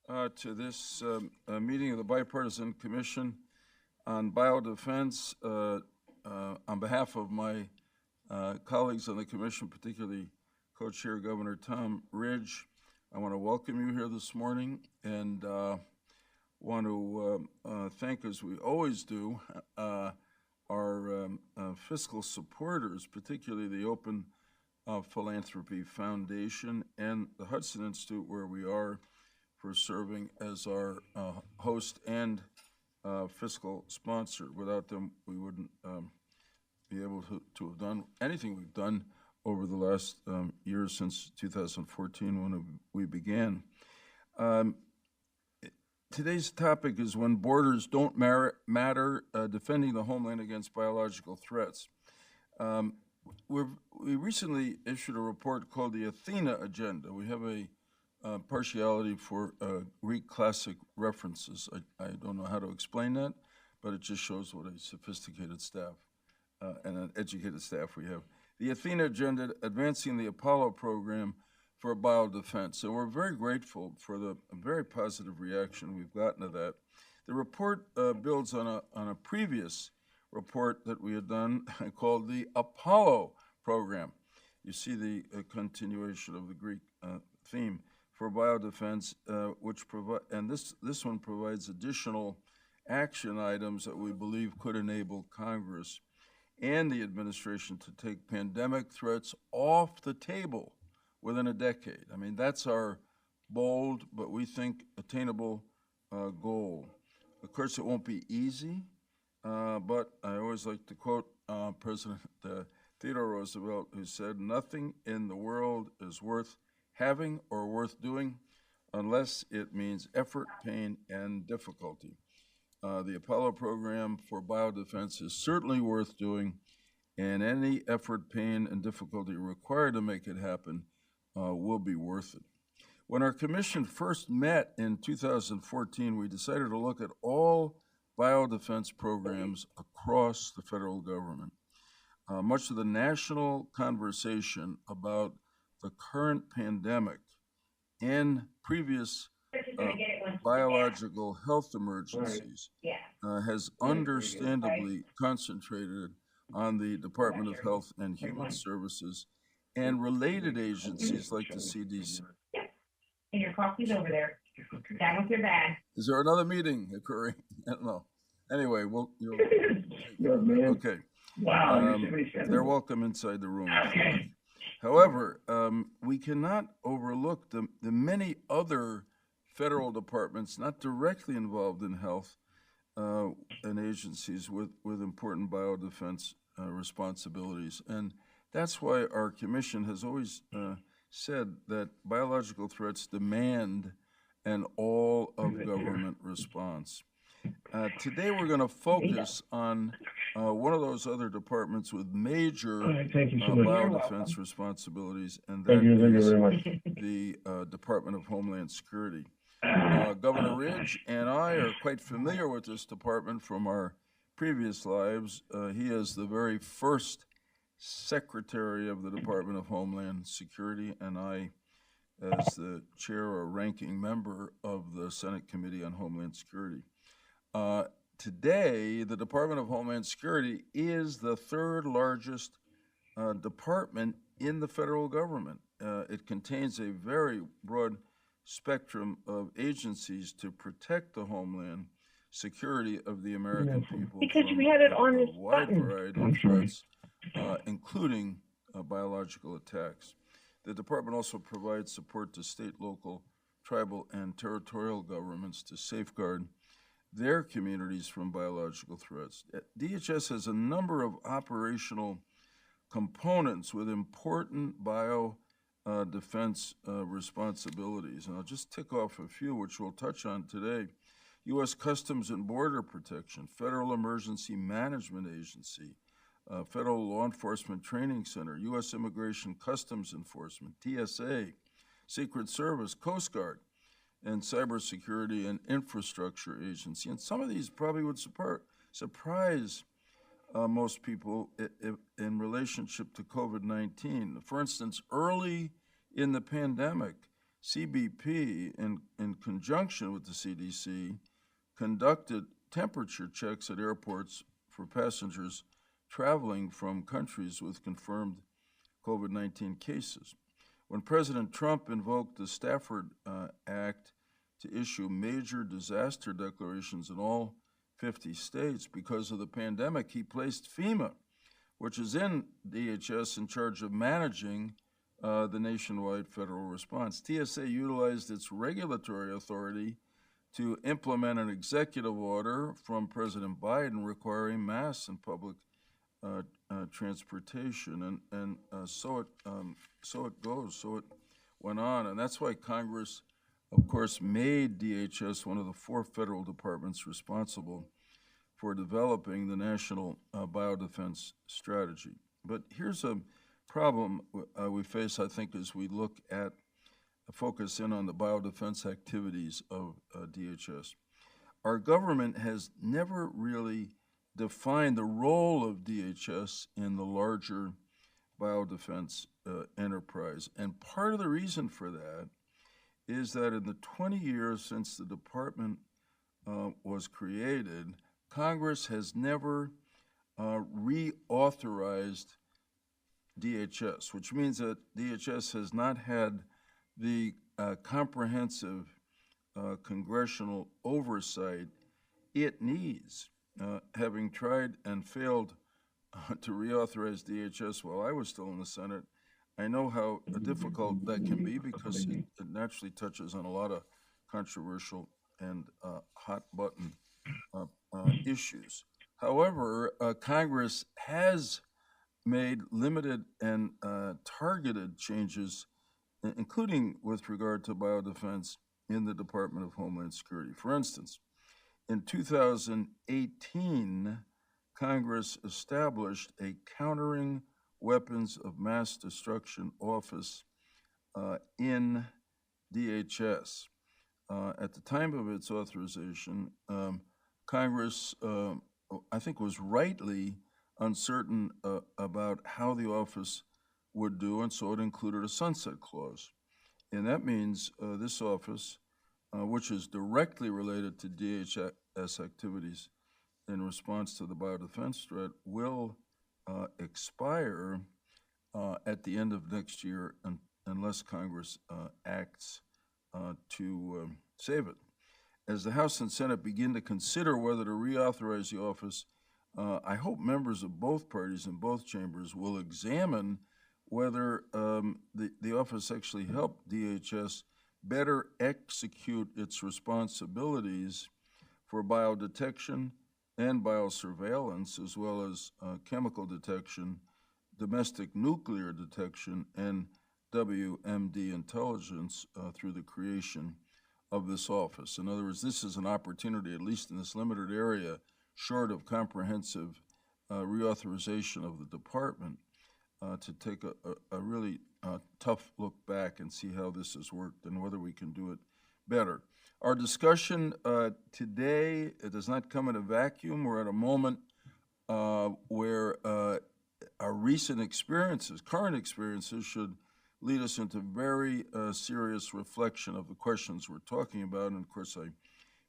to this meeting of the Bipartisan Commission on Biodefense. On behalf of my colleagues on the commission, particularly Co-Chair Governor Tom Ridge, I want to welcome you here this morning and want to thank, as we always do, our fiscal supporters, particularly the Open Philanthropy Foundation and the Hudson Institute, where we are, for serving as our host and fiscal sponsor. Without them, we wouldn't be able to have done anything we've done over the last years since 2014 when we began. Today's topic is when borders don't matter, defending the homeland against biological threats. We recently issued a report called the Athena Agenda. We have a partiality for Greek classic references. I don't know how to explain that, but it just shows what a sophisticated staff and an educated staff we have. The Athena Agenda, advancing the Apollo program for biodefense. So we're very grateful for the very positive reaction we've gotten to that. The report builds on a previous report that we had done called the Apollo program. You see the continuation of the Greek theme for biodefense, which provide, and this one provides additional action items that we believe could enable Congress and the administration to take pandemic threats off the table within a decade. I mean, that's our bold, but we think attainable goal. Of course, it won't be easy, but I always like to quote President Theodore Roosevelt, who said, "Nothing in the world is worth having or worth doing unless it means effort, pain, and difficulty." The Apollo program for biodefense is certainly worth doing, and any effort, pain, and difficulty required to make it happen will be worth it. When our commission first met in 2014, we decided to look at all biodefense programs across the federal government. Much of the national conversation about the current pandemic and previous biological health emergencies has understandably concentrated on the Department of Health and Human Services and related agencies like the CDC. And your coffee's over there. Down with your bag. Is there another meeting occurring? I don't know. Anyway, okay. Wow. They're welcome inside the room. Okay. However, we cannot overlook the many other federal departments not directly involved in health and agencies with important biodefense responsibilities. And that's why our commission has always said that biological threats demand an all-of-government response. Today we're going to focus on one of those other departments with major biodefense responsibilities, and that is the Department of Homeland Security. Governor Ridge and I are quite familiar with this department from our previous lives. He is the very first Secretary of the Department of Homeland Security, and I as the chair or ranking member of the Senate Committee on Homeland Security. Today, the Department of Homeland Security is the third largest department in the federal government. It contains a very broad spectrum of agencies to protect the homeland security of the American people. Because we had it on this wide button. variety of threats, including biological attacks. The department also provides support to state, local, tribal, and territorial governments to safeguard their communities from biological threats. DHS has a number of operational components with important defense responsibilities. And I'll just tick off a few, which we'll touch on today. U.S. Customs and Border Protection, Federal Emergency Management Agency, Federal Law Enforcement Training Center, U.S. Immigration Customs Enforcement, TSA, Secret Service, Coast Guard, and Cybersecurity and Infrastructure Agency. And some of these probably would surprise most people in relationship to COVID-19. For instance, early in the pandemic, CBP, in conjunction with the CDC, conducted temperature checks at airports for passengers traveling from countries with confirmed COVID-19 cases. When President Trump invoked the Stafford Act to issue major disaster declarations in all 50 states because of the pandemic, he placed FEMA, which is in DHS, in charge of managing the nationwide federal response. TSA utilized its regulatory authority to implement an executive order from President Biden requiring masks in public transportation, and so it goes. So it went on, and that's why Congress, of course, made DHS one of the 4 federal departments responsible for developing the National Biodefense Strategy. But here's a problem we face, I think, as we look at, focus in on the biodefense activities of DHS. Our government has never really defined the role of DHS in the larger biodefense enterprise. And part of the reason for that is that in the 20 years since the department was created, Congress has never reauthorized DHS, which means that DHS has not had the comprehensive congressional oversight it needs. Having tried and failed to reauthorize DHS while I was still in the Senate, I know how difficult that can be because it naturally touches on a lot of controversial and hot-button issues. However, Congress has made limited and targeted changes, including with regard to biodefense in the Department of Homeland Security. For instance, in 2018, Congress established a Countering Weapons of Mass Destruction office in DHS. At the time of its authorization, Congress, I think, was rightly uncertain about how the office would do, and so it included a sunset clause. And that means this office, which is directly related to DHS activities in response to the biodefense threat, will expire at the end of next year unless Congress acts to save it. As the House and Senate begin to consider whether to reauthorize the office, I hope members of both parties in both chambers will examine whether the office actually helped DHS better execute its responsibilities for biodetection and biosurveillance, as well as chemical detection, domestic nuclear detection, and WMD intelligence through the creation of this office. In other words, this is an opportunity, at least in this limited area, short of comprehensive reauthorization of the department, to take a really tough look back and see how this has worked and whether we can do it better. Our discussion today, it does not come in a vacuum. We're at a moment where our recent experiences, current experiences, should lead us into very serious reflection of the questions we're talking about. And of course, I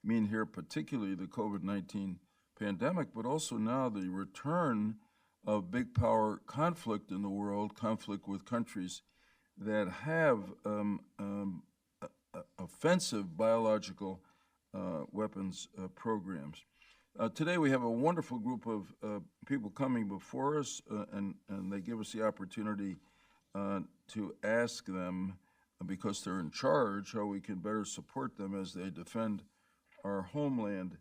mean here particularly the COVID-19 pandemic, but also now the return of big power conflict in the world, conflict with countries that have offensive biological weapons programs. Today we have a wonderful group of people coming before us, and they give us the opportunity to ask them, because they're in charge, how we can better support them as they defend our homeland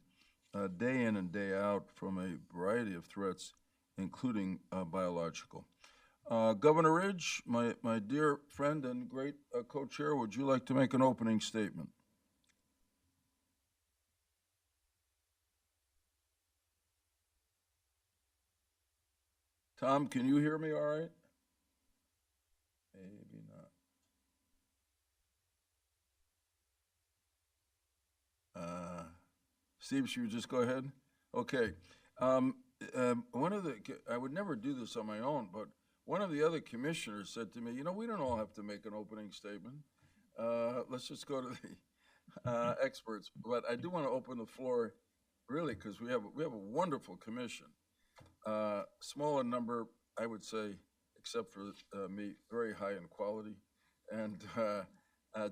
day in and day out from a variety of threats, including biological. Governor Ridge, my dear friend and great co-chair, would you like to make an opening statement? Tom, can you hear me all right? Maybe not. Steve, should we just go ahead? Okay. I would never do this on my own, but one of the other commissioners said to me, you know, we don't all have to make an opening statement. Let's just go to the experts. But I do want to open the floor, really, because we have a wonderful commission. Small in number, I would say, except for me, very high in quality. And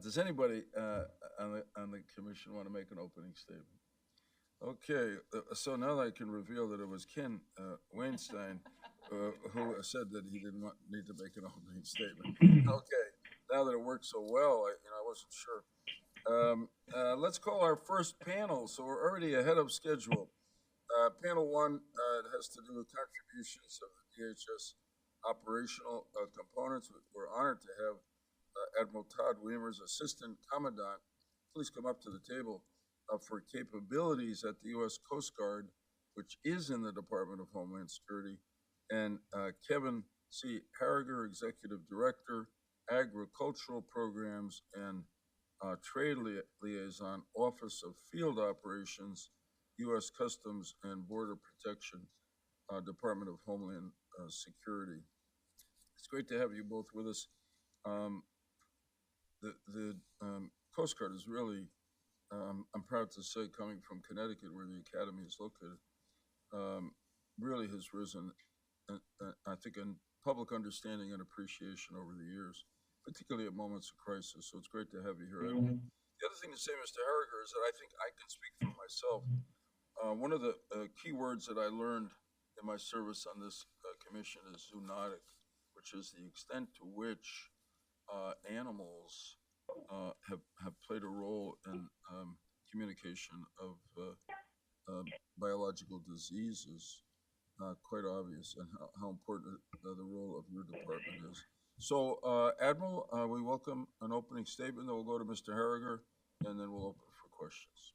does anybody on the commission want to make an opening statement? Okay, so now that I can reveal that it was Ken Weinstein who said that he didn't need to make an opening statement. Okay, now that it worked so well, I wasn't sure. Let's call our first panel. So we're already ahead of schedule. Panel one has to do with contributions of the DHS operational components. We're honored to have Admiral Todd Weimer's Assistant Commandant. Please come up to the table for capabilities at the U.S. Coast Guard, which is in the Department of Homeland Security, and Kevin C. Harriger, Executive Director, Agricultural Programs and Trade Liaison, Office of Field Operations, U.S. Customs and Border Protection, Department of Homeland Security. It's great to have you both with us. The Coast Guard is really, I'm proud to say, coming from Connecticut, where the Academy is located, really has risen, I think, in public understanding and appreciation over the years, particularly at moments of crisis. So it's great to have you here. The other thing to say, Mr. Harriger, is that I think I can speak for myself. One of the key words that I learned in my service on this commission is zoonotic, which is the extent to which animals have played a role in communication of biological diseases. Quite obvious, and how important the role of your department is. So, Admiral, we welcome an opening statement. Then we'll go to Mr. Harriger, and then we'll open for questions.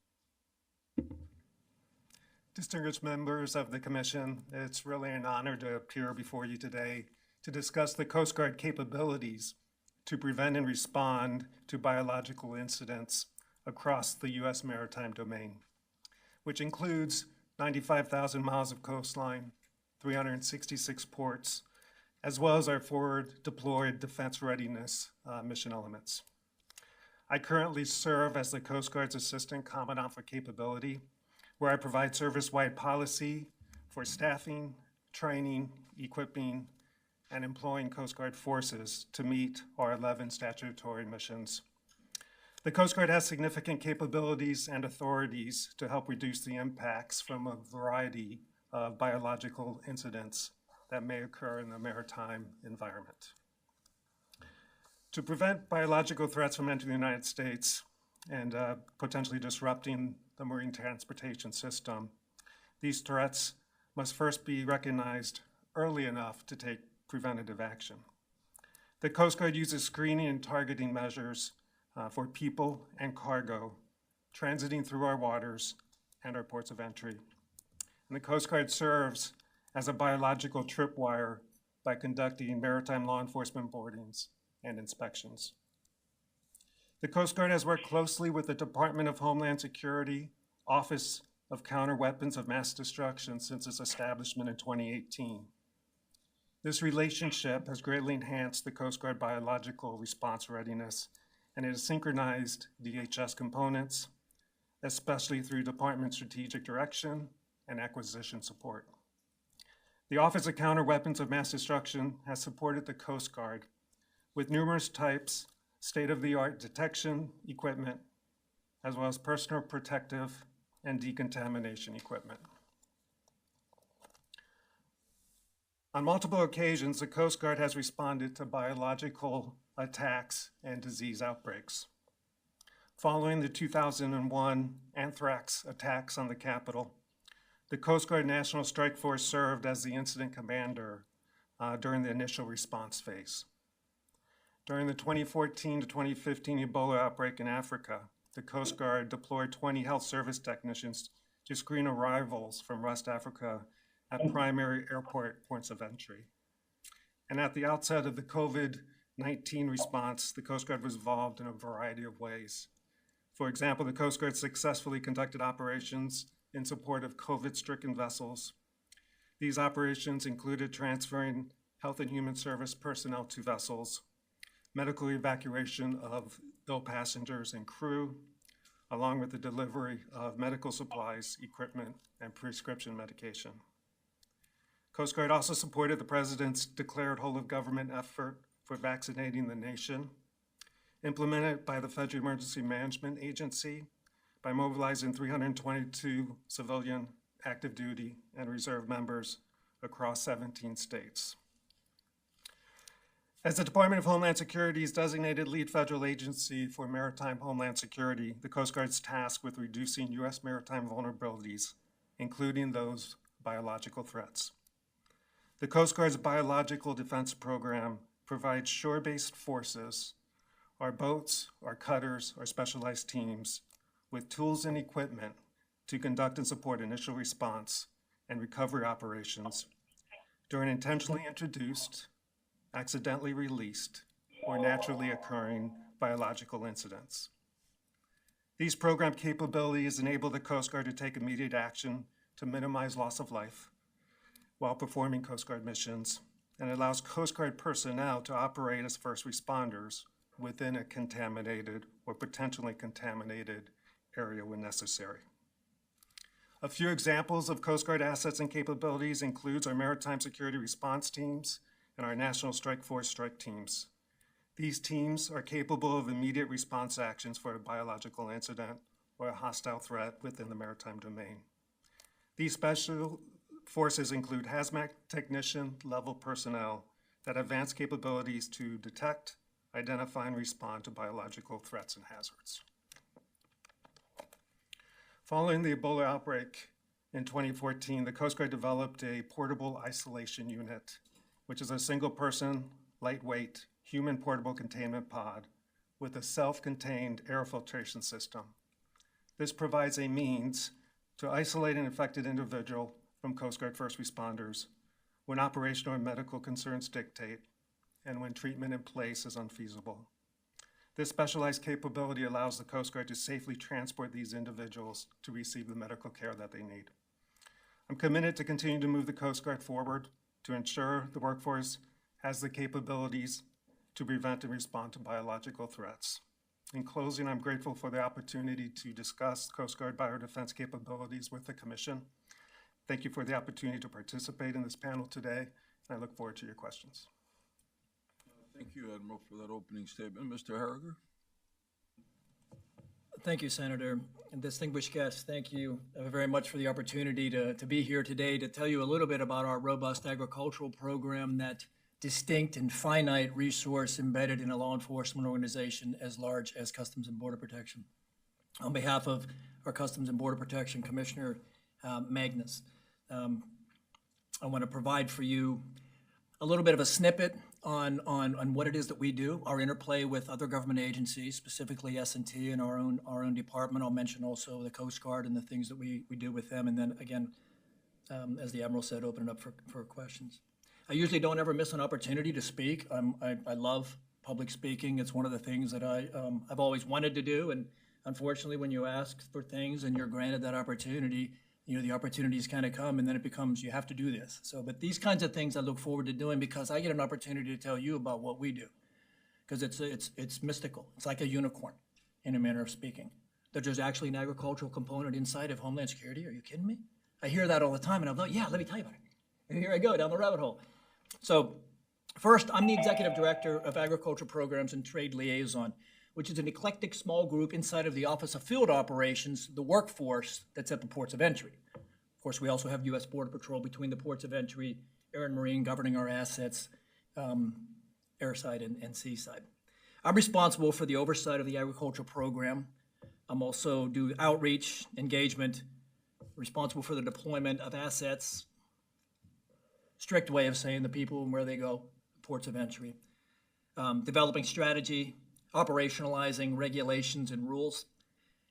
Distinguished members of the Commission, it's really an honor to appear before you today to discuss the Coast Guard capabilities to prevent and respond to biological incidents across the U.S. maritime domain, which includes 95,000 miles of coastline, 366 ports, as well as our forward deployed defense readiness mission elements. I currently serve as the Coast Guard's Assistant Commandant for Capability, where I provide service-wide policy for staffing, training, equipping, and employing Coast Guard forces to meet our 11 statutory missions. The Coast Guard has significant capabilities and authorities to help reduce the impacts from a variety of biological incidents that may occur in the maritime environment. To prevent biological threats from entering the United States and potentially disrupting the marine transportation system, these threats must first be recognized early enough to take preventative action. The Coast Guard uses screening and targeting measures for people and cargo transiting through our waters and our ports of entry. And the Coast Guard serves as a biological tripwire by conducting maritime law enforcement boardings and inspections. The Coast Guard has worked closely with the Department of Homeland Security, Office of Counter Weapons of Mass Destruction since its establishment in 2018. This relationship has greatly enhanced the Coast Guard biological response readiness, and it has synchronized DHS components, especially through Department strategic direction and acquisition support. The Office of Counter Weapons of Mass Destruction has supported the Coast Guard with numerous types, state-of-the-art detection equipment, as well as personal protective and decontamination equipment. On multiple occasions, the Coast Guard has responded to biological attacks and disease outbreaks. Following the 2001 anthrax attacks on the Capitol, the Coast Guard National Strike Force served as the incident commander during the initial response phase. During the 2014 to 2015 Ebola outbreak in Africa, the Coast Guard deployed 20 health service technicians to screen arrivals from West Africa at primary airport points of entry. And at the outset of the COVID-19 response, the Coast Guard was involved in a variety of ways. For example, the Coast Guard successfully conducted operations in support of COVID-stricken vessels. These operations included transferring Health and Human Service personnel to vessels, medical evacuation of ill passengers and crew, along with the delivery of medical supplies, equipment, and prescription medication. Coast Guard also supported the President's declared whole-of-government effort for vaccinating the nation, implemented by the Federal Emergency Management Agency by mobilizing 322 civilian active duty and reserve members across 17 states. As the Department of Homeland Security's designated lead federal agency for maritime homeland security, the Coast Guard's tasked with reducing U.S. maritime vulnerabilities, including those biological threats. The Coast Guard's Biological Defense Program provides shore-based forces, our boats, our cutters, our specialized teams, with tools and equipment to conduct and support initial response and recovery operations during intentionally introduced, accidentally released, or naturally occurring biological incidents. These program capabilities enable the Coast Guard to take immediate action to minimize loss of life while performing Coast Guard missions, and allows Coast Guard personnel to operate as first responders within a contaminated or potentially contaminated area when necessary. A few examples of Coast Guard assets and capabilities includes our maritime security response teams and our National Strike Force strike teams. These teams are capable of immediate response actions for a biological incident or a hostile threat within the maritime domain. These special forces include hazmat technician level personnel that have advanced capabilities to detect, identify, and respond to biological threats and hazards. Following the Ebola outbreak in 2014, the Coast Guard developed a portable isolation unit, which is a single-person, lightweight, human portable containment pod with a self-contained air filtration system. This provides a means to isolate an infected individual from Coast Guard first responders when operational or medical concerns dictate and when treatment in place is unfeasible. This specialized capability allows the Coast Guard to safely transport these individuals to receive the medical care that they need. I'm committed to continue to move the Coast Guard forward to ensure the workforce has the capabilities to prevent and respond to biological threats. In closing, I'm grateful for the opportunity to discuss Coast Guard biodefense capabilities with the Commission. Thank you for the opportunity to participate in this panel today, and I look forward to your questions. Thank you, Admiral, for that opening statement. Mr. Harriger? Thank you, Senator. And distinguished guests, thank you very much for the opportunity to be here today to tell you a little bit about our robust agricultural program, that distinct and finite resource embedded in a law enforcement organization as large as Customs and Border Protection. On behalf of our Customs and Border Protection Commissioner, Magnus, I want to provide for you a little bit of a snippet on what it is that we do, our interplay with other government agencies, specifically S&T and our own department. I'll mention also the Coast Guard and the things that we do with them. And then again, as the Admiral said, open it up for questions. I usually don't ever miss an opportunity to speak. I love public speaking. It's one of the things that I've always wanted to do. And unfortunately, when you ask for things and you're granted that opportunity, the opportunities kind of come, and then it becomes, you have to do this. So, but these kinds of things I look forward to doing because I get an opportunity to tell you about what we do. Because it's mystical. It's like a unicorn, in a manner of speaking. That there's actually an agricultural component inside of Homeland Security. Are you kidding me? I hear that all the time, and I'm like, yeah, let me tell you about it. And here I go, down the rabbit hole. So, first, I'm the Executive Director of Agriculture Programs and Trade Liaison, which is an eclectic small group inside of the Office of Field Operations, the workforce that's at the ports of entry. Of course, we also have U.S. Border Patrol between the ports of entry, Air and Marine governing our assets, airside and seaside. I'm responsible for the oversight of the agricultural program. I'm also do outreach, engagement, responsible for the deployment of assets, strict way of saying the people and where they go, ports of entry, developing strategy, operationalizing regulations and rules,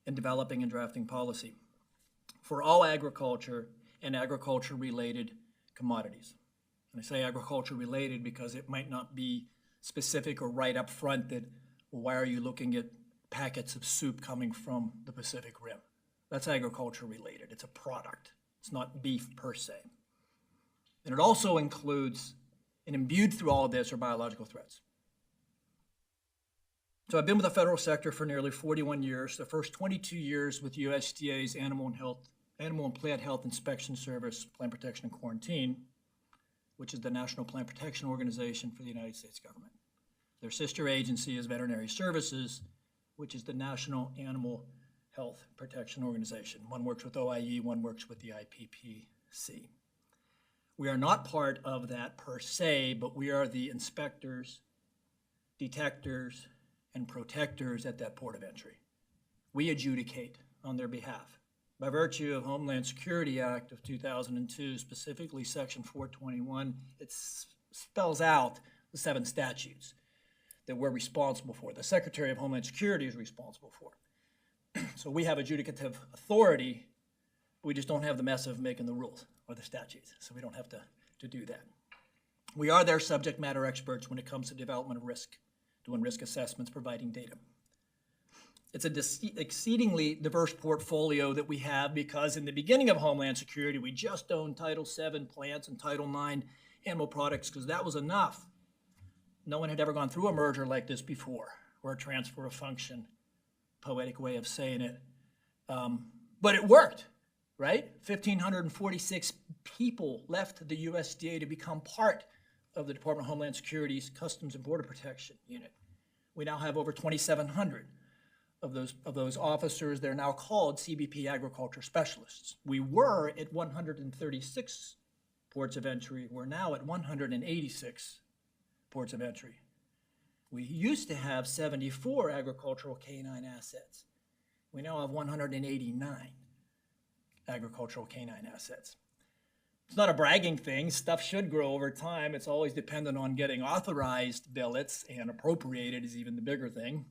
and developing and drafting policy for all agriculture and agriculture-related commodities. And I say agriculture-related because it might not be specific or right up front that, well, why are you looking at packets of soup coming from the Pacific Rim? That's agriculture-related. It's a product. It's not beef per se. And it also includes, and imbued through all of this, are biological threats. So I've been with the federal sector for nearly 41 years, the first 22 years with USDA's Animal and Plant Health Inspection Service, Plant Protection and Quarantine, which is the National Plant Protection Organization for the United States government. Their sister agency is Veterinary Services, which is the National Animal Health Protection Organization. One works with OIE, one works with the IPPC. We are not part of that per se, but we are the inspectors, detectors, and protectors at that port of entry. We adjudicate on their behalf. By virtue of Homeland Security Act of 2002, specifically Section 421, it spells out the 7 statutes that we're responsible for. The Secretary of Homeland Security is responsible for. So we have adjudicative authority, but we just don't have the mess of making the rules or the statutes, so we don't have to do that. We are their subject matter experts when it comes to development of risk, doing risk assessments, providing data. It's an exceedingly diverse portfolio that we have because in the beginning of Homeland Security, we just owned Title VII plants and Title IX animal products because that was enough. No one had ever gone through a merger like this before, or a transfer of function, poetic way of saying it. But it worked, right? 1,546 people left the USDA to become part of the Department of Homeland Security's Customs and Border Protection Unit. We now have over 2,700 of those officers. They're now called CBP agriculture specialists. We were at 136 ports of entry. We're now at 186 ports of entry. We used to have 74 agricultural canine assets. We now have 189 agricultural canine assets. It's not a bragging thing. Stuff should grow over time. It's always dependent on getting authorized billets, and appropriated is even the bigger thing.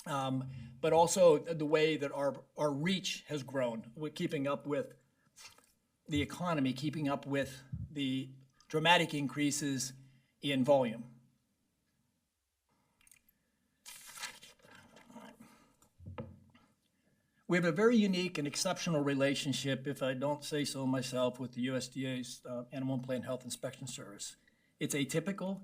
But also the way that our reach has grown. We're keeping up with the economy, keeping up with the dramatic increases in volume. We have a very unique and exceptional relationship, if I don't say so myself, with the USDA's Animal and Plant Health Inspection Service. It's atypical,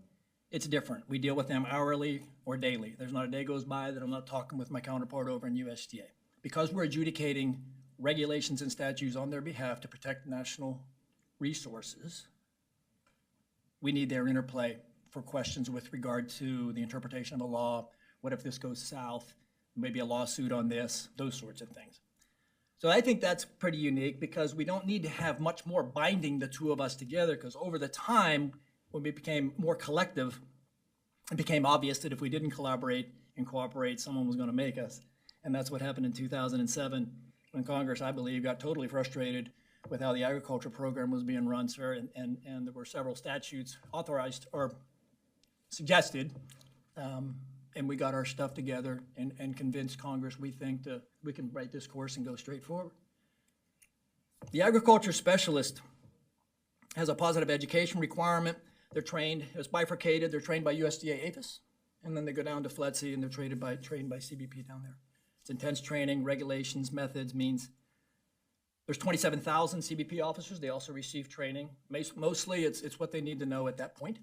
it's different. We deal with them hourly or daily. There's not a day goes by that I'm not talking with my counterpart over in USDA. Because we're adjudicating regulations and statutes on their behalf to protect national resources, we need their interplay for questions with regard to the interpretation of a law. What if this goes south? Maybe a lawsuit on this, those sorts of things. So I think that's pretty unique because we don't need to have much more binding the two of us together, because over the time, when we became more collective, it became obvious that if we didn't collaborate and cooperate, someone was going to make us. And that's what happened in 2007 when Congress, I believe, got totally frustrated with how the agriculture program was being run, sir, and there were several statutes authorized or suggested, and we got our stuff together and convinced Congress we think that we can write this course and go straight forward. The agriculture specialist has a positive education requirement. They're trained, it's bifurcated, they're trained by USDA APHIS, and then they go down to FLETC and they're trained by CBP down there. It's intense training, regulations, methods, means. There's 27,000 CBP officers. They also receive training. Mostly it's what they need to know at that point.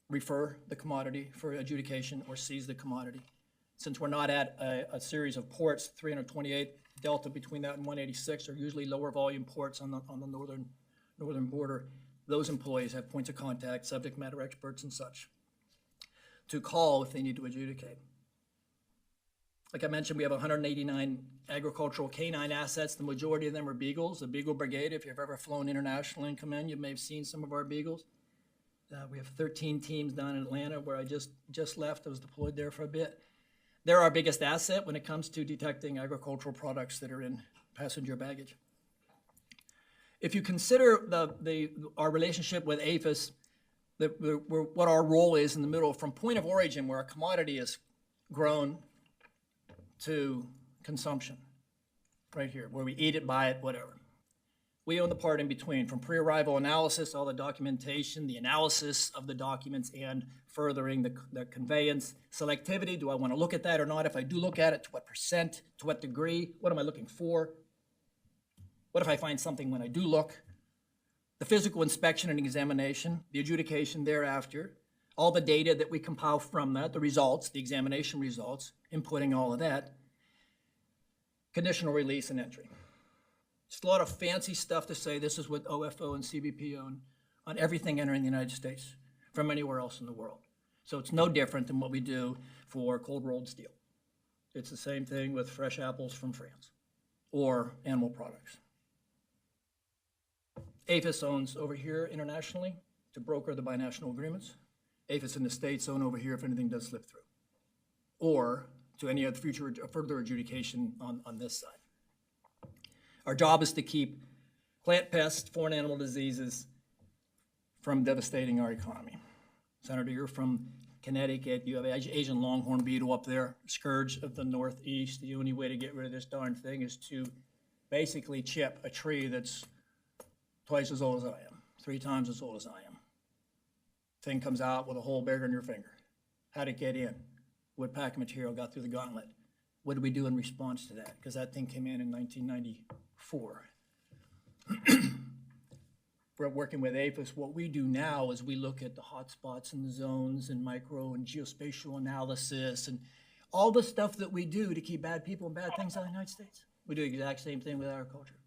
Refer the commodity for adjudication or seize the commodity. Since we're not at a series of ports, 328, delta between that and 186 are usually lower volume ports on the northern border. Those employees have points of contact, subject matter experts and such, to call if they need to adjudicate. Like I mentioned, we have 189 agricultural canine assets. The majority of them are beagles. The Beagle Brigade, if you've ever flown internationally and come in, you may have seen some of our beagles. We have 13 teams down in Atlanta where I just left. I was deployed there for a bit. They're our biggest asset when it comes to detecting agricultural products that are in passenger baggage. If you consider our relationship with APHIS, what our role is in the middle, from point of origin where a commodity is grown to consumption, right here, where we eat it, buy it, whatever. We own the part in between, from pre-arrival analysis, all the documentation, the analysis of the documents, and furthering the conveyance. Selectivity, do I want to look at that or not? If I do look at it, to what percent, to what degree? What am I looking for? What if I find something when I do look? The physical inspection and examination, the adjudication thereafter, all the data that we compile from that, the results, the examination results, inputting all of that, conditional release and entry. It's a lot of fancy stuff to say this is what OFO and CBP own on everything entering the United States from anywhere else in the world. So it's no different than what we do for cold rolled steel. It's the same thing with fresh apples from France or animal products. APHIS owns over here internationally to broker the binational agreements. APHIS in the States own over here if anything does slip through, or to any other future further adjudication on this side. Our job is to keep plant pests, foreign animal diseases from devastating our economy. Senator, you're from Connecticut. You have Asian longhorn beetle up there, scourge of the Northeast. The only way to get rid of this darn thing is to basically chip a tree that's twice as old as I am, 3 times as old as I am. Thing comes out with a hole bigger than your finger. How'd it get in? What packing material got through the gauntlet? What did we do in response to that? Because that thing came in 1994. We're working with APHIS. What we do now is we look at the hotspots and the zones and micro and geospatial analysis and all the stuff that we do to keep bad people and bad things out of the United States. We do the exact same thing with agriculture.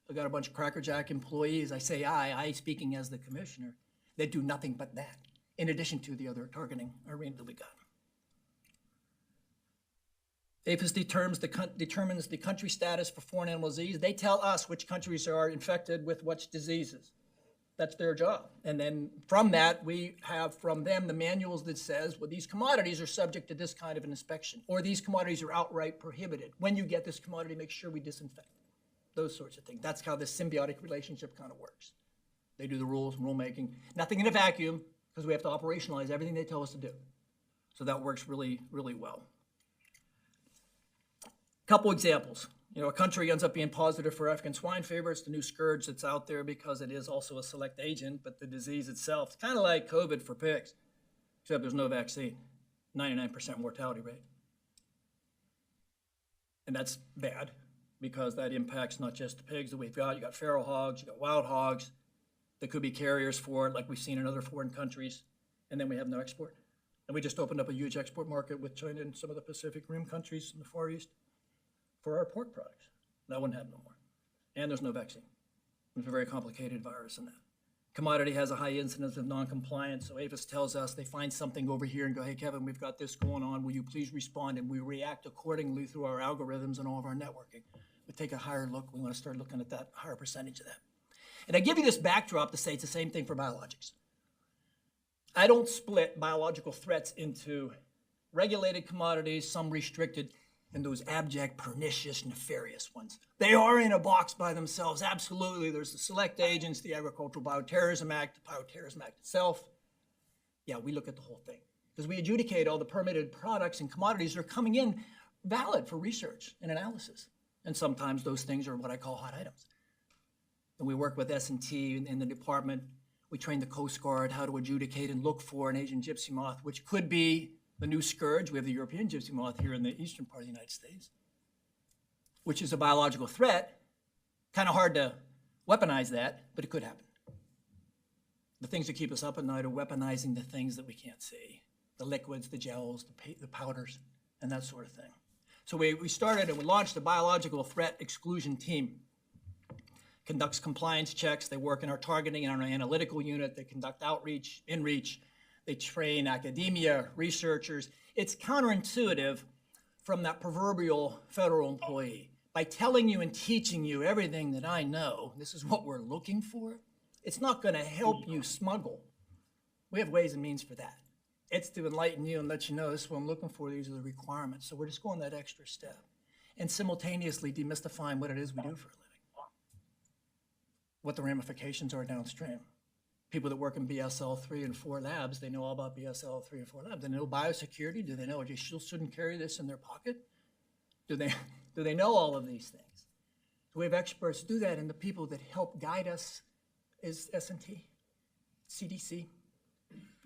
I've got a bunch of crackerjack employees. I say I speaking as the commissioner, that do nothing but that, in addition to the other targeting arena that we got. APHIS determines the country status for foreign animal disease. They tell us which countries are infected with which diseases. That's their job. And then from that, we have from them the manuals that says, well, these commodities are subject to this kind of an inspection, or these commodities are outright prohibited. When you get this commodity, make sure we disinfect. Those sorts of things. That's how this symbiotic relationship kind of works. They do the rules, rulemaking, nothing in a vacuum, because we have to operationalize everything they tell us to do. So that works really, really well. Couple examples. You know, a country ends up being positive for African swine fever. It's the new scourge that's out there because it is also a select agent, but the disease itself, it's kind of like COVID for pigs, except there's no vaccine, 99% mortality rate. And that's bad because that impacts not just the pigs that we've got. You got feral hogs, you got wild hogs that could be carriers for it, like we've seen in other foreign countries, and then we have no export. And we just opened up a huge export market with China and some of the Pacific Rim countries in the Far East for our pork products. That wouldn't happen no more. And there's no vaccine. It's a very complicated virus in that. Commodity has a high incidence of non-compliance, so APHIS tells us they find something over here and go, hey, Kevin, we've got this going on. Will you please respond? And we react accordingly through our algorithms and all of our networking. We take a higher look. We want to start looking at that higher percentage of that. And I give you this backdrop to say it's the same thing for biologics. I don't split biological threats into regulated commodities, some restricted, and those abject, pernicious, nefarious ones. They are in a box by themselves, absolutely. There's the select agents, the Agricultural Bioterrorism Act, the Bioterrorism Act itself. Yeah, we look at the whole thing. Because we adjudicate all the permitted products and commodities that are coming in valid for research and analysis. And sometimes those things are what I call hot items. And we work with S&T in the department. We train the Coast Guard how to adjudicate and look for an Asian gypsy moth, which could be the new scourge. We have the European gypsy moth here in the eastern part of the United States, which is a biological threat. Kind of hard to weaponize that, but it could happen. The things that keep us up at night are weaponizing the things that we can't see, the liquids, the gels, the powders, and that sort of thing. So we started and we launched a biological threat exclusion team. Conducts compliance checks. They work in our targeting and our analytical unit. They conduct outreach, in-reach. They train academia, researchers. It's counterintuitive from that proverbial federal employee. By telling you and teaching you everything that I know, this is what we're looking for, it's not going to help you smuggle. We have ways and means for that. It's to enlighten you and let you know this is what I'm looking for. These are the requirements. So we're just going that extra step and simultaneously demystifying what it is we do for a living, what the ramifications are downstream. People that work in BSL 3 and 4 labs, they know all about BSL 3 and 4 labs. They know biosecurity. Do they know you shouldn't carry this in their pocket? Do they know all of these things? So we have experts do that, and the people that help guide us is S&T, CDC,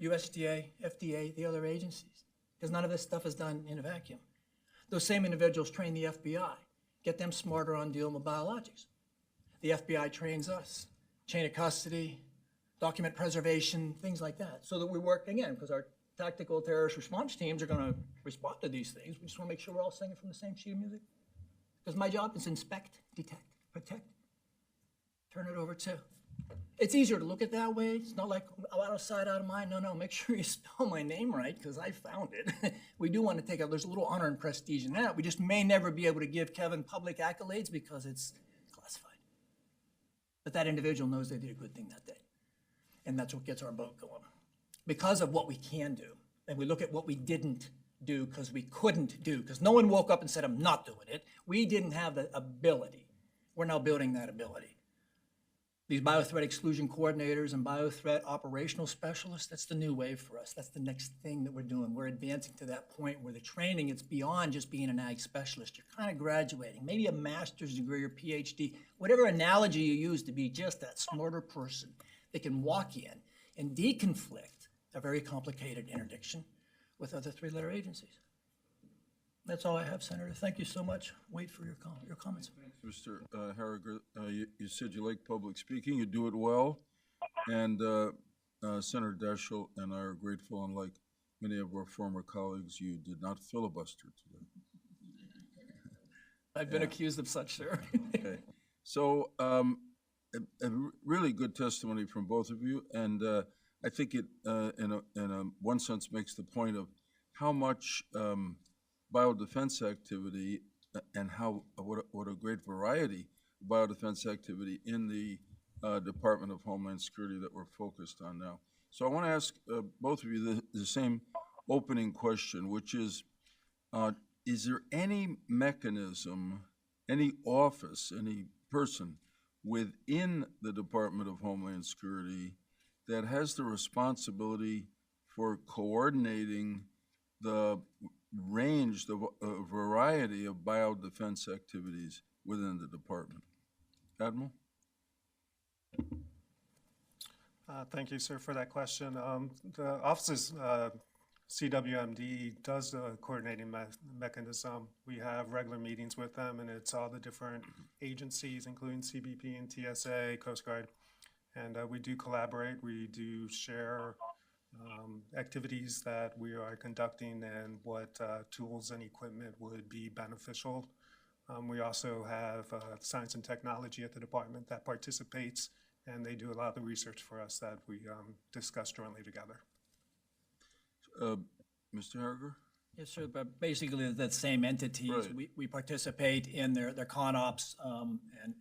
USDA, FDA, the other agencies, because none of this stuff is done in a vacuum. Those same individuals train the FBI, get them smarter on dealing with biologics. The FBI trains us, chain of custody, document preservation, things like that, so that we work, again, because our tactical terrorist response teams are gonna respond to these things. We just wanna make sure we're all singing from the same sheet of music. Because my job is inspect, detect, protect, turn it over to. It's easier to look at that way. It's not like out of sight, out of mind. No, make sure you spell my name right, because I found it. We do want to take out, there's a little honor and prestige in that. We just may never be able to give Kevin public accolades because it's classified. But that individual knows they did a good thing that day. And that's what gets our boat going. Because of what we can do, and we look at what we didn't do because we couldn't do, because no one woke up and said, I'm not doing it. We didn't have the ability. We're now building that ability. These biothreat exclusion coordinators and biothreat operational specialists, that's the new wave for us. That's the next thing that we're doing. We're advancing to that point where the training, it's beyond just being an ag specialist. You're kind of graduating, maybe a master's degree or PhD, whatever analogy you use to be just that smarter person that can walk in and deconflict a very complicated interdiction with other three-letter agencies. That's all I have, Senator. Thank you so much. Wait for your comments. Mr. Harriger, you said you like public speaking, you do it well, and Senator Daschle and I are grateful, unlike many of our former colleagues, you did not filibuster today. I've been accused of such, sir. Okay. So a really good testimony from both of you, and I think it, in a one sense, makes the point of how much biodefense activity and what a great variety of biodefense activity in the Department of Homeland Security that we're focused on now. So I want to ask both of you the same opening question, which is there any mechanism, any office, any person within the Department of Homeland Security that has the responsibility for coordinating the range, the variety of biodefense activities within the department? Admiral? Thank you, sir, for that question. The office's CWMD does the coordinating mechanism. We have regular meetings with them, and it's all the different agencies, including CBP and TSA, Coast Guard. And we do collaborate. We do share activities that we are conducting and what tools and equipment would be beneficial. We also have science and technology at the department that participates, and they do a lot of the research for us that we discuss jointly together. Mr. Harriger? Yes, sir, but basically the same entities. Right. We participate in their CONOPS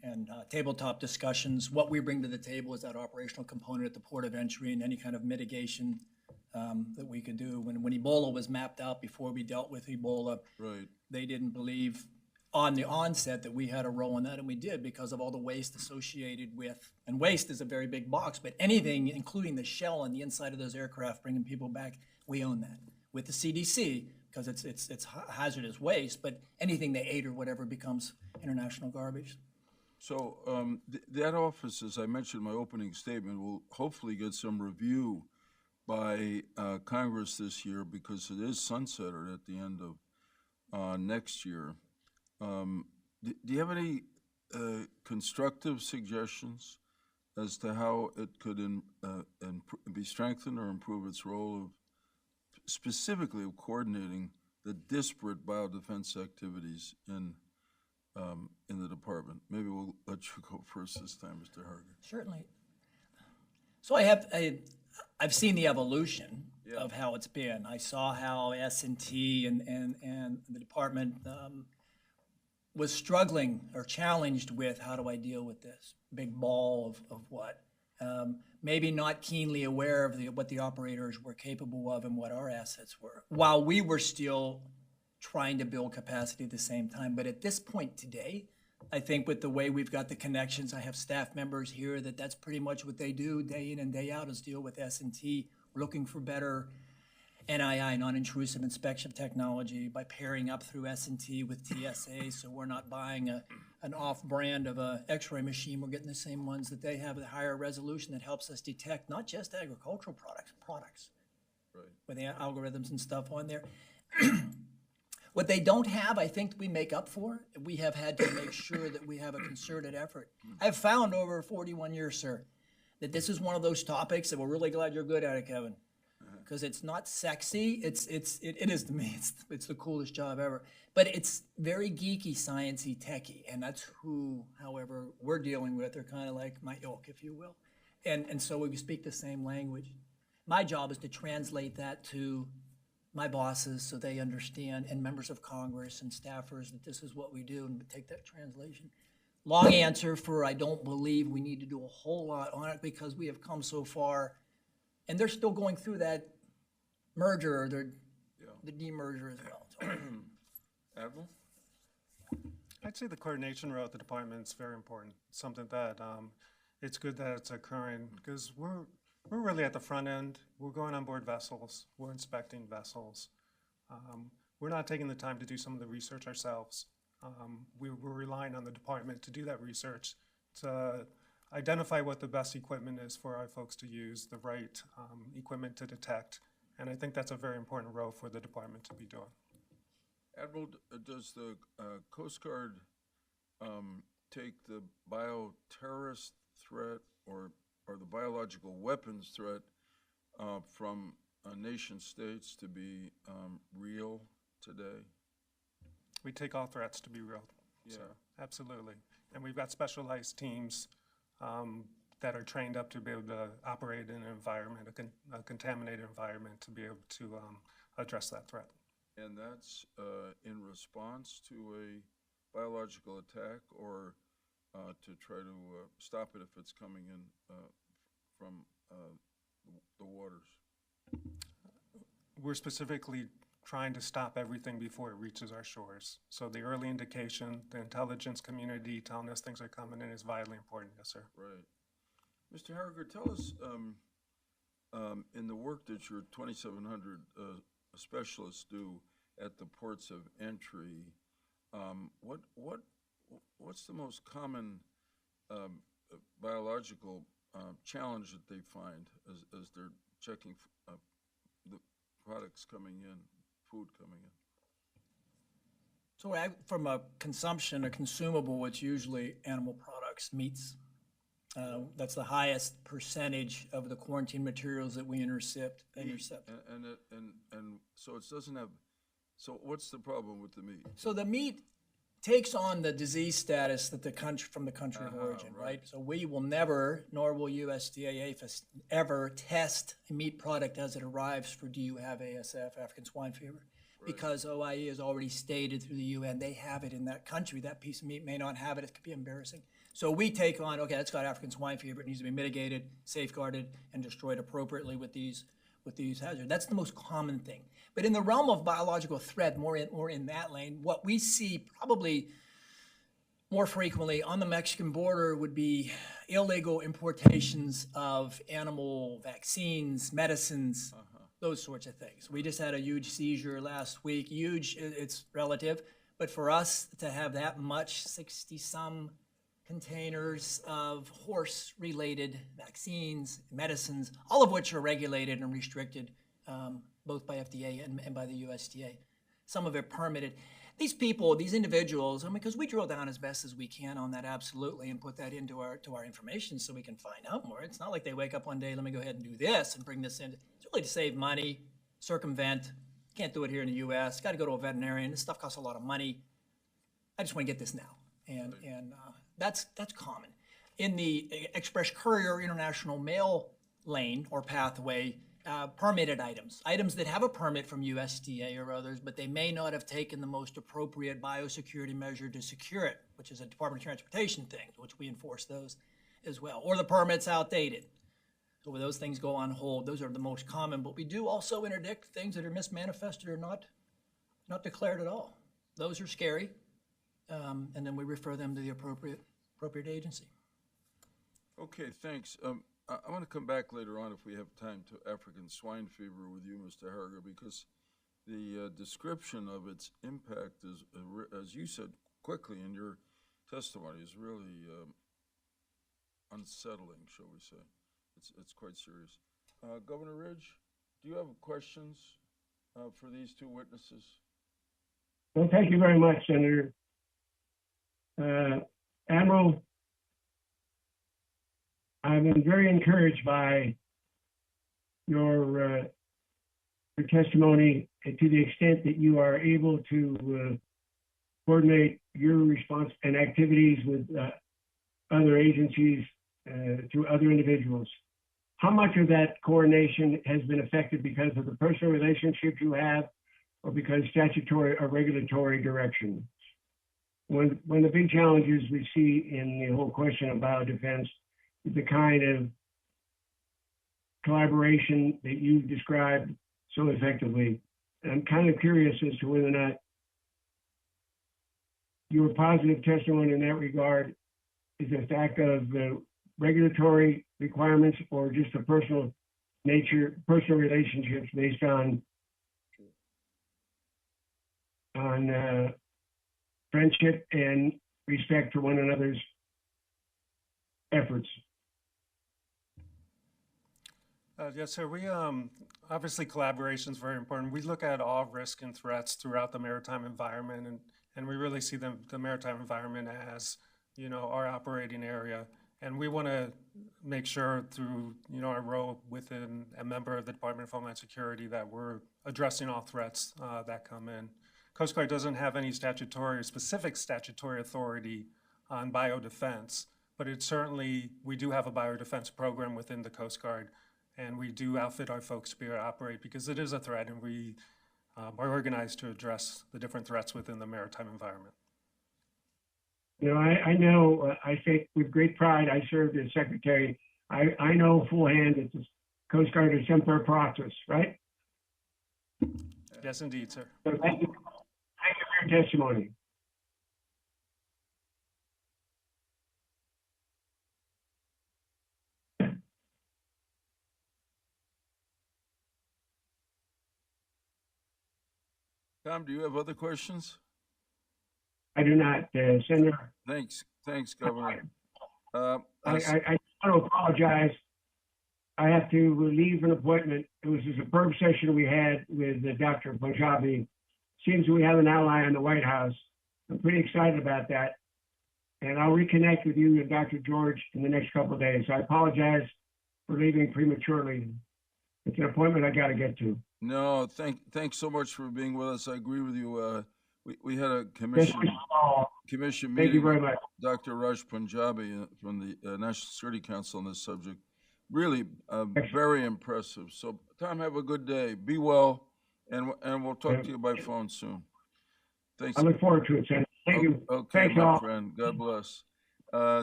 and tabletop discussions. What we bring to the table is that operational component at the port of entry and any kind of mitigation that we could do. When Ebola was mapped out before we dealt with Ebola, Right. they didn't believe on the onset that we had a role in that, and we did because of all the waste associated with, and waste is a very big box, but anything, including the shell on the inside of those aircraft, bringing people back, we own that. With the CDC, because it's hazardous waste, but anything they ate or whatever becomes international garbage. So that office, as I mentioned in my opening statement, will hopefully get some review by Congress this year because it is sunsetted at the end of next year. Do you have any constructive suggestions as to how it could be strengthened or improve its role of specifically of coordinating the disparate biodefense activities in the department? Maybe we'll let you go first this time, Mr. Harger. Certainly. So I've seen the evolution of how it's been. I saw how S&T and the department was struggling or challenged with how do I deal with this big ball of what? Maybe not keenly aware of what the operators were capable of and what our assets were, while we were still trying to build capacity at the same time. But at this point today, I think with the way we've got the connections, I have staff members here that's pretty much what they do day in and day out is deal with S&T. We're looking for better NII, non-intrusive inspection technology, by pairing up through S&T with TSA, so we're not buying an off-brand of a X-ray machine. We're getting the same ones that they have, the higher resolution that helps us detect not just agricultural products, Right. with the algorithms and stuff on there. What they don't have, I think we make up for. We have had to make sure that we have a concerted effort. I've found over 41 years, sir, that this is one of those topics that we're really glad you're good at it, Kevin. because it's not sexy. It is to me. It's the coolest job ever. But it's very geeky, sciencey, techie, and that's who, however, we're dealing with. They're kind of like my ilk, if you will, and so we speak the same language. My job is to translate that to my bosses so they understand, and members of Congress and staffers, that this is what we do, and take that translation. Long answer for I don't believe we need to do a whole lot on it because we have come so far, and they're still going through that merger, or the demerger as well. So, Admiral? I'd say the coordination route the department is very important. Something that it's good that it's occurring because we're really at the front end. We're going on board vessels. We're inspecting vessels. We're not taking the time to do some of the research ourselves. We're relying on the department to do that research, to identify what the best equipment is for our folks to use, the right equipment to detect. And I think that's a very important role for the department to be doing. Admiral, does the Coast Guard take the bioterrorist threat or the biological weapons threat from nation states to be real today? We take all threats to be real. Yeah. So, absolutely. And we've got specialized teams that are trained up to be able to operate in an environment, a contaminated environment, to be able to address that threat. And that's in response to a biological attack or to try to stop it if it's coming in from the waters? We're specifically trying to stop everything before it reaches our shores. So the early indication, the intelligence community telling us things are coming in is vitally important, yes, sir. Right. Mr. Harriger, tell us, in the work that your 2,700 specialists do at the ports of entry, what's the most common biological challenge that they find as they're checking the products coming in, food coming in? So from a consumable, it's usually animal products, meats. That's the highest percentage of the quarantine materials that we intercept. And so it doesn't have. So what's the problem with the meat? So the meat takes on the disease status that the country from the country of origin, right? So we will never, nor will USDA APHIS ever test a meat product as it arrives for do you have ASF, African swine fever, because OIE has already stated through the UN they have it in that country. That piece of meat may not have it. It could be embarrassing. So we take on, okay, it's got African swine fever. It needs to be mitigated, safeguarded, and destroyed appropriately with these hazards. That's the most common thing. But in the realm of biological threat, more in that lane, what we see probably more frequently on the Mexican border would be illegal importations of animal vaccines, medicines, those sorts of things. We just had a huge seizure last week. Huge, it's relative, but for us to have that much, 60-some containers of horse-related vaccines, medicines, all of which are regulated and restricted both by FDA and by the USDA. Some of it permitted. These people, these individuals, because we drill down as best as we can on that, absolutely, and put that into our information so we can find out more. It's not like they wake up one day, let me go ahead and do this and bring this in. It's really to save money, circumvent. Can't do it here in the U.S. Got to go to a veterinarian. This stuff costs a lot of money. I just want to get this now, and that's common. In the express courier international mail lane or pathway, permitted items that have a permit from USDA or others, but they may not have taken the most appropriate biosecurity measure to secure it, which is a Department of Transportation thing, which we enforce those as well. Or the permit's outdated. So when those things go on hold, those are the most common, but we do also interdict things that are mismanifested or not declared at all. Those are scary, and then we refer them to the appropriate agency. Okay, thanks. I want to come back later on, if we have time, to African swine fever with you, Mr. Harriger, because the description of its impact is, as you said quickly in your testimony, is really unsettling, shall we say. It's quite serious. Governor Ridge, do you have questions for these two witnesses? Well, thank you very much, Senator. Admiral, I've been very encouraged by your your testimony to the extent that you are able to coordinate your response and activities with other agencies through other individuals. How much of that coordination has been affected because of the personal relationships you have or because statutory or regulatory direction? One of the big challenges we see in the whole question of biodefense is the kind of collaboration that you described so effectively. And I'm kind of curious as to whether or not your positive testimony in that regard is a fact of the regulatory requirements or just a personal nature, personal relationships based on friendship and respect for one another's efforts. Yes, sir. We obviously collaboration is very important. We look at all risk and threats throughout the maritime environment, and we really see the maritime environment as, you know, our operating area. And we want to make sure through, you know, our role within a member of the Department of Homeland Security that we're addressing all threats that come in. Coast Guard doesn't have any statutory or specific statutory authority on biodefense, but it certainly, we do have a biodefense program within the Coast Guard, and we do outfit our folks to be able to operate because it is a threat, and we are organized to address the different threats within the maritime environment. You know, I know, I think with great pride, I served as secretary. I know full hand that the Coast Guard is semper process, right? Yes, indeed, sir. So thank you for your testimony. Tom, do you have other questions? I do not, Senator. Thanks, Governor. I want to apologize. I have to leave an appointment. It was a superb session we had with Dr. Punjabi. Seems we have an ally in the White House. I'm pretty excited about that. And I'll reconnect with you and Dr. George in the next couple of days. I apologize for leaving prematurely. It's an appointment I got to get to. No, thanks so much for being with us. I agree with you. We had a Thank commission you meeting very with much. Dr. Raj Punjabi from the National Security Council on this subject. Really very impressive. So, Tom, have a good day. Be well, and we'll talk to you by phone soon. Thanks. I look forward to it, Senator. Thank you. Okay, Thanks, my all. friend. God bless.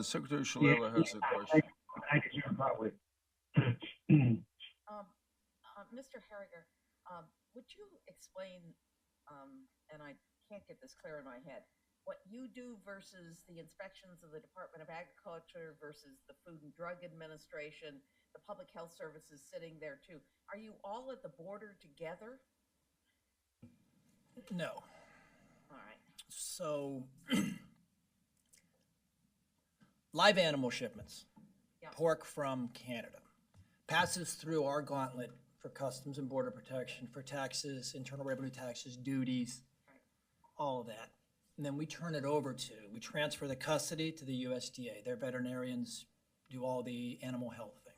Secretary Shalala has a question. Thank you, sir. Probably. Mr. Harriger, would you explain, and I can't get this clear in my head, what you do versus the inspections of the Department of Agriculture versus the Food and Drug Administration, the Public Health Services sitting there too? Are you all at the border together? No. All right. So, live animal shipments, Yeah. pork from Canada, passes through our gauntlet for Customs and Border Protection, for taxes, internal revenue taxes, duties, Right. all of that. And then we turn it over we transfer the custody to the USDA. Their veterinarians do all the animal health thing.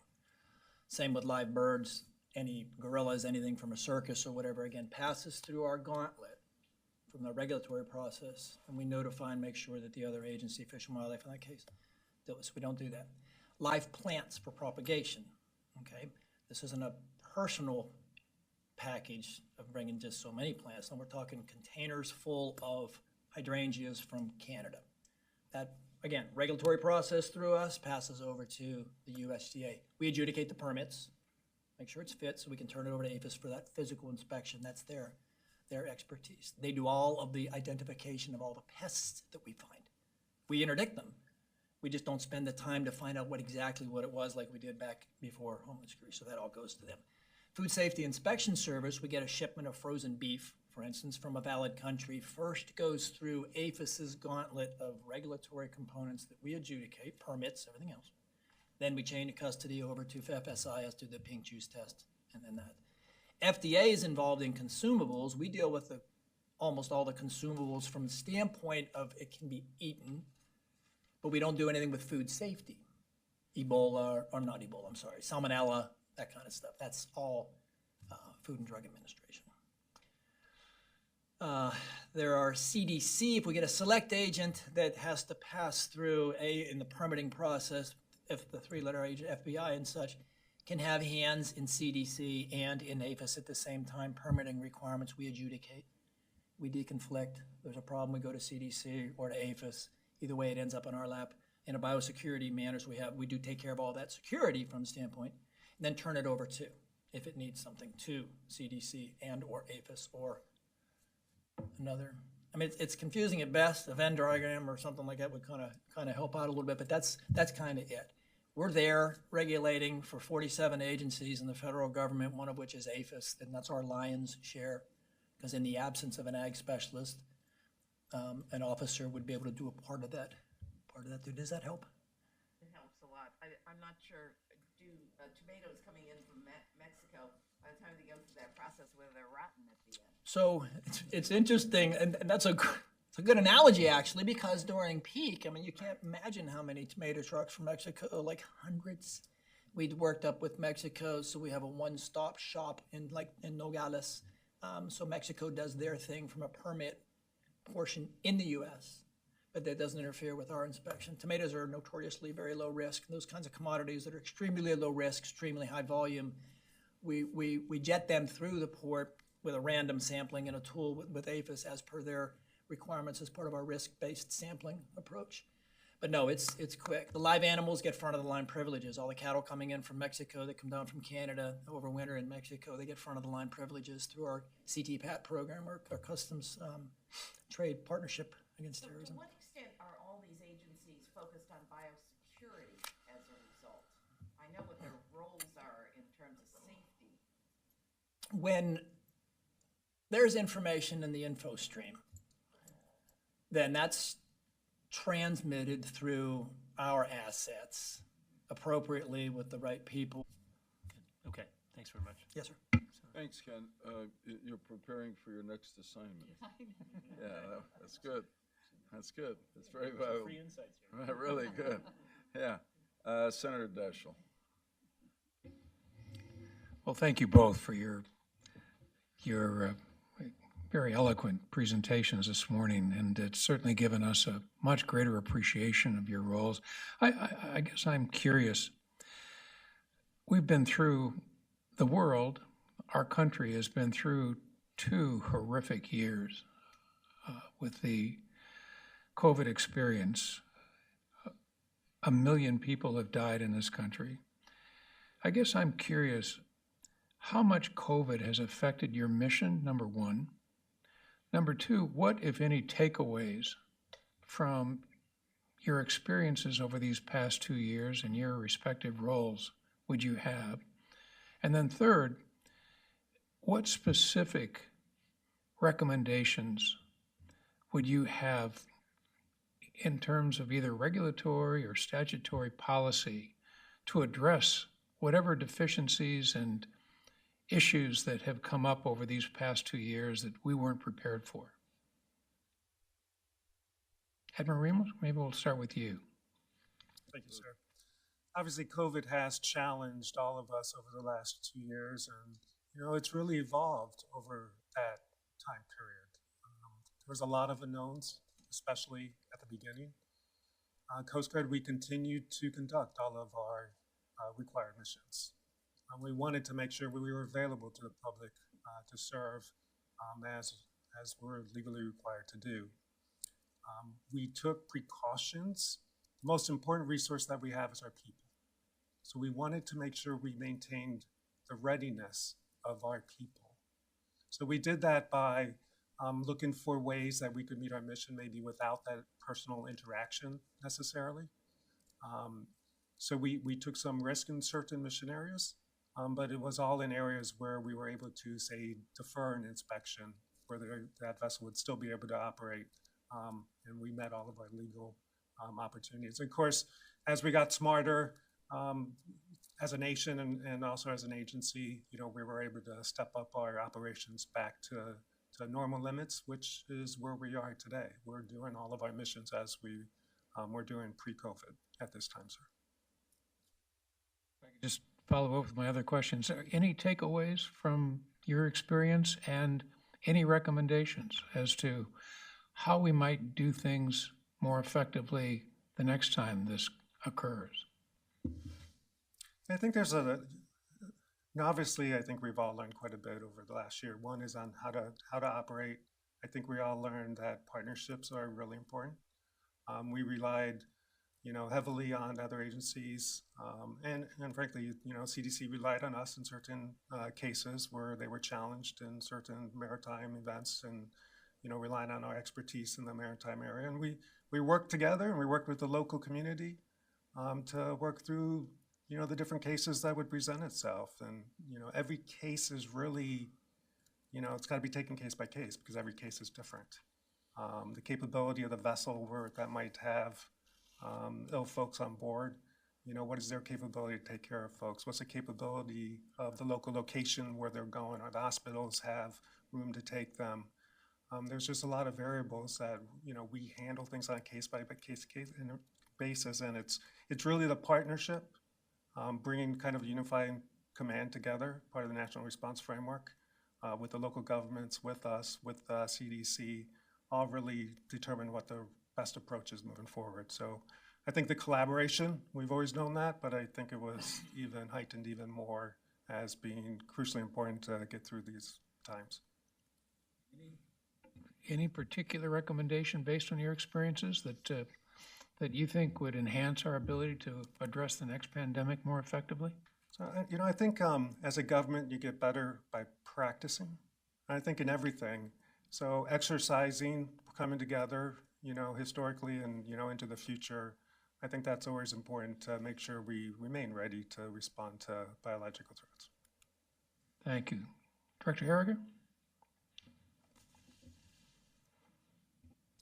Same with live birds, any gorillas, anything from a circus or whatever, again, passes through our gauntlet from the regulatory process, and we notify and make sure that the other agency, Fish and Wildlife in that case, does. We don't do that. Live plants for propagation, okay? This isn't a personal package of bringing just so many plants, and we're talking containers full of hydrangeas from Canada. That, again, regulatory process through us passes over to the USDA. We adjudicate the permits, make sure it's fit, so we can turn it over to APHIS for that physical inspection. That's their expertise. They do all of the identification of all the pests that we find. We interdict them. We just don't spend the time to find out what it was like we did back before Homeland Security, so that all goes to them. Food Safety Inspection Service, we get a shipment of frozen beef, for instance, from a valid country, first goes through APHIS's gauntlet of regulatory components that we adjudicate, permits, everything else. Then we chain the custody over to FSIS, do the pink juice test, and then that. FDA is involved in consumables. We deal with almost all the consumables from the standpoint of it can be eaten, but we don't do anything with food safety. Salmonella, that kind of stuff. That's all Food and Drug Administration. There are CDC, if we get a select agent that has to pass through in the permitting process, if the three-letter agent, FBI and such, can have hands in CDC and in APHIS at the same time. Permitting requirements we adjudicate. We deconflict. There's a problem, we go to CDC or to APHIS. Either way, it ends up in our lap. In a biosecurity manners, we do take care of all that security from the standpoint, and then turn it over to, if it needs something, to CDC and or APHIS or another. I mean, it's confusing at best. A Venn diagram or something like that would kind of help out a little bit, but that's kind of it. We're there regulating for 47 agencies in the federal government, one of which is APHIS, and that's our lion's share. Because in the absence of an ag specialist, an officer would be able to do a part of that. Does that help? It helps a lot. I'm not sure, do tomatoes coming in from Mexico, by the time they go through that process, whether they're rotten at the end? So it's interesting, and that's it's a good analogy, actually, because during peak, I mean, you can't imagine how many tomato trucks from Mexico, like hundreds. We'd worked up with Mexico, so we have a one-stop shop in Nogales. So Mexico does their thing from a permit portion in the U.S., but that doesn't interfere with our inspection. Tomatoes are notoriously very low risk. Those kinds of commodities that are extremely low risk, extremely high volume, we jet them through the port with a random sampling and a tool with APHIS as per their requirements as part of our risk-based sampling approach. But no, it's quick. The live animals get front of the line privileges. All the cattle coming in from Mexico that come down from Canada over winter in Mexico, they get front of the line privileges through our CTPAT program, our customs trade partnership against terrorism. To what extent are all these agencies focused on biosecurity as a result? I know what their roles are in terms of safety. When there's information in the info stream, then that's transmitted through our assets appropriately with the right people. Okay, thanks very much. Yes, sir. Thanks, Ken. You're preparing for your next assignment. Yeah, that's good. That's good. That's very valuable. Free insights here. Really good. Yeah. Senator Daschle. Well, thank you both for your very eloquent presentations this morning, and it's certainly given us a much greater appreciation of your roles. I guess I'm curious. We've been through, the world, our country has been through 2 horrific years with the COVID experience. 1 million people have died in this country. I guess I'm curious how much COVID has affected your mission, number one. Number 2, what, if any, takeaways from your experiences over these past 2 years and your respective roles would you have? And then third, what specific recommendations would you have in terms of either regulatory or statutory policy to address whatever deficiencies and issues that have come up over these past 2 years that we weren't prepared for? Admiral Ramos, maybe we'll start with you. Thank you, sir. Obviously, COVID has challenged all of us over the last 2 years, and it's really evolved over that time period. There was a lot of unknowns, especially at the beginning. Coast Guard, we continued to conduct all of our required missions. We wanted to make sure we were available to the public to serve as we're legally required to do. We took precautions. The most important resource that we have is our people. So we wanted to make sure we maintained the readiness of our people. So we did that by looking for ways that we could meet our mission, maybe without that personal interaction necessarily. So we took some risk in certain mission areas. But it was all in areas where we were able to, say, defer an inspection, where that vessel would still be able to operate, and we met all of our legal opportunities. Of course, as we got smarter as a nation and also as an agency, we were able to step up our operations back to normal limits, which is where we are today. We're doing all of our missions as we were doing pre-COVID at this time, sir. Just follow up with my other questions. Any takeaways from your experience and any recommendations as to how we might do things more effectively the next time this occurs. I think obviously, I think we've all learned quite a bit over the last year. One is on how to operate. I think we all learned that partnerships are really important. We relied, heavily on other agencies, and frankly, CDC relied on us in certain cases where they were challenged in certain maritime events, and relying on our expertise in the maritime area. And we worked together, and we worked with the local community to work through the different cases that would present itself. And every case is really, it's got to be taken case by case because every case is different. The capability of the vessel where that might have ill folks on board, what is their capability to take care of folks? What's the capability of the local location where they're going? Or the hospitals have room to take them? There's just a lot of variables that we handle things on a case by case basis, and it's really the partnership, bringing kind of unifying command together, part of the national response framework, with the local governments, with us, with CDC, all really determine what the best approach is moving forward. So I think the collaboration, we've always known that, but I think it was even heightened even more as being crucially important to get through these times. Any particular recommendation based on your experiences that you think would enhance our ability to address the next pandemic more effectively? So, I think as a government, you get better by practicing. I think in everything. So exercising, coming together, historically and, into the future, I think that's always important to make sure we remain ready to respond to biological threats. Thank you. Director Harriger?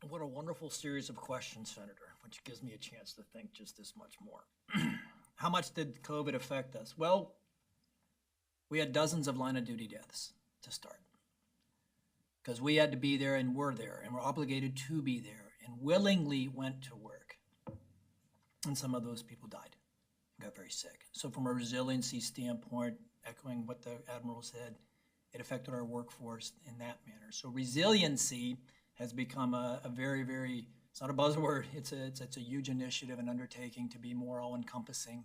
What a wonderful series of questions, Senator, which gives me a chance to think just this much more. How much did COVID affect us? Well, we had dozens of line of duty deaths to start because we had to be there and were there and were obligated to be there and willingly went to work. And some of those people died and got very sick. So from a resiliency standpoint, echoing what the Admiral said, it affected our workforce in that manner. So resiliency has become a very, very, it's not a buzzword, it's a huge initiative and undertaking to be more all-encompassing,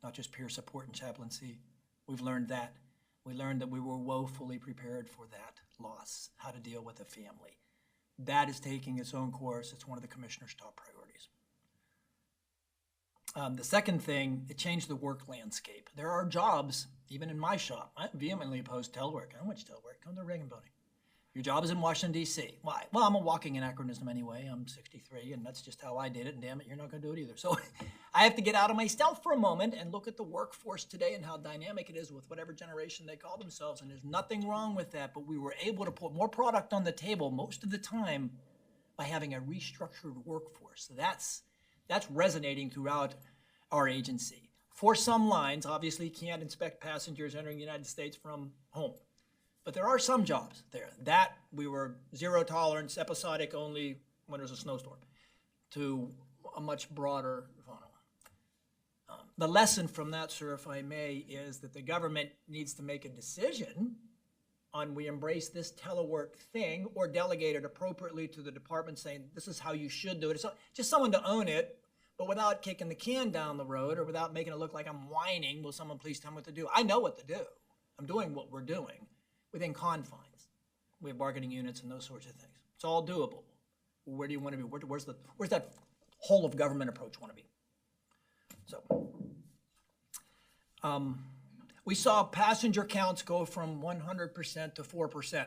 not just peer support and chaplaincy. We've learned that. We learned that we were woefully prepared for that loss, how to deal with a family. That is taking its own course. It's one of the commissioner's top priorities. The second thing, it changed the work landscape. There are jobs, even in my shop. I vehemently oppose telework. I don't want telework. Come to the Reagan Building. Your job is in Washington, D.C. Why? Well, I'm a walking anachronism anyway. I'm 63, and that's just how I did it, and damn it, you're not going to do it either. So I have to get out of myself for a moment and look at the workforce today and how dynamic it is with whatever generation they call themselves, and there's nothing wrong with that, but we were able to put more product on the table most of the time by having a restructured workforce. So that's resonating throughout our agency. For some lines, obviously, you can't inspect passengers entering the United States from home. But there are some jobs there that we were zero tolerance, episodic only when there's a snowstorm, to a much broader funnel. The lesson from that, sir, if I may, is that the government needs to make a decision on we embrace this telework thing or delegate it appropriately to the department saying this is how you should do it. It's just someone to own it, but without kicking the can down the road or without making it look like I'm whining, will someone please tell me what to do? I know what to do. I'm doing what we're doing. Within confines. We have bargaining units and those sorts of things. It's all doable. Where do you want to be? Where's that whole of government approach want to be? So, we saw passenger counts go from 100% to 4%.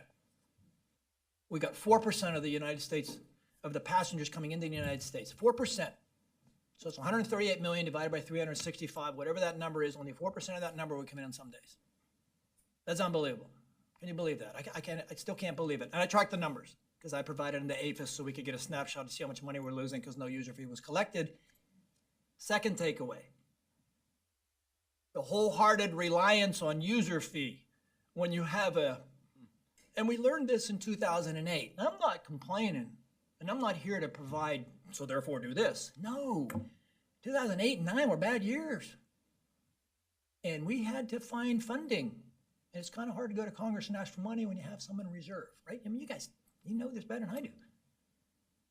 We got 4% of the United States, of the passengers coming into the United States. 4%. So it's 138 million divided by 365, whatever that number is, only 4% of that number would come in on some days. That's unbelievable. Can you believe that? I still can't believe it. And I tracked the numbers because I provided them to APHIS so we could get a snapshot to see how much money we're losing because no user fee was collected. Second takeaway, the wholehearted reliance on user fee when you have and we learned this in 2008. I'm not complaining and I'm not here to provide, so therefore do this. No, 2008 and 2009 were bad years. And we had to find funding And it's kind of hard to go to Congress and ask for money when you have some in reserve, right? I mean, you guys, you know this better than I do,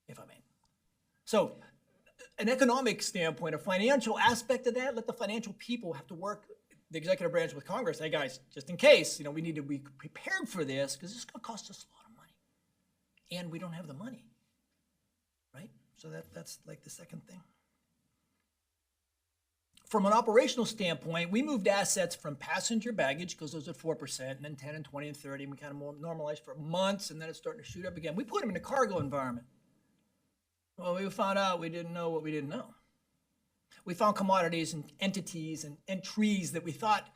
if I may. So an economic standpoint, a financial aspect of that, let the financial people have to work the executive branch with Congress. Hey guys, just in case, you know, we need to be prepared for this because this is going to cost us a lot of money. And we don't have the money, right? So that's like the second thing. From an operational standpoint, we moved assets from passenger baggage, because those are 4%, and then 10 and 20 and 30, and we kind of more normalized for months, and then it's starting to shoot up again. We put them in a cargo environment. Well, we found out we didn't know what we didn't know. We found commodities and entities and entries that we thought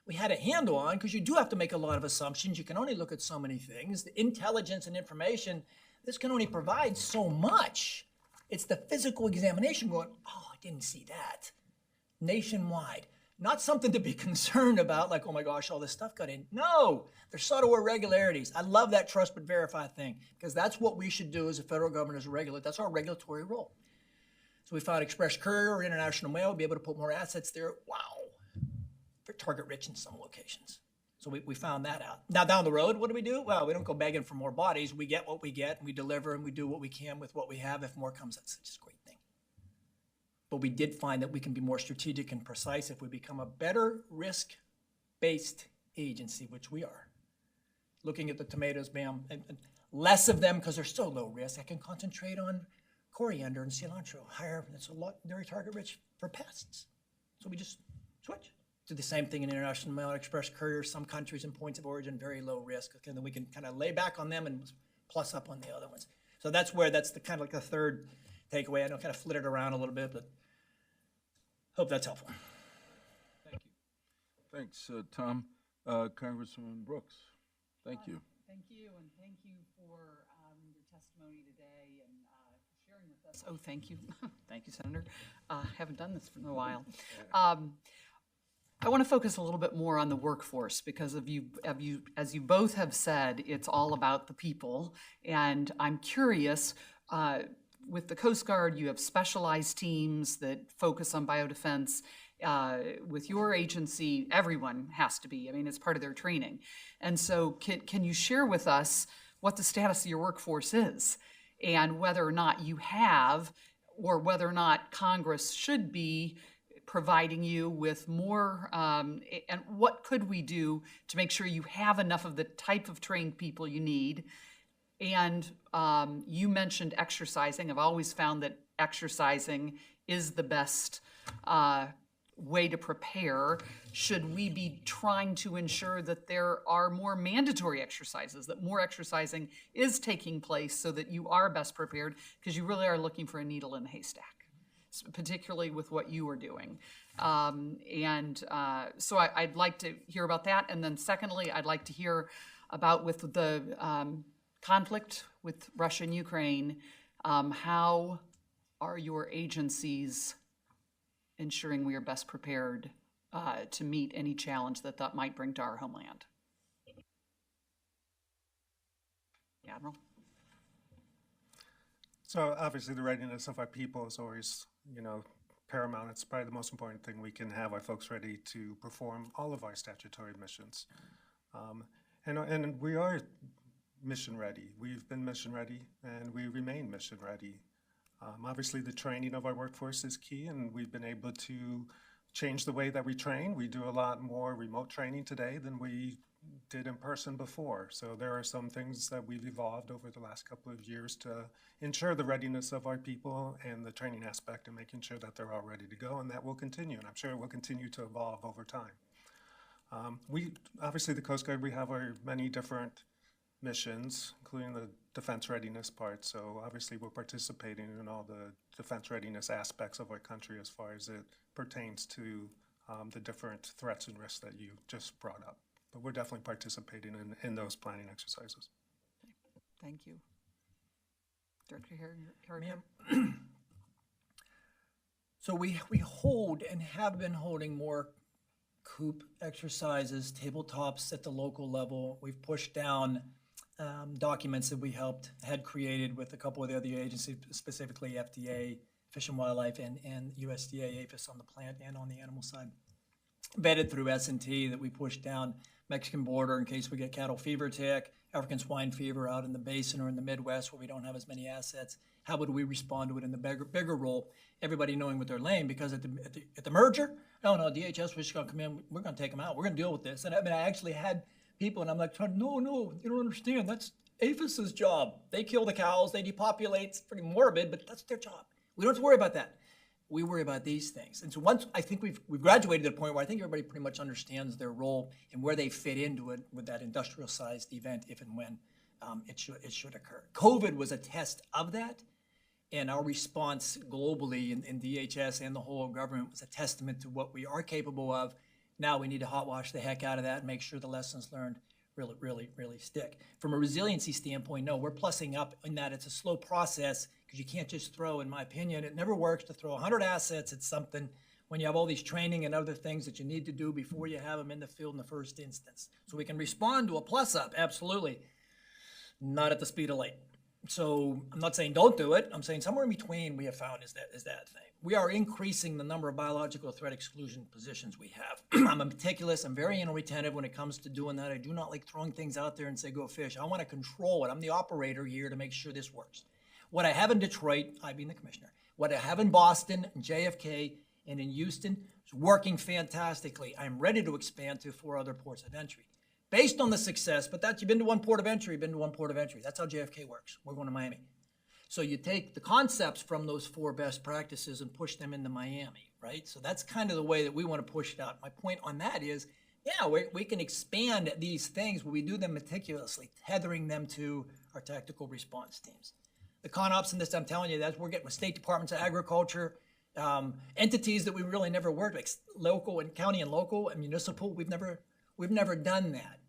we had a handle on, because you do have to make a lot of assumptions. You can only look at so many things. The intelligence and information, this can only provide so much. It's the physical examination going, oh, I didn't see that. Nationwide. Not something to be concerned about, like, oh my gosh, all this stuff got in. No, there's subtle irregularities. I love that trust but verify thing, because that's what we should do as a federal government, as a regulator. That's our regulatory role. So we found express courier or international mail, be able to put more assets there. Wow. For target rich in some locations. So we found that out. Now down the road, what do? Well, we don't go begging for more bodies. We get what we get, and we deliver, and we do what we can with what we have. If more comes, that's such a great thing. But we did find that we can be more strategic and precise if we become a better risk-based agency, which we are. Looking at the tomatoes, bam, and less of them because they're so low risk. I can concentrate on coriander and cilantro. Higher, it's a lot very target rich for pests. So we just switch. Do the same thing in international mail, express courier. Some countries and points of origin, very low risk. Okay, and then we can kind of lay back on them and plus up on the other ones. So that's the kind of like the third takeaway. I know I kind of flitted around a little bit, but hope that's helpful. Thank you. Thanks, Tom. Congresswoman Brooks, thank you. Thank you, and thank you for your testimony today and sharing with us. Oh, thank you. Thank you, Senator. Haven't done this for a while. I want to focus a little bit more on the workforce because as you both have said, it's all about the people. And I'm curious, with the Coast Guard, you have specialized teams that focus on biodefense. With your agency, everyone has to be. I mean, it's part of their training. And so can you share with us what the status of your workforce is and whether or not you have, or whether or not Congress should be providing you with more, and what could we do to make sure you have enough of the type of trained people you need? And you mentioned exercising. I've always found that exercising is the best way to prepare. Should we be trying to ensure that there are more mandatory exercises, that more exercising is taking place so that you are best prepared, because you really are looking for a needle in a haystack, particularly with what you are doing. So I'd like to hear about that. And then secondly, I'd like to hear about with the conflict with Russia and Ukraine, how are your agencies ensuring we are best prepared to meet any challenge that might bring to our homeland? Admiral? So obviously the readiness of our people is always, paramount. It's probably the most important thing. We can have our folks ready to perform all of our statutory missions. And we are mission ready. We've been mission ready and we remain mission ready. Obviously the training of our workforce is key, and we've been able to change the way that we train. We do a lot more remote training today than we did in person before. So there are some things that we've evolved over the last couple of years to ensure the readiness of our people and the training aspect and making sure that they're all ready to go, and that will continue, and I'm sure it will continue to evolve over time. Obviously the Coast Guard, we have our many different missions, including the defense readiness part. So obviously we're participating in all the defense readiness aspects of our country as far as it pertains to the different threats and risks that you just brought up. But we're definitely participating in those planning exercises. Thank you. Director Harrigan? Ma'am. So we hold and have been holding more COOP exercises, tabletops at the local level. We've pushed down documents that we had created with a couple of the other agencies, specifically FDA, Fish and Wildlife, and USDA, APHIS on the plant and on the animal side. Vetted through S&T that we pushed down Mexican border in case we get cattle fever attack, African swine fever out in the basin or in the Midwest where we don't have as many assets. How would we respond to it in the bigger role? Everybody knowing what they're laying, because at the merger, no, DHS was just going to come in. We're going to take them out. We're going to deal with this. And I mean, I actually had people, and I'm like, no, you don't understand. That's APHIS's job. They kill the cows. They depopulate. It's pretty morbid, but that's their job. We don't have to worry about that. We worry about these things. And so once I think we've graduated to the point where I think everybody pretty much understands their role and where they fit into it with that industrial-sized event, if and when it should occur. COVID was a test of that, and our response globally in DHS and the whole government was a testament to what we are capable of. Now we need to hot wash the heck out of that and make sure the lessons learned really stick. From a resiliency standpoint, no, we're plussing up in that it's a slow process, because you can't just throw, in my opinion, it never works to throw 100 assets at something when you have all these training and other things that you need to do before you have them in the field in the first instance. So we can respond to a plus up, absolutely, not at the speed of light. So I'm not saying don't do it. I'm saying somewhere in between we have found is that thing. We are increasing the number of biological threat exclusion positions we have. I'm meticulous. I'm very anal retentive when it comes to doing that. I do not like throwing things out there and say, go fish. I want to control it. I'm the operator here to make sure this works. What I have in Detroit, I being the commissioner, what I have in Boston and JFK and in Houston is working fantastically. I'm ready to expand to 4 other ports of entry. Based on the success, but you've been to one port of entry, That's how JFK works. We're going to Miami. So you take the concepts from those 4 best practices and push them into Miami, right? So that's kind of the way that we want to push it out. My point on that is, yeah, we can expand these things, but we do them meticulously, tethering them to our tactical response teams. The ConOps in this, I'm telling you, we're getting with state departments of agriculture, entities that we really never worked with, local and county and local and municipal. We've never done that.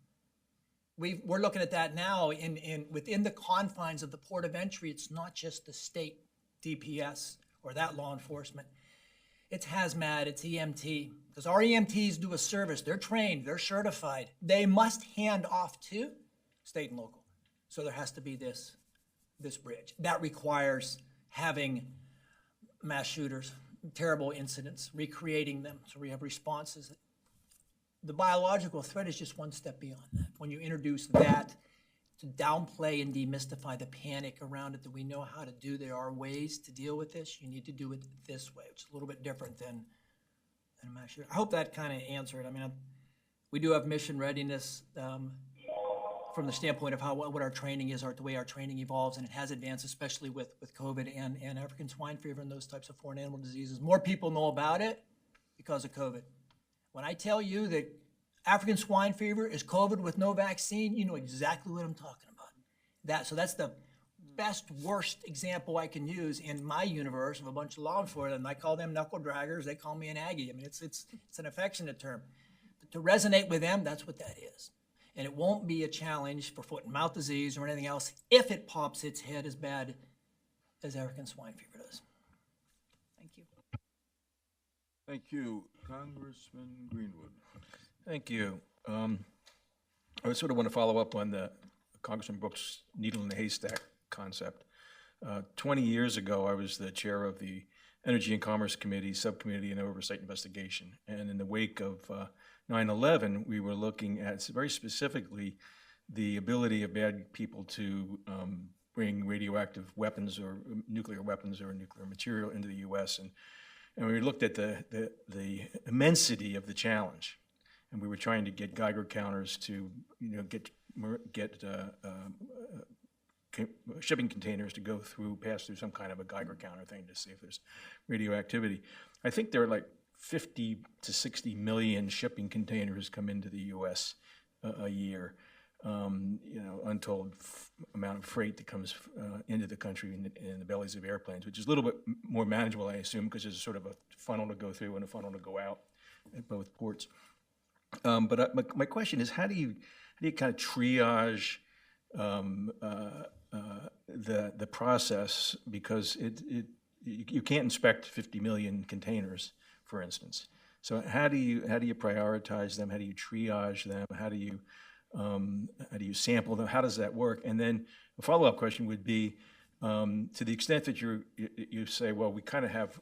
We're looking at that now within the confines of the port of entry. It's not just the state DPS or that law enforcement. It's hazmat, it's EMT, because our EMTs do a service. They're trained, they're certified. They must hand off to state and local. So there has to be this bridge. That requires having mass shooters, terrible incidents, recreating them so we have responses. The biological threat is just one step beyond that. When you introduce that to downplay and demystify the panic around it that we know how to do, there are ways to deal with this. You need to do it this way, which is a little bit different than a mass shooter. I hope that kind of answered. I mean, we do have mission readiness from the standpoint of what our training is, the way our training evolves, and it has advanced, especially with COVID and African swine fever and those types of foreign animal diseases. More people know about it because of COVID. When I tell you that African swine fever is COVID with no vaccine, you know exactly what I'm talking about. So that's the best, worst example I can use in my universe of a bunch of law enforcement. I call them knuckle draggers. They call me an Aggie. I mean, it's an affectionate term. But to resonate with them, that's what that is. And it won't be a challenge for foot and mouth disease or anything else if it pops its head as bad as African swine fever does. Thank you. Thank you. Congressman Greenwood. Thank you. I sort of want to follow up on the Congressman Brooks' needle in the haystack concept. 20 years ago, I was the chair of the Energy and Commerce Committee, Subcommittee on Oversight Investigation. And in the wake of 9/11, we were looking at very specifically the ability of bad people to bring radioactive weapons or nuclear material into the U.S. And we looked at the immensity of the challenge, and we were trying to get Geiger counters to get shipping containers to pass through some kind of a Geiger counter thing to see if there's radioactivity. I think there are like 50 to 60 million shipping containers come into the U.S. a year. Untold amount of freight that comes into the country in the bellies of airplanes, which is a little bit more manageable, I assume, because there's sort of a funnel to go through and a funnel to go out at both ports. But my question is, how do you kind of triage the process, because you can't inspect 50 million containers, for instance. So how do you prioritize them? How do you triage them? How do you sample them? How does that work? And then a follow-up question would be, to the extent that you say, well, we kind of have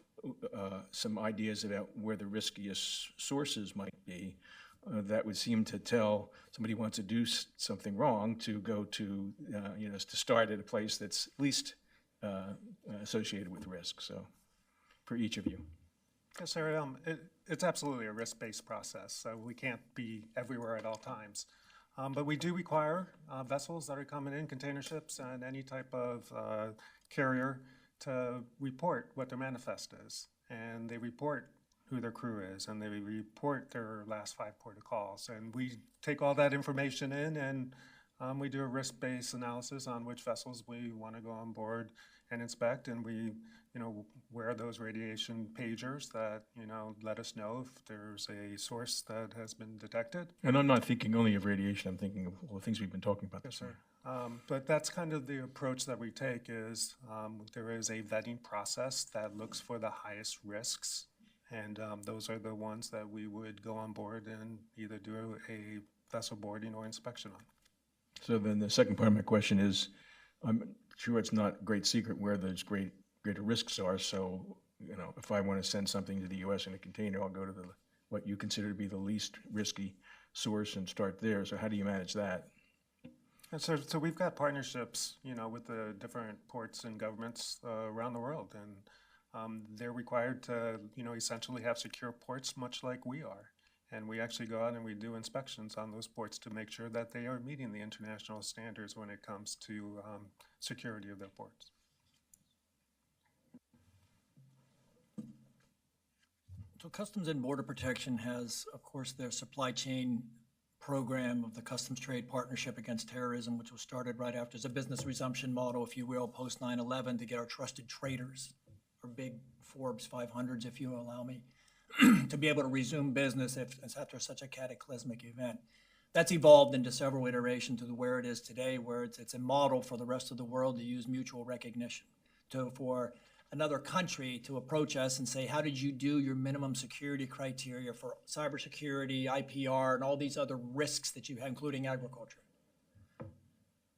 some ideas about where the riskiest sources might be. that would seem to tell somebody who wants to do something wrong to go to, to start at a place that's least associated with risk. So for each of you. Yes, sir. It's absolutely a risk-based process, so we can't be everywhere at all times. But we do require vessels that are coming in, container ships and any type of carrier, to report what their manifest is. And they report who their crew is, and they report their last 5 port of calls. And we take all that information in, and we do a risk-based analysis on which vessels we want to go on board and inspect, and we, wear those radiation pagers that, let us know if there's a source that has been detected. And I'm not thinking only of radiation, I'm thinking of all the things we've been talking about. Yes, sir. But that's kind of the approach that we take is there is a vetting process that looks for the highest risks, and those are the ones that we would go on board and either do a vessel boarding or inspection on. So then the second part of my question is, I'm sure it's not a great secret where those greater risks are. So, if I want to send something to the U.S. in a container, I'll go to what you consider to be the least risky source and start there. So how do you manage that? And so we've got partnerships, with the different ports and governments around the world, and they're required to, essentially have secure ports, much like we are. And we actually go out and we do inspections on those ports to make sure that they are meeting the international standards when it comes to security of their ports. So Customs and Border Protection has, of course, their supply chain program of the Customs Trade Partnership Against Terrorism, which was started right after as a business resumption model, if you will, post 9/11 to get our trusted traders, or big Forbes 500s, if you allow me, to be able to resume business after such a cataclysmic event. That's evolved into several iterations to where it is today, where it's a model for the rest of the world to use mutual recognition, for another country to approach us and say, how did you do your minimum security criteria for cybersecurity, IPR, and all these other risks that you have, including agriculture?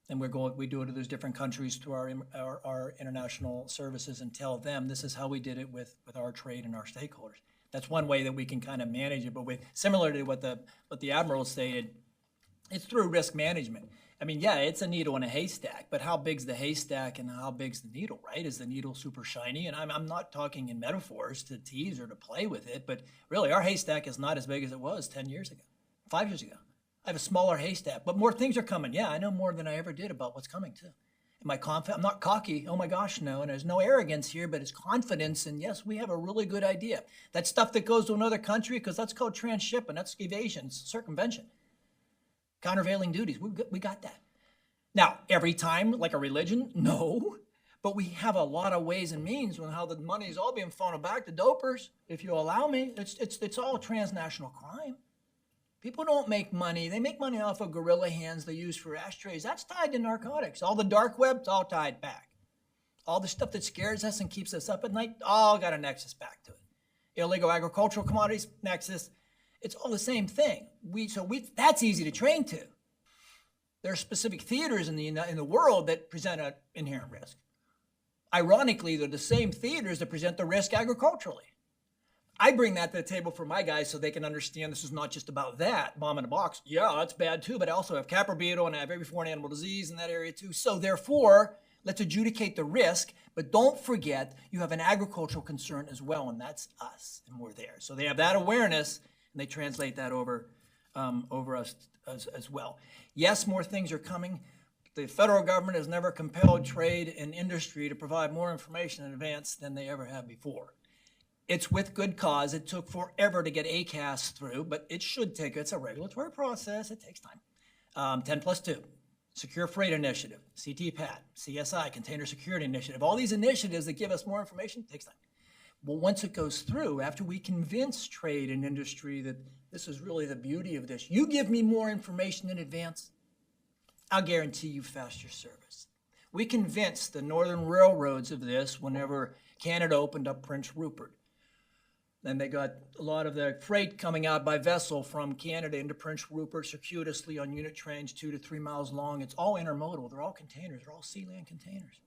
And we do it to those different countries through our international services and tell them this is how we did it with our trade and our stakeholders. That's one way that we can kind of manage it, but similar to what the Admiral stated, it's through risk management. I mean, yeah, it's a needle in a haystack, but how big's the haystack and how big's the needle, right? Is the needle super shiny? And I'm not talking in metaphors to tease or to play with it, but really our haystack is not as big as it was 10 years ago, 5 years ago. I have a smaller haystack, but more things are coming. Yeah, I know more than I ever did about what's coming too. Am I confident? I'm not cocky. Oh my gosh, no. And there's no arrogance here, but it's confidence. And yes, we have a really good idea. That stuff that goes to another country, because that's called transshipment, that's evasion, circumvention. Countervailing duties, we got that. Now, every time, like a religion, no, but we have a lot of ways and means on how the money's all being funneled back to dopers, if you allow me. It's all transnational crime. People don't make money. They make money off of gorilla hands they use for ashtrays. That's tied to narcotics. All the dark web, it's all tied back. All the stuff that scares us and keeps us up at night, all got a nexus back to it. Illegal agricultural commodities, nexus. It's all the same thing. That's easy to train to. There are specific theaters in the world that present an inherent risk. Ironically, they're the same theaters that present the risk agriculturally. I bring that to the table for my guys so they can understand this is not just about that, bomb in a box. Yeah, that's bad too, but I also have Capra beetle and I have every foreign animal disease in that area too. So therefore, let's adjudicate the risk, but don't forget you have an agricultural concern as well, and that's us, and we're there. So they have that awareness, and they translate that over us as well. Yes, more things are coming. The federal government has never compelled trade and industry to provide more information in advance than they ever have before. It's with good cause. It took forever to get ACAS through, but it should take, it's a regulatory process. It takes time. 10+2, Secure Freight Initiative, CTPAT, CSI, Container Security Initiative, all these initiatives that give us more information, takes time. Well, once it goes through, after we convince trade and industry that this is really the beauty of this, you give me more information in advance, I'll guarantee you faster service. We convinced the northern railroads of this whenever Canada opened up Prince Rupert. Then they got a lot of the freight coming out by vessel from Canada into Prince Rupert circuitously on unit trains 2 to 3 miles long. It's all intermodal. They're all containers. They're all sea land containers.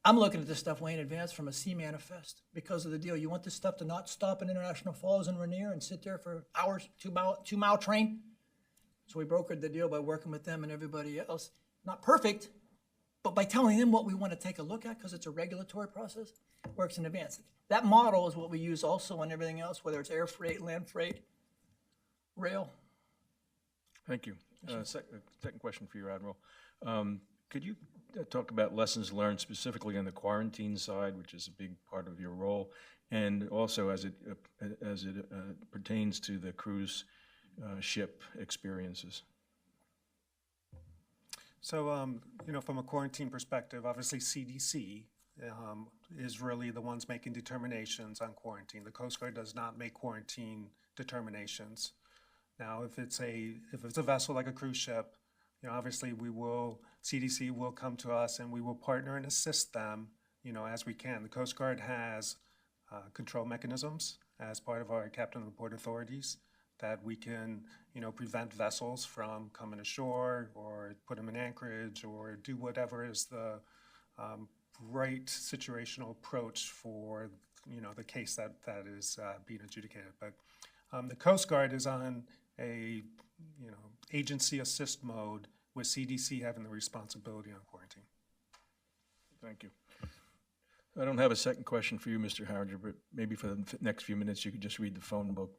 I'm looking at this stuff way in advance from a sea manifest because of the deal. You want this stuff to not stop in International Falls and Rainier and sit there for hours, two-mile train. So we brokered the deal by working with them and everybody else. Not perfect, but by telling them what we want to take a look at, because it's a regulatory process, works in advance. That model is what we use also on everything else, whether it's air freight, land freight, rail. Thank you. Second question for you, Admiral. Could you talk about lessons learned specifically on the quarantine side, which is a big part of your role, and also as it pertains to the cruise ship experiences? So, from a quarantine perspective, obviously CDC is really the ones making determinations on quarantine. The Coast Guard does not make quarantine determinations. Now, if it's a vessel like a cruise ship, obviously CDC will come to us and we will partner and assist them, as we can. The Coast Guard has control mechanisms as part of our Captain of the Port authorities that we can, prevent vessels from coming ashore or put them in anchorage or do whatever is the right situational approach for, the case that is being adjudicated. But the Coast Guard is on a, agency assist mode with CDC having the responsibility on quarantine. Thank you. I don't have a second question for you, Mr. Harriger, but maybe for the next few minutes you could just read the phone book.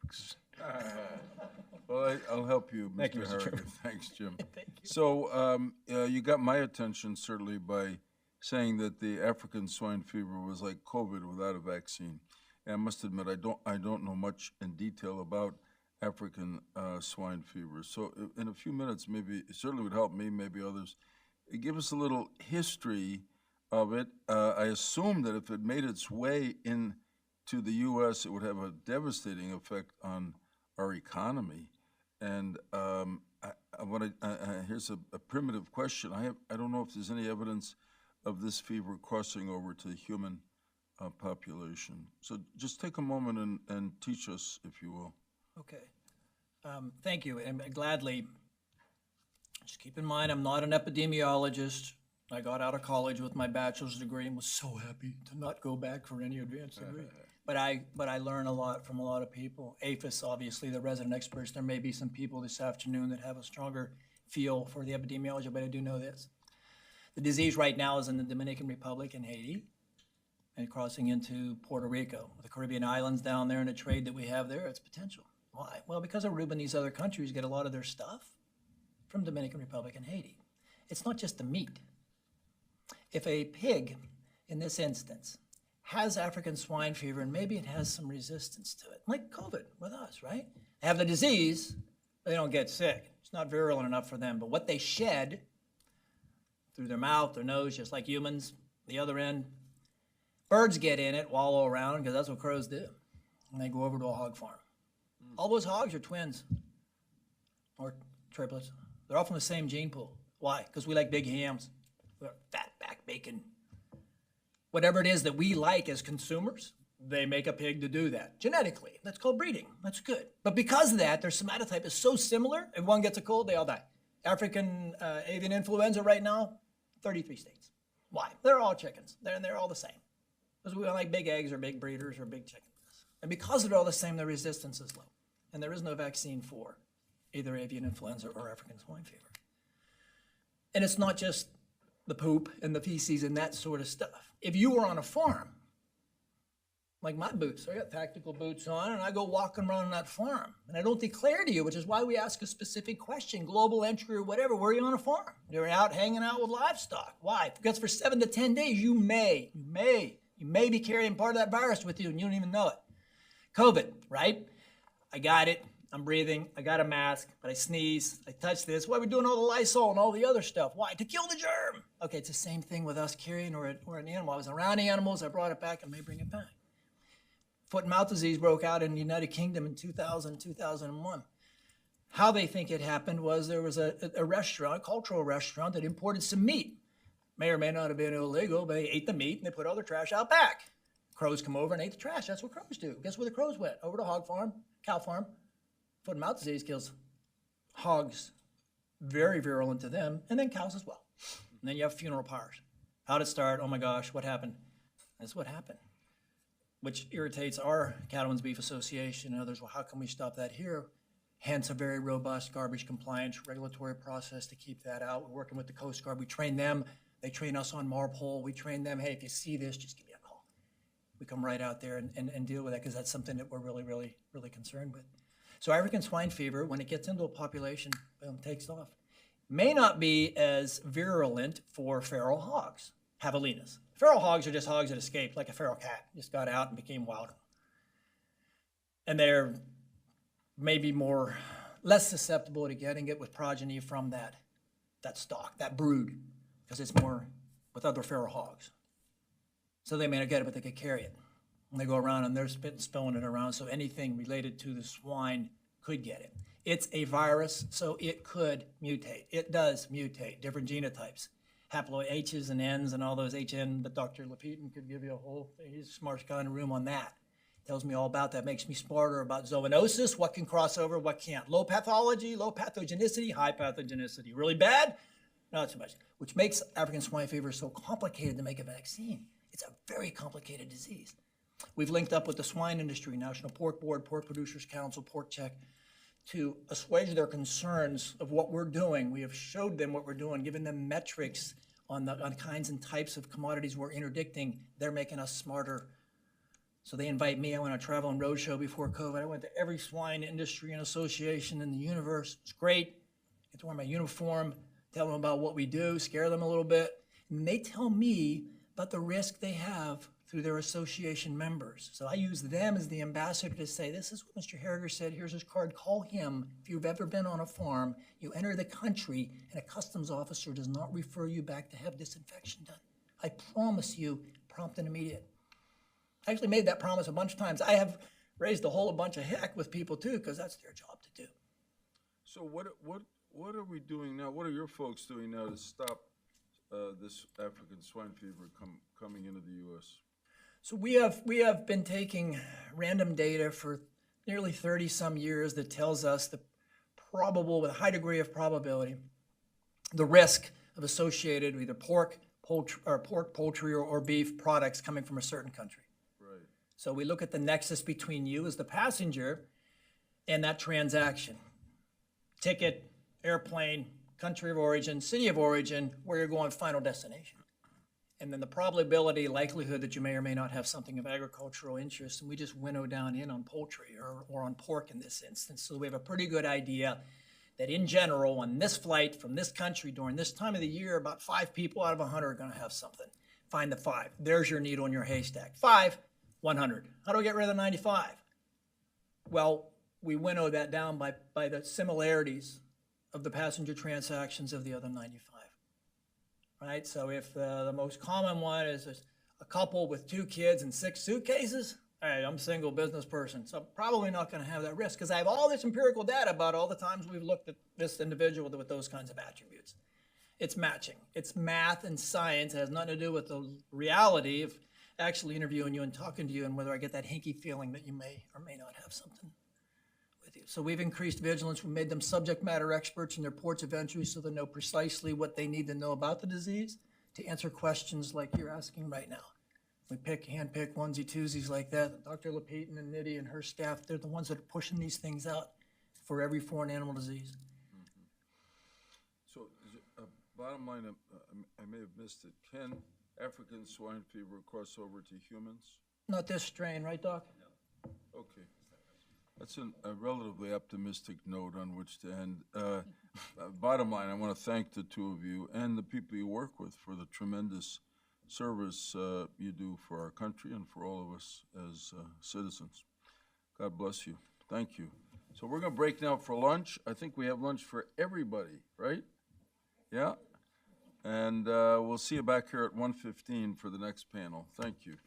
Well, I'll help you, Thank you, Mr. Mr. Harriger. Chairman. Thanks, Jim. So you got my attention certainly by saying that the African swine fever was like COVID without a vaccine. And I must admit, I don't know much in detail about African swine fever. So in a few minutes, maybe it certainly would help me, maybe others. Give us a little history of it. I assume that if it made its way into the U.S., it would have a devastating effect on our economy. And here's a primitive question. I don't know if there's any evidence of this fever crossing over to the human population. So just take a moment and teach us, if you will. Okay. Thank you, and gladly. Just keep in mind, I'm not an epidemiologist. I got out of college with my bachelor's degree and was so happy to not go back for any advanced degree. But I learn a lot from a lot of people. APHIS, obviously, the resident experts. There may be some people this afternoon that have a stronger feel for the epidemiology, but I do know this. The disease right now is in the Dominican Republic and Haiti and crossing into Puerto Rico. The Caribbean islands down there and the trade that we have there, it's potential. Why? Well, because Aruba and these other countries get a lot of their stuff from Dominican Republic and Haiti. It's not just the meat. If a pig, in this instance, has African swine fever and maybe it has some resistance to it, like COVID with us, right? They have the disease, they don't get sick. It's not virulent enough for them, but what they shed through their mouth, their nose, just like humans, the other end, birds get in it, wallow around, because that's what crows do. And they go over to a hog farm. All those hogs are twins or triplets. They're all from the same gene pool. Why? Because we like big hams. We have fat back bacon. Whatever it is that we like as consumers, they make a pig to do that genetically. That's called breeding. That's good. But because of that, their somatotype is so similar, if one gets a cold, they all die. African avian influenza right now, 33 states. Why? They're all chickens. They're all the same. Because we don't like big eggs or big breeders or big chickens. And because they're all the same, their resistance is low. And there is no vaccine for either avian influenza or African swine fever. And it's not just the poop and the feces and that sort of stuff. If you were on a farm, like my boots, I got tactical boots on, and I go walking around on that farm, and I don't declare to you, which is why we ask a specific question, global entry or whatever, were you on a farm? You're out hanging out with livestock. Why? Because for 7 to 10 days, you may be carrying part of that virus with you, and you don't even know it. COVID, right? I got it. I'm breathing. I got a mask, but I sneeze. I touch this. Why are we doing all the Lysol and all the other stuff? Why? To kill the germ. Okay, it's the same thing with us carrying or an animal. I was around animals. I brought it back and may bring it back. Foot and mouth disease broke out in the United Kingdom in 2000, 2001. How they think it happened was there was a restaurant, a cultural restaurant that imported some meat. May or may not have been illegal, but they ate the meat and they put all their trash out back. Crows come over and ate the trash. That's what crows do. Guess where the crows went? Over to hog farm, cow farm. Foot and mouth disease kills hogs, very virulent to them, and then cows as well. And then you have funeral pyres. How'd it start? Oh my gosh, what happened? That's what happened, which irritates our Cattlemen's Beef Association and others. Well, how can we stop that here? Hence a very robust garbage compliance regulatory process to keep that out. We're working with the Coast Guard. We train them. They train us on MARPOL. We train them, hey, if you see this, just give me a call. We come right out there and deal with that because that's something that we're really, really, really concerned with. So African swine fever, when it gets into a population, boom, takes off. May not be as virulent for feral hogs, javelinas. Feral hogs are just hogs that escaped, like a feral cat, just got out and became wild. And they're maybe less susceptible to getting it with progeny from that stock, that brood, because it's more with other feral hogs. So they may not get it, but they could carry it. And they go around and they're spilling it around, so anything related to the swine could get it. It's a virus, so it could mutate. It does mutate, different genotypes. Haploid H's and N's and all those HN, but Dr. Lepetin could give you a whole thing. He's the smartest guy in the room on that. Tells me all about that, makes me smarter about zoonosis, what can cross over, what can't. Low pathology, low pathogenicity, high pathogenicity. Really bad? Not so much. Which makes African swine fever so complicated to make a vaccine. It's a very complicated disease. We've linked up with the swine industry, National Pork Board, Pork Producers Council, Pork Check, to assuage their concerns of what we're doing. We have showed them what we're doing, given them metrics on kinds and types of commodities we're interdicting. They're making us smarter. So they invite me. I went on a travel and road show before COVID. I went to every swine industry and association in the universe. It's great. Get to wear my uniform, tell them about what we do, scare them a little bit. And they tell me about the risk they have through their association members. So I use them as the ambassador to say, this is what Mr. Harriger said, here's his card, call him. If you've ever been on a farm, you enter the country and a customs officer does not refer you back to have disinfection done. I promise you, prompt and immediate. I actually made that promise a bunch of times. I have raised a whole bunch of heck with people too, because that's their job to do. So what are we doing now? What are your folks doing now to stop this African swine fever coming into the U.S.? So we have been taking random data for nearly 30 some years that tells us the probable, with a high degree of probability, the risk of associated with either pork, poultry, or beef products coming from a certain country. Right. So we look at the nexus between you as the passenger and that transaction. Ticket, airplane, country of origin, city of origin, where you're going, final destination. And then the probability, likelihood that you may or may not have something of agricultural interest, and we just winnow down in on poultry or on pork in this instance. So we have a pretty good idea that in general, on this flight from this country during this time of the year, about 5 people out of 100 are gonna have something. Find the 5. There's your needle in your haystack. 5, 100. How do we get rid of the 95? Well, we winnow that down by the similarities of the passenger transactions of the other 95. Right, so if the most common one is a couple with 2 kids and 6 suitcases, all right, I'm a single business person, so I'm probably not going to have that risk because I have all this empirical data about all the times we've looked at this individual with those kinds of attributes. It's matching. It's math and science. It has nothing to do with the reality of actually interviewing you and talking to you and whether I get that hinky feeling that you may or may not have something with you. So we've increased vigilance. We made them subject matter experts in their ports of entry so they know precisely what they need to know about the disease to answer questions like you're asking right now. We handpick onesie twosies like that. Dr. Lepetin and Nidhi and her staff, they're the ones that are pushing these things out for every foreign animal disease. So, bottom line, I may have missed it. Can African swine fever cross over to humans? Not this strain, right, Doc? Okay. That's a relatively optimistic note on which to end. Bottom line, I want to thank the two of you and the people you work with for the tremendous service you do for our country and for all of us as citizens. God bless you. Thank you. So we're going to break now for lunch. I think we have lunch for everybody, right? Yeah? And we'll see you back here at 1:15 for the next panel. Thank you.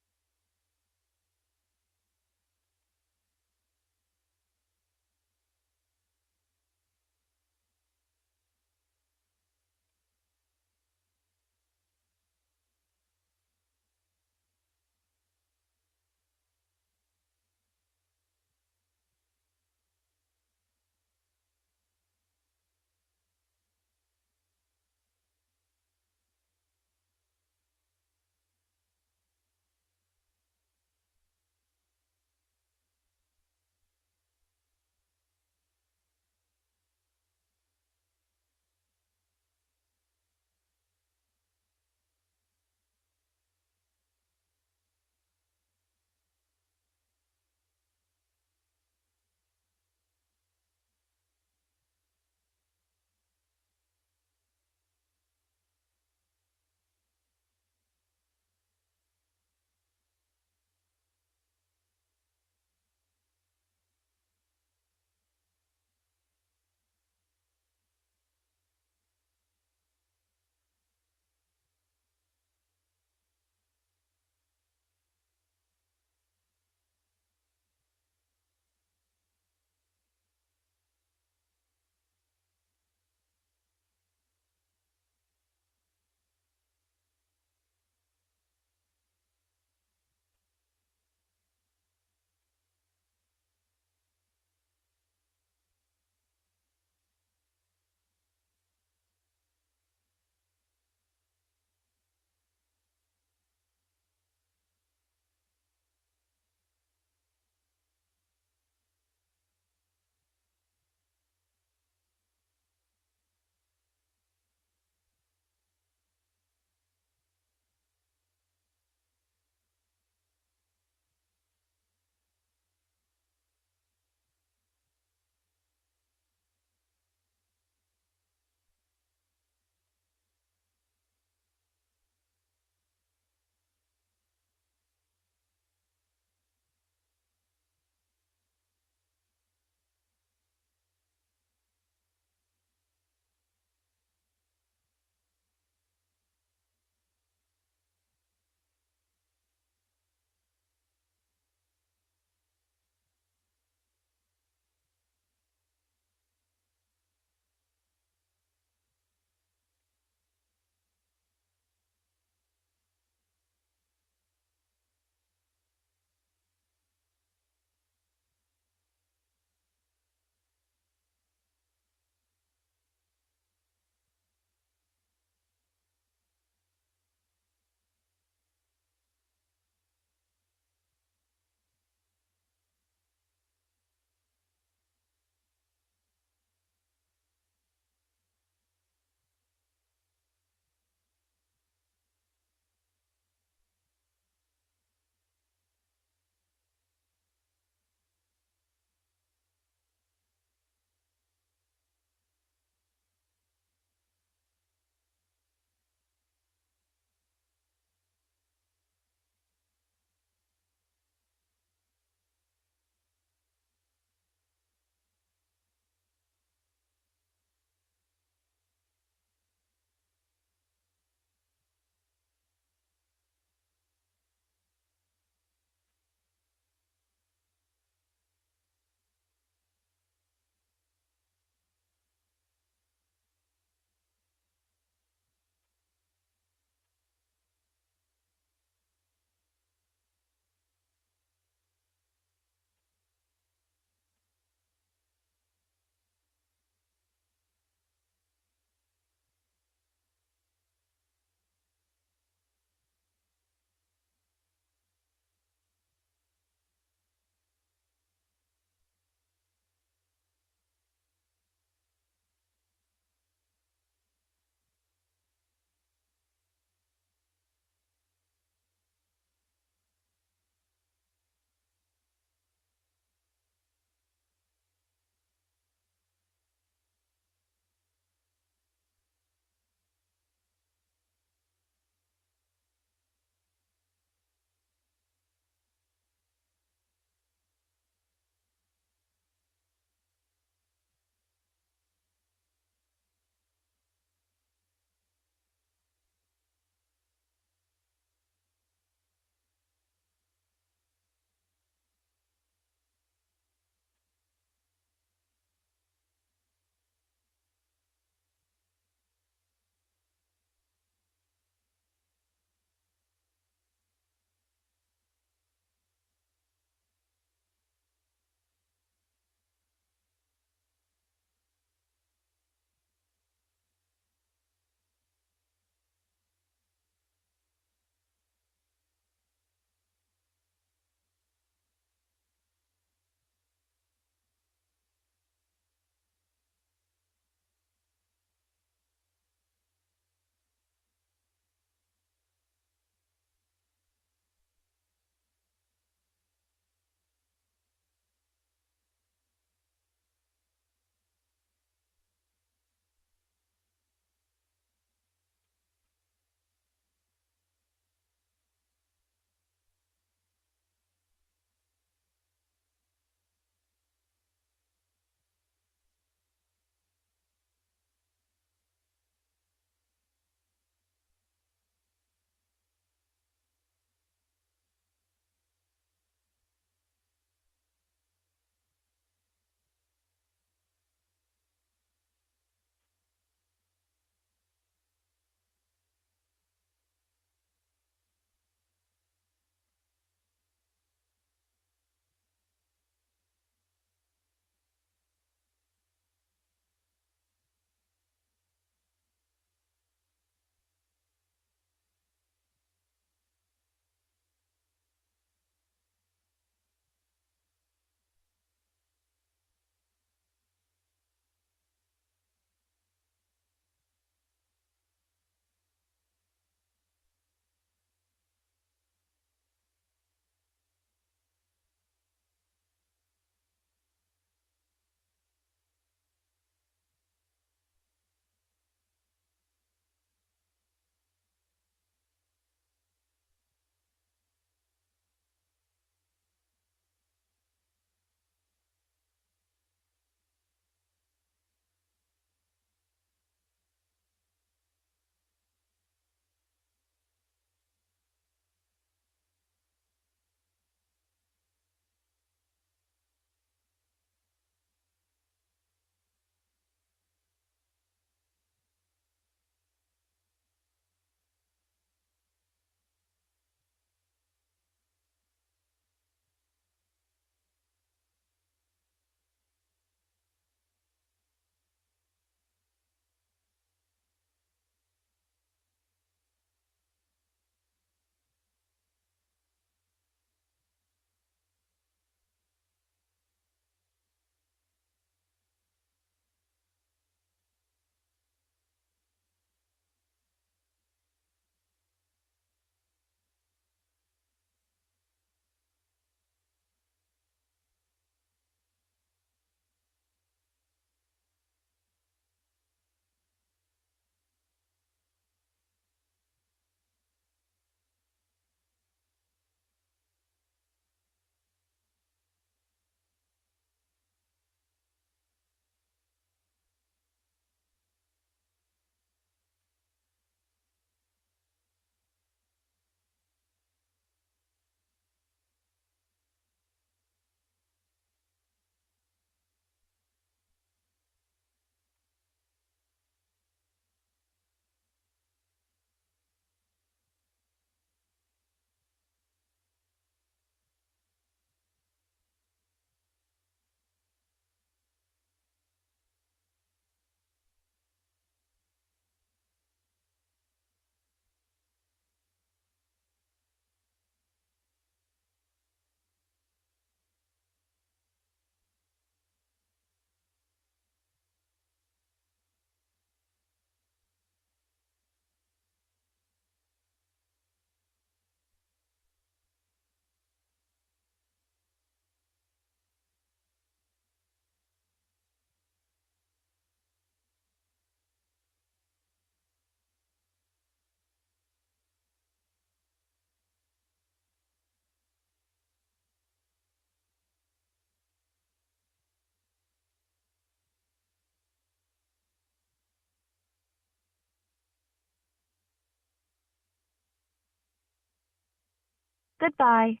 Goodbye.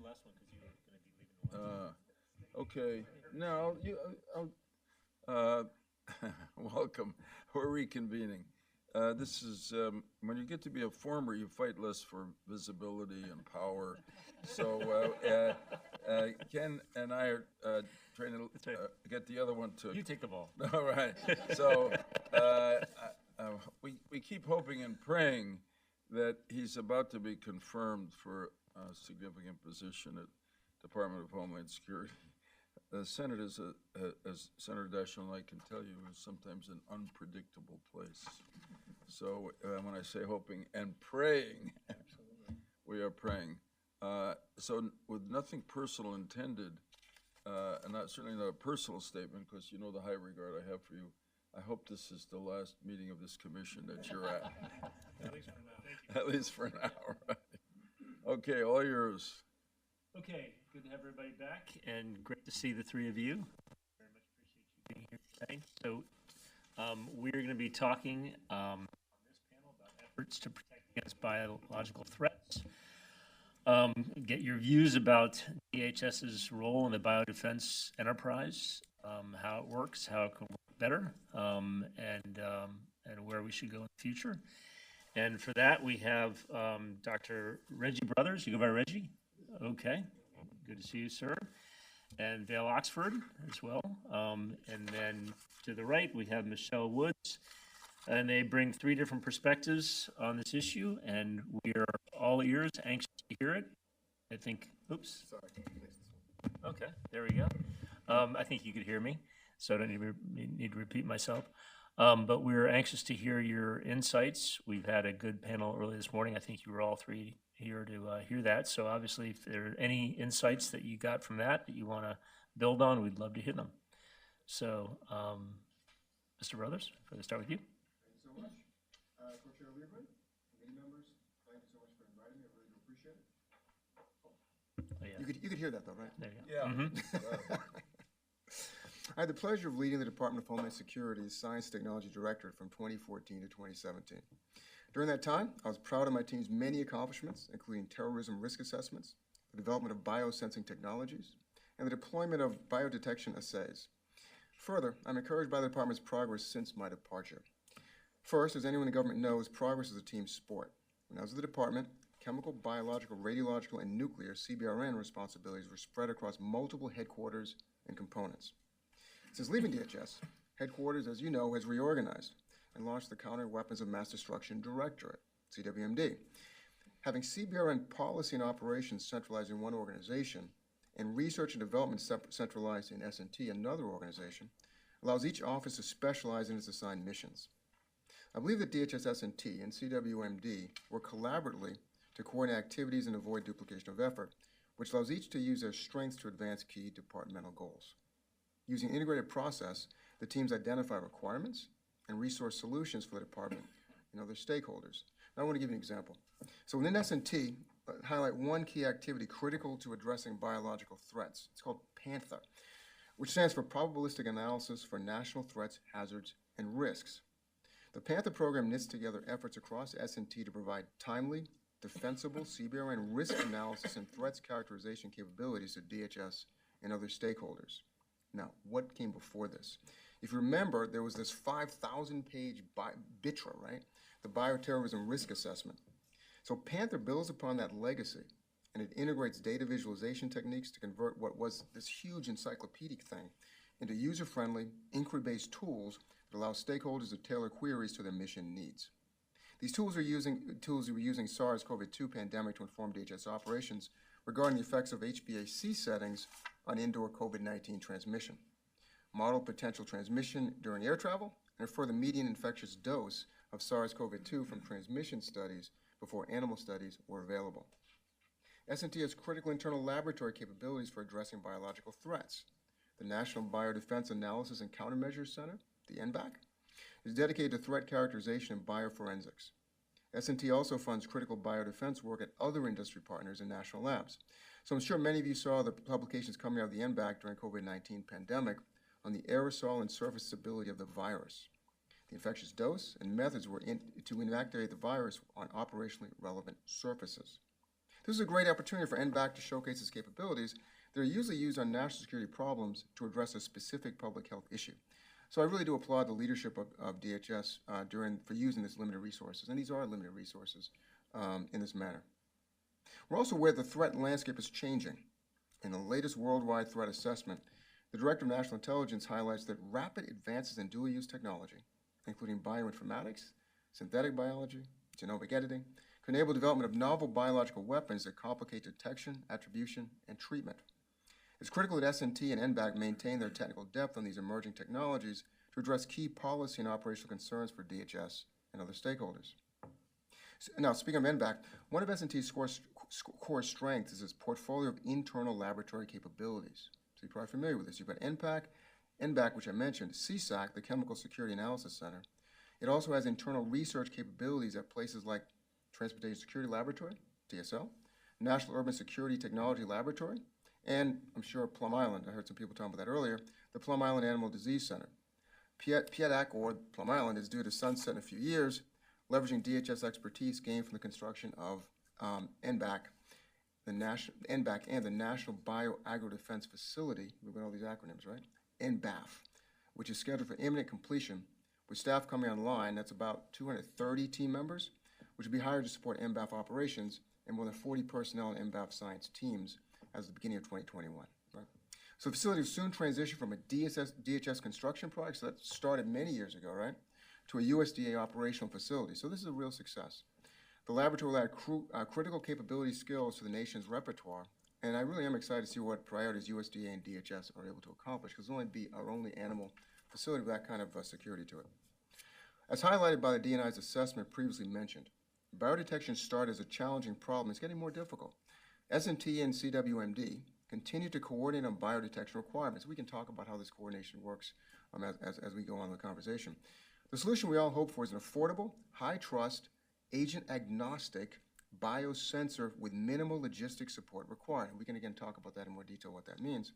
last one because you were going to be leaving the last Okay, no, welcome. We're reconvening. This is, when you get to be a former, you fight less for visibility and power. So Ken and I are trying to get the other one to. You take the ball. All right. So we keep hoping and praying that he's about to be confirmed for a significant position at Department of Homeland Security. The Senate is, as Senator Daschle and I can tell you, is sometimes an unpredictable place. So when I say hoping and praying, we are praying. So with nothing personal intended, and certainly not a personal statement, because you know the high regard I have for you, I hope this is the last meeting of this commission that you're at. At least for now. Thank you. At least for now, right? Okay, all yours. Okay, good to have everybody back, and great to see the three of you. Very much appreciate you being here today. So we're going to be talking on this panel about efforts to protect against biological threats. Get your views about DHS's role in the biodefense enterprise, how it works, how it can work better, and where we should go in the future. And for that, we have Dr. Reggie Brothers. You go by Reggie? Okay, good to see you, sir. And Vale Oxford as well. And then to the right, we have Michelle Woods. And they bring three different perspectives on this issue, and we are all ears, anxious to hear it. I think, oops. Sorry. Okay, there we go. I think you could hear me, so I don't need to repeat myself. But we're anxious to hear your insights. We've had a good panel early this morning. I think you were all three here to hear that. So obviously, if there are any insights that you got from that you want to build on, we'd love to hear them. So, Mr. Brothers, if I could start with you. Thank you so much. Co-Chair Lieberman, committee members, thank you so much for inviting me. I really do appreciate it. Oh, yeah. You could hear that though, right? There you go. Yeah. Mhm. I had the pleasure of leading the Department of Homeland Security's Science Technology Directorate from 2014 to 2017. During that time, I was proud of my team's many accomplishments, including terrorism risk assessments, the development of biosensing technologies, and the deployment of biodetection assays. Further, I'm encouraged by the department's progress since my departure. First, as anyone in government knows, progress is a team sport. When I was at the department, chemical, biological, radiological, and nuclear CBRN responsibilities were spread across multiple headquarters and components. Since leaving DHS, headquarters, as you know, has reorganized and launched the Counter Weapons of Mass Destruction Directorate, CWMD. Having CBRN policy and operations centralized in one organization and research and development centralized in S&T, another organization, allows each office to specialize in its assigned missions. I believe that DHS S&T and CWMD work collaboratively to coordinate activities and avoid duplication of effort, which allows each to use their strengths to advance key departmental goals. Using an integrated process, the teams identify requirements and resource solutions for the department and other stakeholders. Now, I want to give you an example. So within S&T, highlight one key activity critical to addressing biological threats. It's called PANTHER, which stands for Probabilistic Analysis for National Threats, Hazards, and Risks. The PANTHER program knits together efforts across S&T to provide timely, defensible CBRN risk analysis and threats characterization capabilities to DHS and other stakeholders. Now, what came before this? If you remember, there was this 5,000-page BITRA, right? The Bioterrorism Risk Assessment. So PANTHER builds upon that legacy, and it integrates data visualization techniques to convert what was this huge encyclopedic thing into user-friendly, inquiry-based tools that allow stakeholders to tailor queries to their mission needs. These tools were using SARS-CoV-2 pandemic to inform DHS operations regarding the effects of HbA1c settings on indoor COVID-19 transmission, model potential transmission during air travel, and infer the median infectious dose of SARS-CoV-2 from transmission studies before animal studies were available. S&T has critical internal laboratory capabilities for addressing biological threats. The National Biodefense Analysis and Countermeasures Center, the NBAC, is dedicated to threat characterization and bioforensics. S&T also funds critical biodefense work at other industry partners and national labs. So I'm sure many of you saw the publications coming out of the NBAC during COVID-19 pandemic on the aerosol and surface stability of the virus. The infectious dose and methods were to inactivate the virus on operationally relevant surfaces. This is a great opportunity for NBAC to showcase its capabilities. They're usually used on national security problems to address a specific public health issue. So I really do applaud the leadership of DHS for using this limited resources, and these are limited resources in this manner. We're also aware the threat landscape is changing. In the latest worldwide threat assessment, the Director of National Intelligence highlights that rapid advances in dual-use technology, including bioinformatics, synthetic biology, genomic editing, can enable development of novel biological weapons that complicate detection, attribution, and treatment. It's critical that S&T and NBAC maintain their technical depth on these emerging technologies to address key policy and operational concerns for DHS and other stakeholders. Now, speaking of NBAC, one of S&T's core strengths is its portfolio of internal laboratory capabilities. So you're probably familiar with this. You've got NBAC, which I mentioned, CSAC, the Chemical Security Analysis Center. It also has internal research capabilities at places like Transportation Security Laboratory, TSL, National Urban Security Technology Laboratory, and I'm sure Plum Island, I heard some people talking about that earlier, the Plum Island Animal Disease Center. PIADAC, or Plum Island, is due to sunset in a few years, leveraging DHS expertise gained from the construction of NBAC, NBAC and the National Biodefense Facility, we've got all these acronyms, right? NBAF, which is scheduled for imminent completion, with staff coming online. That's about 230 team members, which will be hired to support NBAF operations, and more than 40 personnel in NBAF science teams as of the beginning of 2021. Right? So the facility will soon transition from a DHS construction project, so that started many years ago, right, to a USDA operational facility. So this is a real success. The laboratory will add critical capability skills to the nation's repertoire, and I really am excited to see what priorities USDA and DHS are able to accomplish, because it'll only be our only animal facility with that kind of security to it. As highlighted by the DNI's assessment previously mentioned, biodetection started as a challenging problem. It's getting more difficult. S&T and CWMD continue to coordinate on biodetection requirements. We can talk about how this coordination works as we go on in the conversation. The solution we all hope for is an affordable, high-trust, agent-agnostic biosensor with minimal logistic support required. And we can again talk about that in more detail, what that means.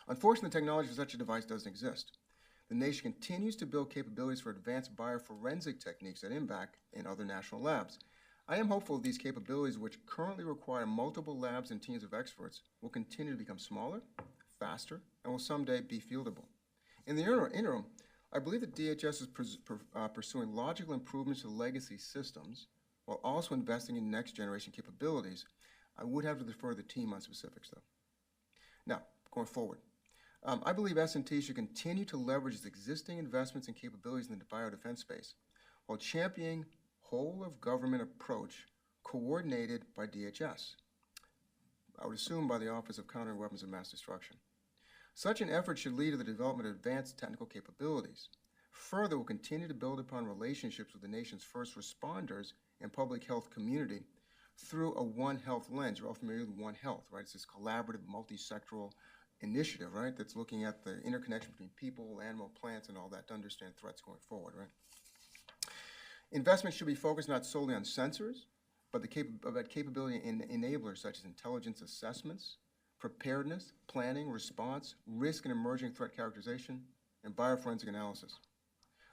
Unfortunately, the technology for such a device doesn't exist. The nation continues to build capabilities for advanced bioforensic techniques at NBAC and other national labs. I am hopeful these capabilities, which currently require multiple labs and teams of experts, will continue to become smaller, faster, and will someday be fieldable. In the interim, I believe that DHS is pursuing logical improvements to legacy systems while also investing in next-generation capabilities. I would have to defer to the team on specifics, though. Now, going forward, I believe S&T should continue to leverage its existing investments and capabilities in the biodefense space while championing whole-of-government approach coordinated by DHS. I would assume by the Office of Countering Weapons of Mass Destruction. Such an effort should lead to the development of advanced technical capabilities. Further, we'll continue to build upon relationships with the nation's first responders and public health community through a One Health lens. You're all familiar with One Health, right? It's this collaborative, multi-sectoral initiative, right, that's looking at the interconnection between people, animal, plants, and all that to understand threats going forward, right? Investment should be focused not solely on sensors, but the capability in enablers such as intelligence assessments, preparedness, planning, response, risk and emerging threat characterization, and bioforensic analysis.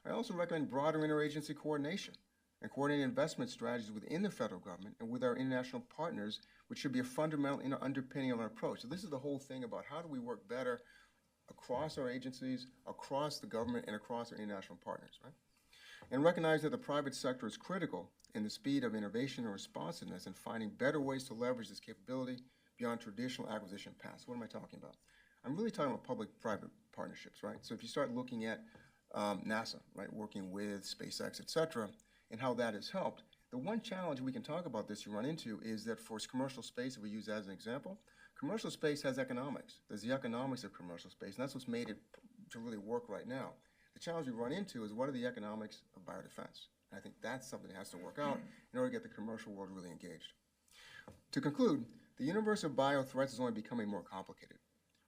I also recommend broader interagency coordination and coordinated investment strategies within the federal government and with our international partners, which should be a fundamental underpinning of our approach. So this is the whole thing about how do we work better across our agencies, across the government, and across our international partners, right? And recognize that the private sector is critical in the speed of innovation and responsiveness and finding better ways to leverage this capability beyond traditional acquisition paths. What am I talking about? I'm really talking about public-private partnerships, right? So if you start looking at NASA, right, working with SpaceX, et cetera, and how that has helped, the one challenge we can talk about this you run into is that for commercial space, if we use that as an example, commercial space has economics. There's the economics of commercial space, and that's what's made it to really work right now. The challenge we run into is what are the economics of biodefense? And I think that's something that has to work out in order to get the commercial world really engaged. To conclude, the universe of bio threats is only becoming more complicated.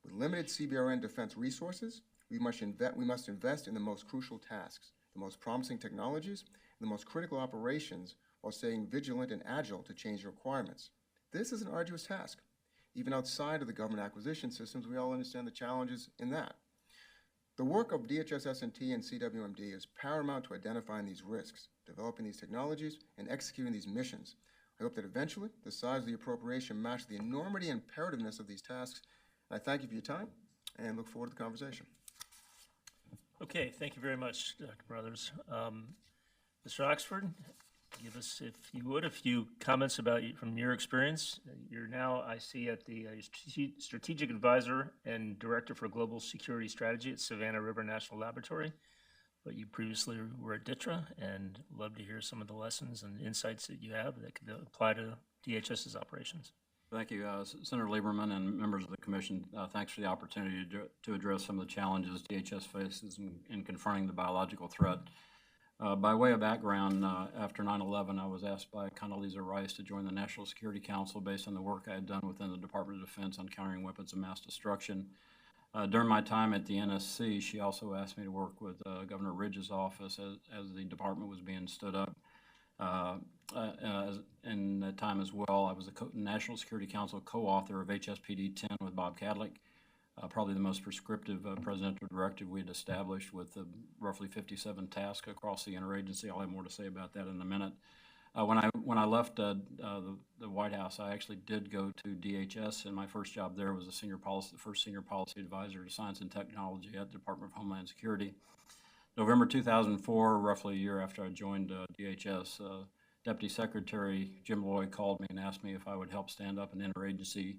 With limited CBRN defense resources, we must invest in the most crucial tasks, the most promising technologies, and the most critical operations while staying vigilant and agile to changing requirements. This is an arduous task. Even outside of the government acquisition systems, we all understand the challenges in that. The work of DHS S&T and CWMD is paramount to identifying these risks, developing these technologies, and executing these missions. I hope that eventually the size of the appropriation matches the enormity and imperativeness of these tasks. I thank you for your time and look forward to the conversation. Okay, thank you very much, Dr. Brothers. Mr. Oxford, give us, if you would, a few comments about from your experience. You're now, I see, at the Strategic Advisor and Director for Global Security Strategy at Savannah River National Laboratory, but you previously were at DTRA, and love to hear some of the lessons and insights that you have that could apply to DHS's operations. Thank you, Senator Lieberman and members of the Commission. Thanks for the opportunity to address some of the challenges DHS faces in confronting the biological threat. By way of background, after 9/11, I was asked by Condoleezza Rice to join the National Security Council based on the work I had done within the Department of Defense on countering weapons of mass destruction. During my time at the NSC, she also asked me to work with Governor Ridge's office as the department was being stood up. In that time as well, I was the National Security Council co-author of HSPD 10 with Bob Cadlick, probably the most prescriptive presidential directive we had established with roughly 57 tasks across the interagency. I'll have more to say about that in a minute. When I left the White House, I actually did go to DHS, and my first job there was the first senior policy advisor to science and technology at the Department of Homeland Security. November 2004, roughly a year after I joined DHS, Deputy Secretary Jim Lloyd called me and asked me if I would help stand up an interagency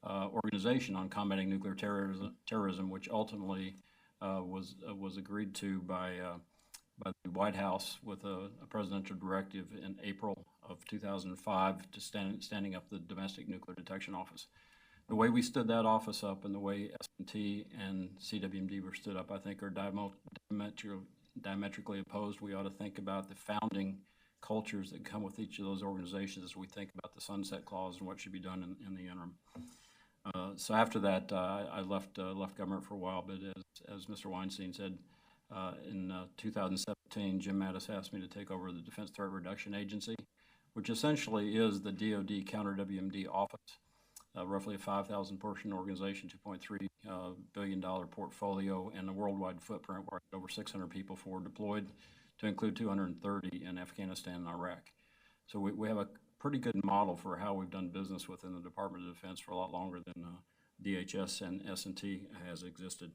organization on combating nuclear terrorism, which ultimately was agreed to by the White House with a presidential directive in April of 2005 to standing up the Domestic Nuclear Detection Office. The way we stood that office up and the way S&T and CWMD were stood up, I think, are diametrically opposed. We ought to think about the founding cultures that come with each of those organizations as we think about the Sunset Clause and what should be done in the interim. So after that, I left government for a while, but as Mr. Weinstein said, in 2017, Jim Mattis asked me to take over the Defense Threat Reduction Agency, which essentially is the DoD counter-WMD office, roughly a 5,000-person organization, $2.3 billion portfolio, and a worldwide footprint where over 600 people forward deployed, to include 230 in Afghanistan and Iraq. So we have a pretty good model for how we've done business within the Department of Defense for a lot longer than DHS and S&T has existed.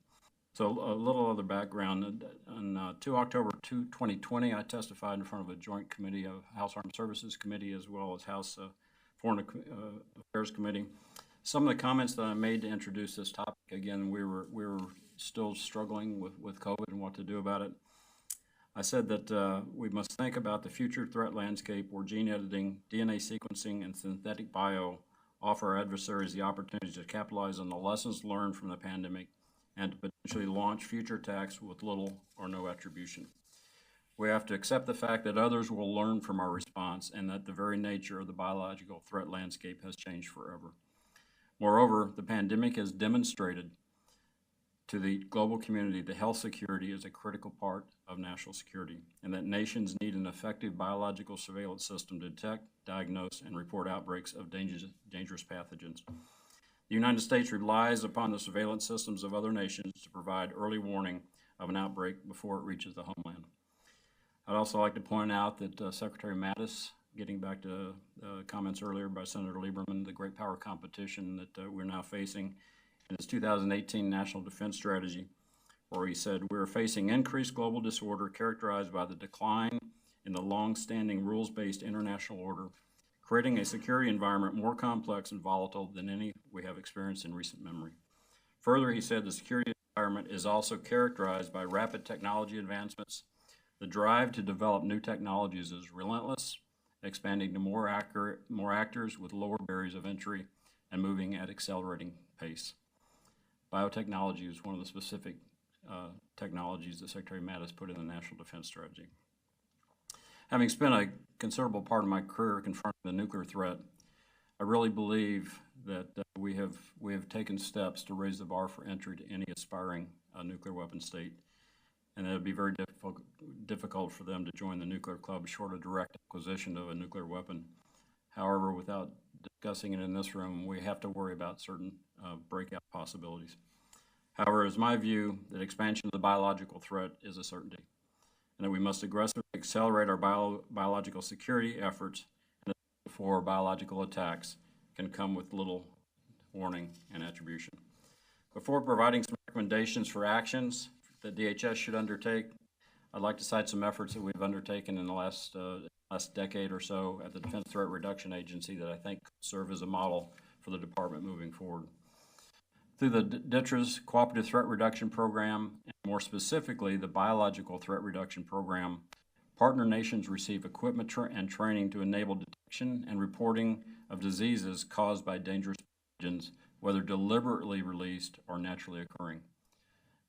So a little other background. On 2 October 2020, I testified in front of a joint committee of House Armed Services Committee as well as House Foreign Affairs Committee. Some of the comments that I made to introduce this topic, again, we were still struggling with COVID and what to do about it. I said that we must think about the future threat landscape where gene editing, DNA sequencing, and synthetic bio offer our adversaries the opportunity to capitalize on the lessons learned from the pandemic and to potentially launch future attacks with little or no attribution. We have to accept the fact that others will learn from our response and that the very nature of the biological threat landscape has changed forever. Moreover, the pandemic has demonstrated to the global community that health security is a critical part of national security and that nations need an effective biological surveillance system to detect, diagnose, and report outbreaks of dangerous pathogens. The United States relies upon the surveillance systems of other nations to provide early warning of an outbreak before it reaches the homeland. I'd also like to point out that Secretary Mattis, getting back to comments earlier by Senator Lieberman, the great power competition that we're now facing in his 2018 National Defense Strategy, where he said, "We are facing increased global disorder characterized by the decline in the long-standing rules-based international order, creating a security environment more complex and volatile than any we have experienced in recent memory." Further, he said the security environment is also characterized by rapid technology advancements. The drive to develop new technologies is relentless, expanding to more actors with lower barriers of entry and moving at accelerating pace. Biotechnology is one of the specific technologies that Secretary Mattis put in the National Defense Strategy. Having spent a considerable part of my career confronting the nuclear threat, I really believe that we have taken steps to raise the bar for entry to any aspiring nuclear weapon state, and it would be very difficult for them to join the nuclear club short of direct acquisition of a nuclear weapon. However, without discussing it in this room, we have to worry about certain breakout possibilities. However, it's my view that expansion of the biological threat is a certainty, and that we must aggressively accelerate our biological security efforts and for biological attacks can come with little warning and attribution. Before providing some recommendations for actions that DHS should undertake, I'd like to cite some efforts that we've undertaken in the last decade or so at the Defense Threat Reduction Agency that I think serve as a model for the department moving forward. Through the DTRA's Cooperative Threat Reduction Program, and more specifically the Biological Threat Reduction Program, partner nations receive equipment and training to enable detection and reporting of diseases caused by dangerous pathogens, whether deliberately released or naturally occurring.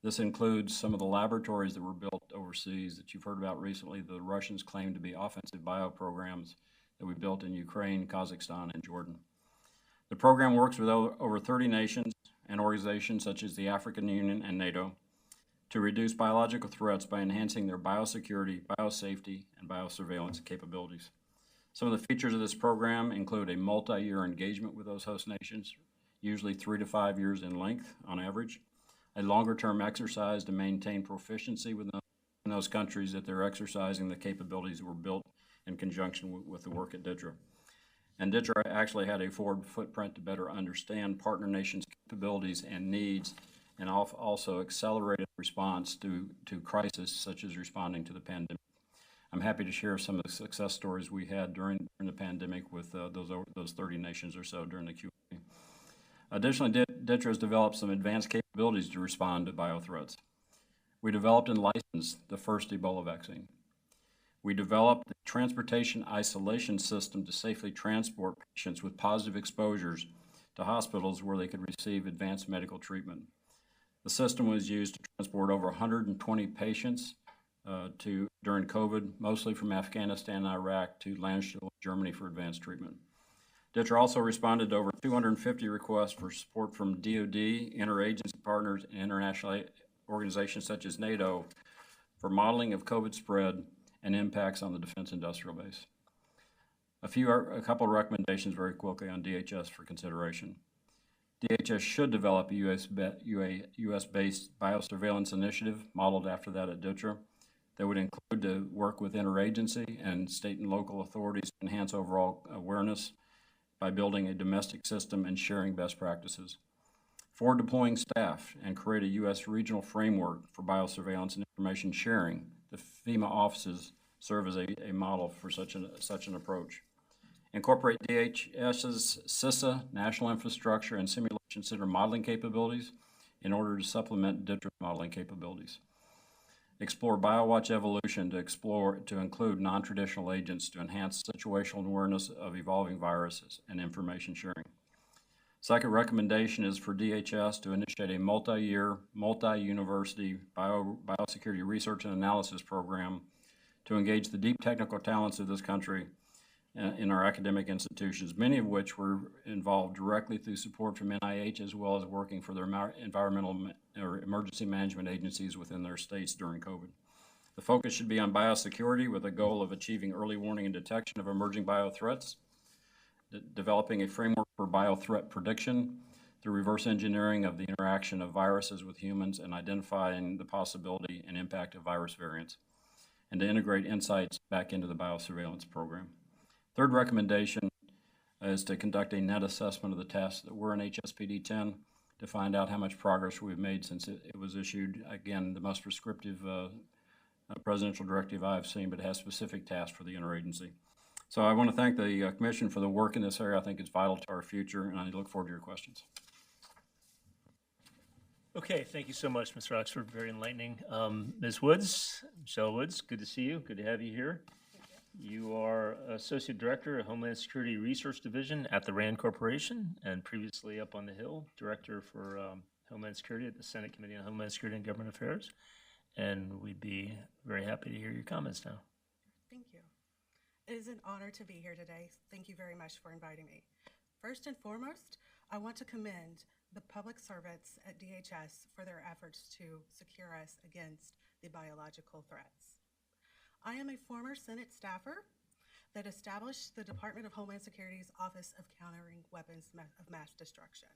This includes some of the laboratories that were built overseas that you've heard about recently. The Russians claim to be offensive bio programs that we built in Ukraine, Kazakhstan, and Jordan. The program works with over 30 nations and organizations such as the African Union and NATO to reduce biological threats by enhancing their biosecurity, biosafety, and biosurveillance capabilities. Some of the features of this program include a multi-year engagement with those host nations, usually 3 to 5 years in length on average, a longer-term exercise to maintain proficiency within those countries that they're exercising the capabilities that were built in conjunction with the work at DTRA. And DTRA actually had a forward footprint to better understand partner nations' capabilities and needs, and also accelerated response to crisis such as responding to the pandemic. I'm happy to share some of the success stories we had during the pandemic with those 30 nations or so during the Q&A. Additionally, DTRA has developed some advanced capabilities to respond to biothreats. We developed and licensed the first Ebola vaccine. We developed the transportation isolation system to safely transport patients with positive exposures to hospitals where they could receive advanced medical treatment. The system was used to transport over 120 patients during COVID, mostly from Afghanistan and Iraq, to Landstuhl, Germany for advanced treatment. DTRA also responded to over 250 requests for support from DoD, interagency partners, and international organizations such as NATO for modeling of COVID spread and impacts on the defense industrial base. A couple of recommendations very quickly on DHS for consideration. DHS should develop a US-based biosurveillance initiative modeled after that at DTRA that would include to work with interagency and state and local authorities to enhance overall awareness by building a domestic system and sharing best practices. For deploying staff and create a U.S. regional framework for biosurveillance and information sharing, the FEMA offices serve as a model for such an approach. Incorporate DHS's CISA, National Infrastructure and Simulation Center modeling capabilities in order to supplement DTRA modeling capabilities. Explore BioWatch evolution to include non-traditional agents to enhance situational awareness of evolving viruses and information sharing. Second recommendation is for DHS to initiate a multi-year, multi-university biosecurity research and analysis program to engage the deep technical talents of this country in our academic institutions, many of which were involved directly through support from NIH as well as working for their environmental or emergency management agencies within their states during COVID. The focus should be on biosecurity with a goal of achieving early warning and detection of emerging biothreats, developing a framework for biothreat prediction through reverse engineering of the interaction of viruses with humans and identifying the possibility and impact of virus variants, and to integrate insights back into the biosurveillance program. Third recommendation is to conduct a net assessment of the tasks that were in HSPD 10 to find out how much progress we've made since it was issued. Again, the most prescriptive presidential directive I've seen, but it has specific tasks for the interagency. So I want to thank the Commission for the work in this area. I think it's vital to our future, and I look forward to your questions. Okay, thank you so much, Mr. Oxford. Very enlightening. Ms. Woods, Michelle Woods, good to see you. Good to have you here. You are Associate Director of Homeland Security Research Division at the RAND Corporation, and previously up on the Hill, Director for Homeland Security at the Senate Committee on Homeland Security and Government Affairs. And we'd be very happy to hear your comments now. Thank you. It is an honor to be here today. Thank you very much for inviting me. First and foremost, I want to commend the public servants at DHS for their efforts to secure us against the biological threats. I am a former Senate staffer that established the Department of Homeland Security's Office of Countering Weapons of Mass Destruction.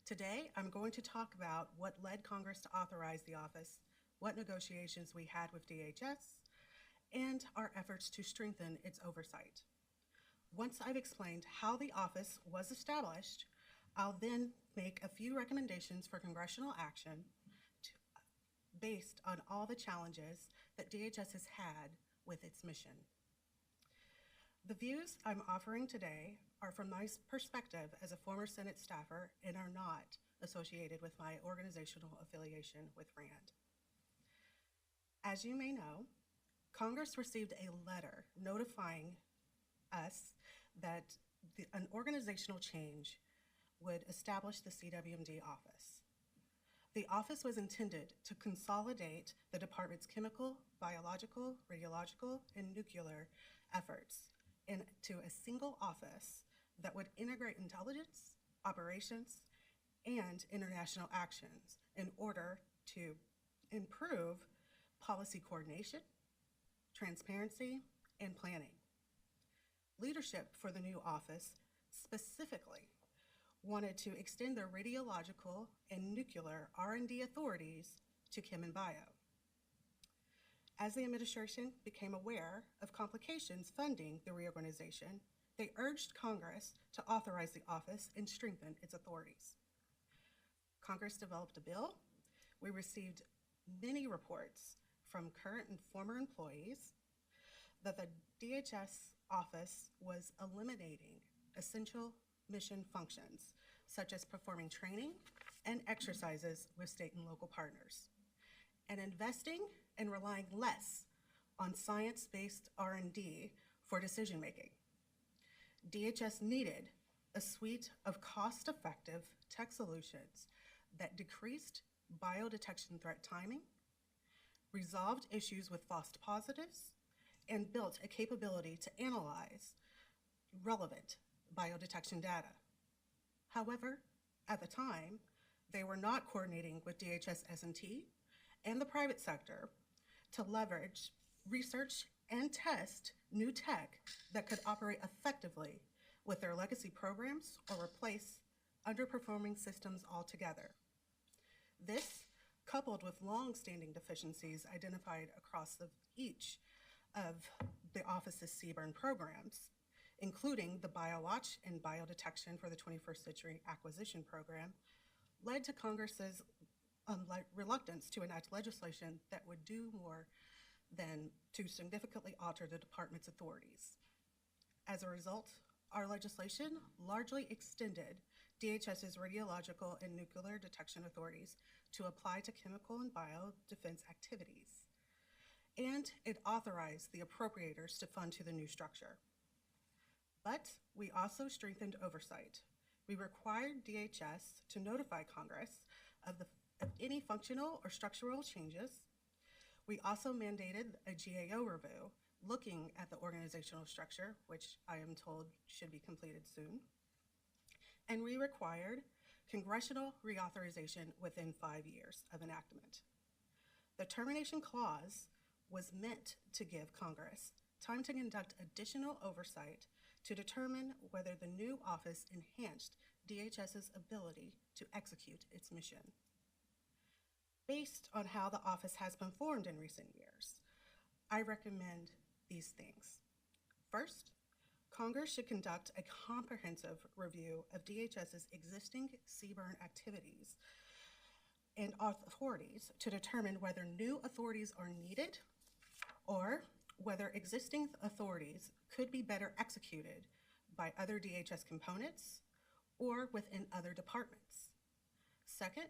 Today, I'm going to talk about what led Congress to authorize the office, what negotiations we had with DHS, and our efforts to strengthen its oversight. Once I've explained how the office was established, I'll then make a few recommendations for congressional action based on all the challenges that DHS has had with its mission. The views I'm offering today are from my perspective as a former Senate staffer and are not associated with my organizational affiliation with RAND. As you may know, Congress received a letter notifying us that an organizational change would establish the CWMD office. The office was intended to consolidate the department's chemical, biological, radiological, and nuclear efforts into a single office that would integrate intelligence, operations, and international actions in order to improve policy coordination, transparency, and planning. Leadership for the new office specifically wanted to extend their radiological and nuclear R&D authorities to Chem and Bio. As the administration became aware of complications funding the reorganization, they urged Congress to authorize the office and strengthen its authorities. Congress developed a bill. We received many reports from current and former employees that the DHS office was eliminating essential mission functions, such as performing training and exercises with state and local partners, and investing and relying less on science-based R&D for decision-making. DHS needed a suite of cost-effective tech solutions that decreased biodetection threat timing, resolved issues with false positives, and built a capability to analyze relevant biodetection data. However, at the time, they were not coordinating with DHS S&T and the private sector to leverage research and test new tech that could operate effectively with their legacy programs or replace underperforming systems altogether. This, coupled with long-standing deficiencies identified across each of the office's CBRN programs, including the BioWatch and Biodetection for the 21st Century Acquisition Program, led to Congress's reluctance to enact legislation that would do more than to significantly alter the department's authorities. As a result, our legislation largely extended DHS's radiological and nuclear detection authorities to apply to chemical and biodefense activities, and it authorized the appropriators to fund to the new structure. But we also strengthened oversight. We required DHS to notify Congress of any functional or structural changes. We also mandated a GAO review looking at the organizational structure, which I am told should be completed soon. And we required congressional reauthorization within 5 years of enactment. The Termination Clause was meant to give Congress time to conduct additional oversight to determine whether the new office enhanced DHS's ability to execute its mission. Based on how the office has performed in recent years, I recommend these things. First, Congress should conduct a comprehensive review of DHS's existing CBRN activities and authorities to determine whether new authorities are needed or whether existing authorities could be better executed by other DHS components or within other departments. Second,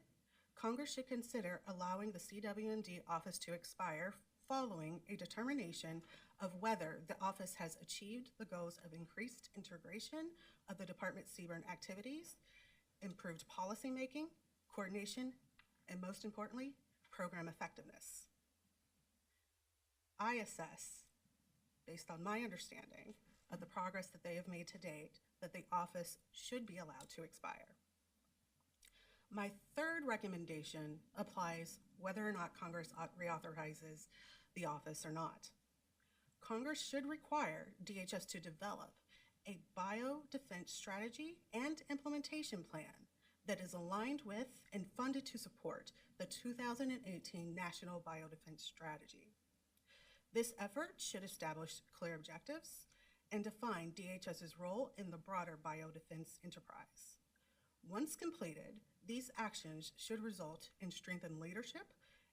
Congress should consider allowing the CWMD office to expire following a determination of whether the office has achieved the goals of increased integration of the department's CBRN activities, improved policymaking, coordination, and most importantly, program effectiveness. I assess, based on my understanding of the progress that they have made to date, that the office should be allowed to expire. My third recommendation applies whether or not Congress reauthorizes the office or not. Congress should require DHS to develop a biodefense strategy and implementation plan that is aligned with and funded to support the 2018 National Biodefense Strategy. This effort should establish clear objectives and define DHS's role in the broader biodefense enterprise. Once completed, these actions should result in strengthened leadership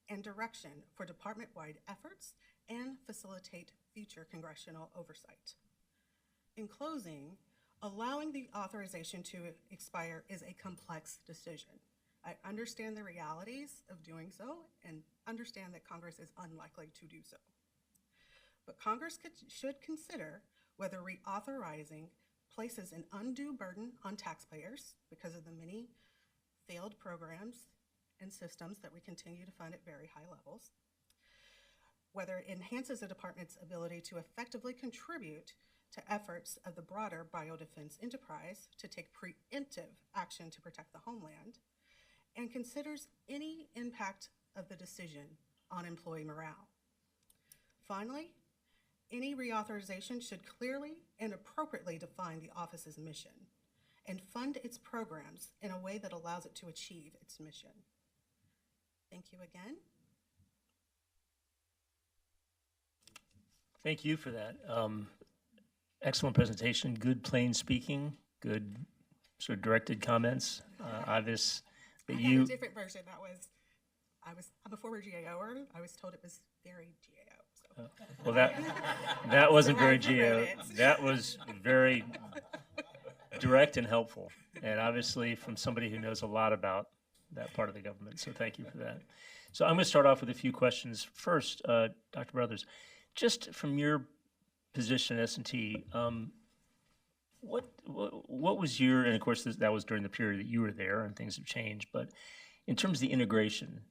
and direction for department-wide efforts and facilitate future congressional oversight. In closing, allowing the authorization to expire is a complex decision. I understand the realities of doing so and understand that Congress is unlikely to do so. But Congress should consider whether reauthorizing places an undue burden on taxpayers because of the many failed programs and systems that we continue to fund at very high levels, whether it enhances the department's ability to effectively contribute to efforts of the broader biodefense enterprise to take preemptive action to protect the homeland, and considers any impact of the decision on employee morale. Finally, any reauthorization should clearly and appropriately define the office's mission and fund its programs in a way that allows it to achieve its mission. Thank you again. Thank you for that. Excellent presentation, good plain speaking, good sort of directed comments. Obvious that I you. had a different version that was, I'm a former GAOer. I was told it was very GAO. So. Well, that wasn't very So I rewrote GAO. it. That was very direct and helpful, and obviously from somebody who knows a lot about that part of the government. So thank you for that. So I'm going to start off with a few questions. First, Dr. Brothers, just from your position at S&T, what was your, and of course that was during the period that you were there and things have changed, but in terms of the integration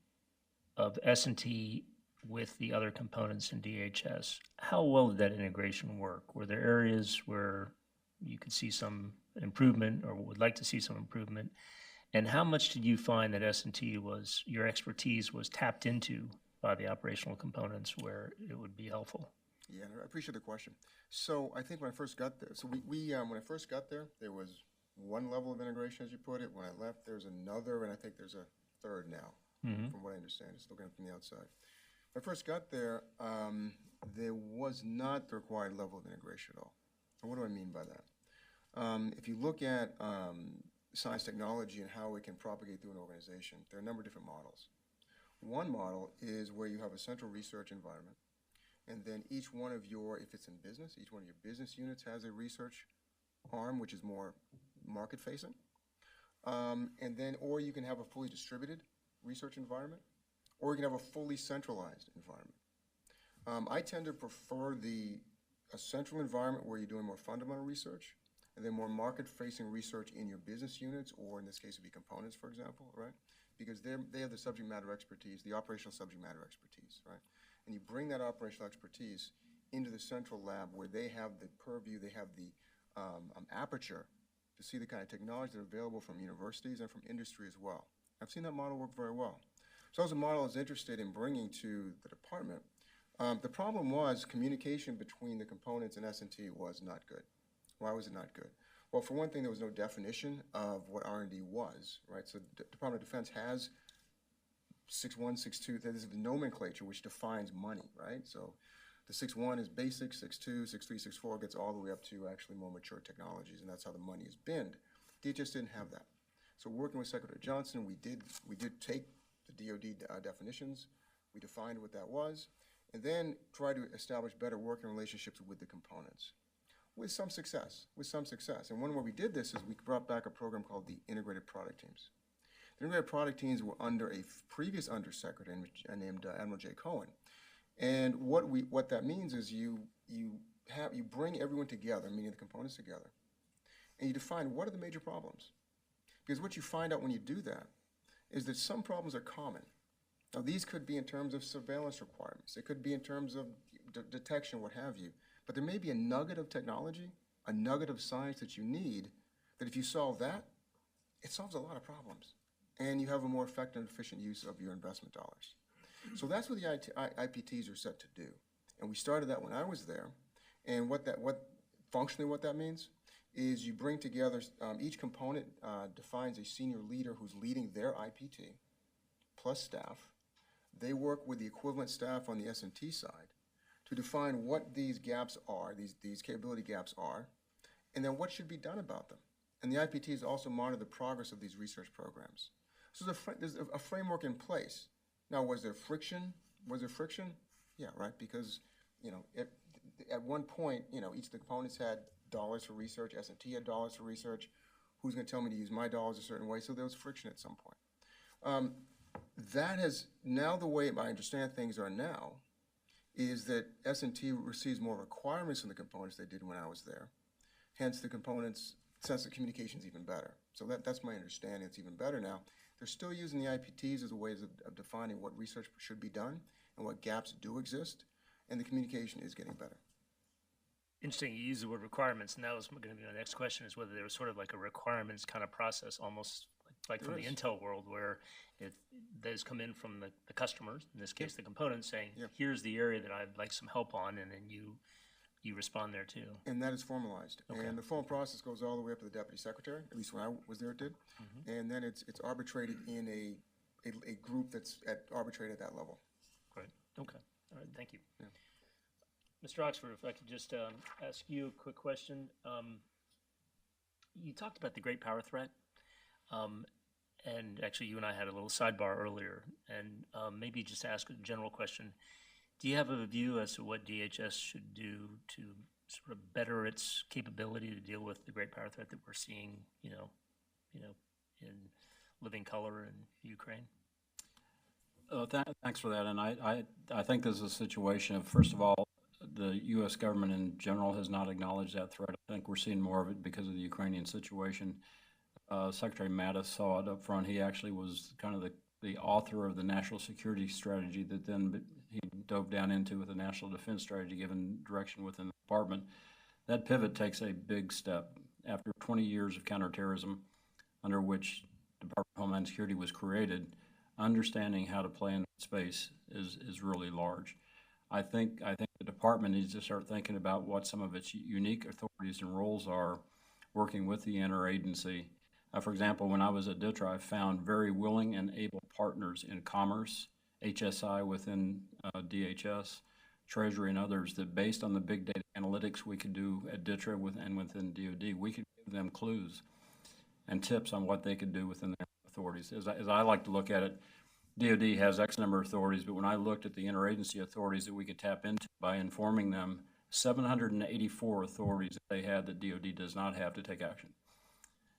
of S&T with the other components in DHS, how well did that integration work? Were there areas where you could see some improvement or would like to see some improvement? And how much did you find that S&T was, your expertise was tapped into by the operational components where it would be helpful? Yeah, I appreciate the question. So I think when I first got there, when I first got there, there was one level of integration, as you put it. When I left, there's another, and I think there's a third now, from what I understand. It's looking from the outside. When I first got there, there was not the required level of integration at all. And what do I mean by that? If you look at science technology and how it can propagate through an organization, there are a number of different models. One model is where you have a central research environment, and then each one of your, if it's in business, each one of your business units has a research arm, which is more market-facing. And then, or you can have a fully distributed research environment, or you can have a fully centralized environment. I tend to prefer a central environment where you're doing more fundamental research, and then more market-facing research in your business units, or in this case, it would be components, for example, right? Because they have the subject matter expertise, the operational subject matter expertise, right? And you bring that operational expertise into the central lab where they have the purview, they have the aperture to see the kind of technology that are available from universities and from industry as well. I've seen that model work very well. So that was a model I was interested in bringing to the department. The problem was communication between the components and S&T was not good. Why was it not good? Well, for one thing, there was no definition of what R&D was, right? So the Department of Defense has 6.1, 6.2, there's the nomenclature which defines money, right? So the 6.1 is basic, 6.2, 6.3, 6.4 gets all the way up to actually more mature technologies, and that's how the money is binned. DHS didn't have that. So working with Secretary Johnson, we did take the DoD definitions, we defined what that was, and then try to establish better working relationships with the components. With some success. And one way we did this is we brought back a program called the Integrated Product Teams. The Integrated Product Teams were under a previous undersecretary named Admiral J. Cohen. And what that means is you bring everyone together, meaning the components together, and you define what are the major problems. Because what you find out when you do that is that some problems are common. Now these could be in terms of surveillance requirements. It could be in terms of detection, what have you. But there may be a nugget of technology, a nugget of science that you need, that if you solve that, it solves a lot of problems. And you have a more effective and efficient use of your investment dollars. So that's what the IPTs are set to do. And we started that when I was there. And functionally what that means is you bring together, each component defines a senior leader who's leading their IPT, plus staff. They work with the equivalent staff on the S&T side to define what these gaps are, these capability gaps are, and then what should be done about them. And the IPTs also monitor the progress of these research programs. So there's a framework in place. Now, was there friction? Yeah, right, because, at one point, each of the components had dollars for research, S&T had dollars for research. Who's going to tell me to use my dollars a certain way? So there was friction at some point. That has, now the way I understand things are now, is that S&T receives more requirements from the components they did when I was there. Hence, the components' sense of communication is even better. So that's my understanding. It's even better now. They're still using the IPTs as a way of defining what research should be done and what gaps do exist, and the communication is getting better. Interesting, you use the word requirements, and that was going to be my next question, is whether there was sort of like a requirements kind of process, almost like from the Intel world, where those come in from the customers, in this case the components, saying, here's the area that I'd like some help on, and then you respond there too. And that is formalized. Okay. And the formal process goes all the way up to the deputy secretary, at least when I was there it did. And then it's arbitrated in a group that's arbitrated at that level. Right, okay, all right, thank you. Mr. Oxford, if I could just ask you a quick question. You talked about the great power threat, and actually you and I had a little sidebar earlier, and maybe just ask a general question. Do you have a view as to what DHS should do to sort of better its capability to deal with the great power threat that we're seeing, in living color in Ukraine? Thanks for that. And I think this is a situation of, first of all, the U.S. government in general has not acknowledged that threat. I think we're seeing more of it because of the Ukrainian situation. Secretary Mattis saw it up front. He actually was kind of the author of the national security strategy that then he dove down into with the national defense strategy, given direction within the department. That pivot takes a big step. After 20 years of counterterrorism, under which Department of Homeland Security was created, understanding how to play in that space is really large. I think the department needs to start thinking about what some of its unique authorities and roles are, working with the interagency. For example, when I was at DITRA, I found very willing and able partners in commerce, HSI within DHS, Treasury, and others, that based on the big data analytics we could do at DITRA and within DoD, we could give them clues and tips on what they could do within their authorities. As I like to look at it, DoD has X number of authorities, but when I looked at the interagency authorities that we could tap into by informing them, 784 authorities that they had that DoD does not have to take action.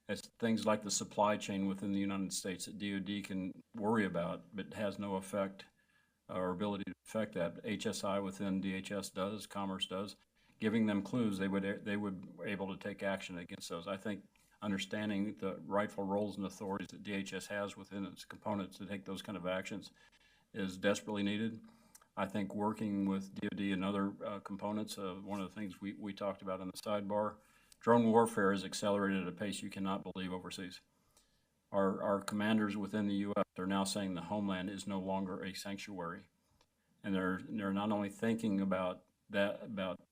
It's things like the supply chain within the United States that DoD can worry about, but has no effect or ability to affect that. HSI within DHS does, Commerce does. Giving them clues, they would be able to take action against those. I think understanding the rightful roles and authorities that DHS has within its components to take those kind of actions is desperately needed. I think working with DoD and other components, one of the things we talked about in the sidebar, drone warfare is accelerated at a pace you cannot believe overseas. Our commanders within the U.S. are now saying the homeland is no longer a sanctuary. And they're not only thinking about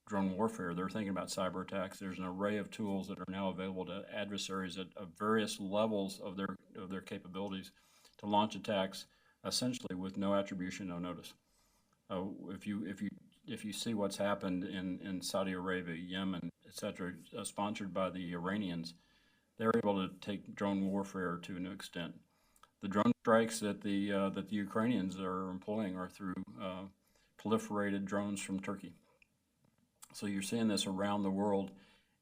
drone warfare, they're thinking about cyber attacks. There's an array of tools that are now available to adversaries at various levels of their capabilities to launch attacks essentially with no attribution, no notice. If you see what's happened in Saudi Arabia, Yemen, etc., sponsored by the Iranians, they're able to take drone warfare to an extent. The drone strikes that the Ukrainians are employing are through proliferated drones from Turkey. So you're seeing this around the world,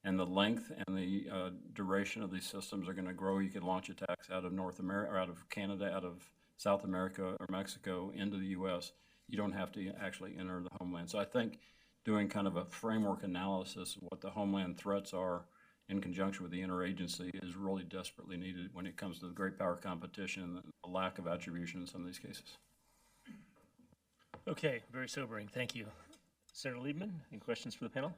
and the length and the duration of these systems are going to grow. You could launch attacks out of North America, or out of Canada, out of South America or Mexico into the U.S. You don't have to actually enter the homeland. So I think doing kind of a framework analysis of what the homeland threats are in conjunction with the interagency is really desperately needed when it comes to the great power competition and the lack of attribution in some of these cases. Okay, very sobering, thank you. Senator Liebman, any questions for the panel?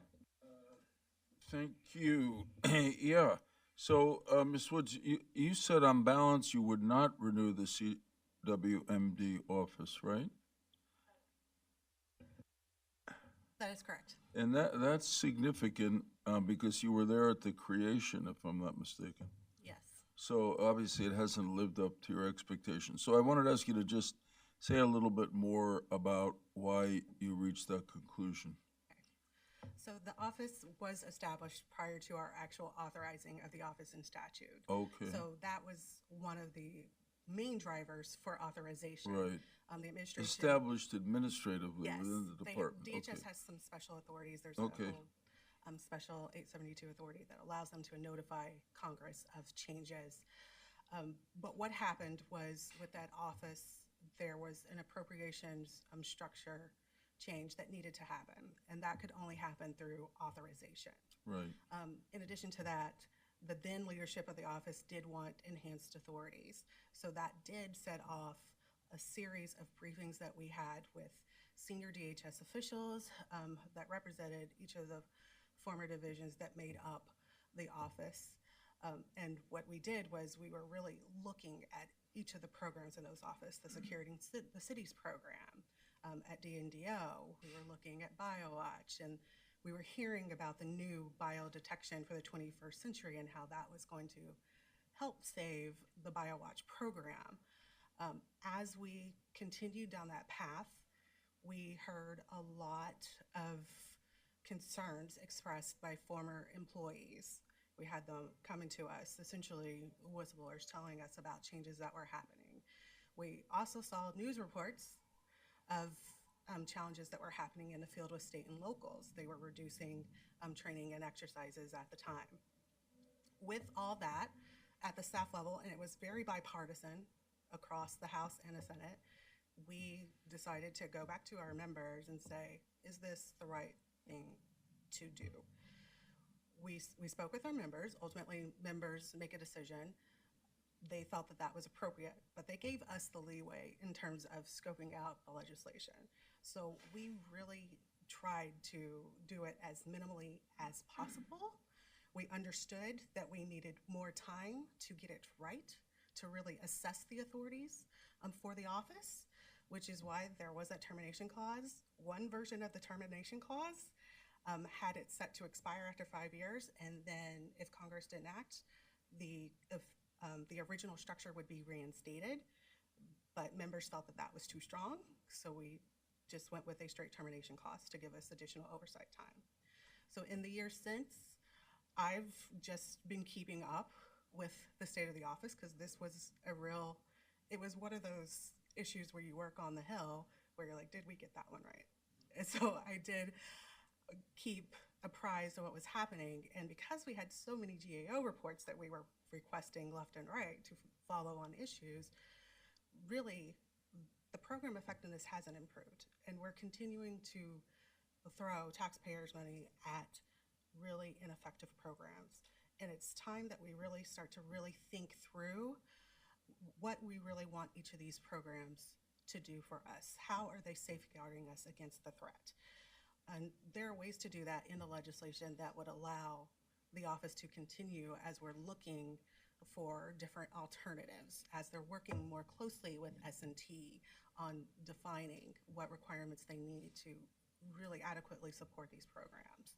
Thank you. Yeah. So, Ms. Woods, you said on balance you would not renew the CWMD office, right? That is correct. And that's significant because you were there at the creation, if I'm not mistaken. Yes. So obviously it hasn't lived up to your expectations. So I wanted to ask you to just say a little bit more about why you reached that conclusion. So the office was established prior to our actual authorizing of the office in statute. Okay. So that was one of the main drivers for authorization. Right. The administration. Established administratively Yes, within the department. DHS Okay. has some special authorities. There's Okay. a whole special 872 authority that allows them to notify Congress of changes. But what happened was with that office, there was an appropriations structure change that needed to happen, and that could only happen through authorization. Right. In addition to that, the then leadership of the office did want enhanced authorities. So that did set off a series of briefings that we had with senior DHS officials that represented each of the former divisions that made up the office. And what we did was we were really looking at each of the programs in those offices, the Security the Cities program. At DNDO, we were looking at BioWatch, and we were hearing about the new biodetection for the 21st century and how that was going to help save the BioWatch program. As we continued down that path, we heard a lot of concerns expressed by former employees. We had them coming to us, essentially whistleblowers telling us about changes that were happening. We also saw news reports of challenges that were happening in the field with state and locals. They were reducing training and exercises at the time. With all that, at the staff level, and it was very bipartisan across the House and the Senate, we decided to go back to our members and say, is this the right thing to do? We spoke with our members. Ultimately, members make a decision. They felt that that was appropriate, but they gave us the leeway in terms of scoping out the legislation. So we really tried to do it as minimally as possible. We understood that we needed more time to get it right, to really assess the authorities for the office, which is why there was that termination clause. One version of the termination clause had it set to expire after 5 years, and then if Congress didn't act, the original structure would be reinstated, but members felt that that was too strong, so we just went with a straight termination clause to give us additional oversight time. So in the years since, I've just been keeping up with the state of the office because this was it was one of those issues where you work on the Hill where you're like, did we get that one right? And so I did keep apprised of what was happening, and because we had so many GAO reports that we were requesting left and right to follow on issues, really the program effectiveness hasn't improved, and we're continuing to throw taxpayers' money at really ineffective programs. And it's time that we really start to really think through what we really want each of these programs to do for us. How are they safeguarding us against the threat? And there are ways to do that in the legislation that would allow the office to continue as we're looking for different alternatives, as they're working more closely with S&T on defining what requirements they need to really adequately support these programs.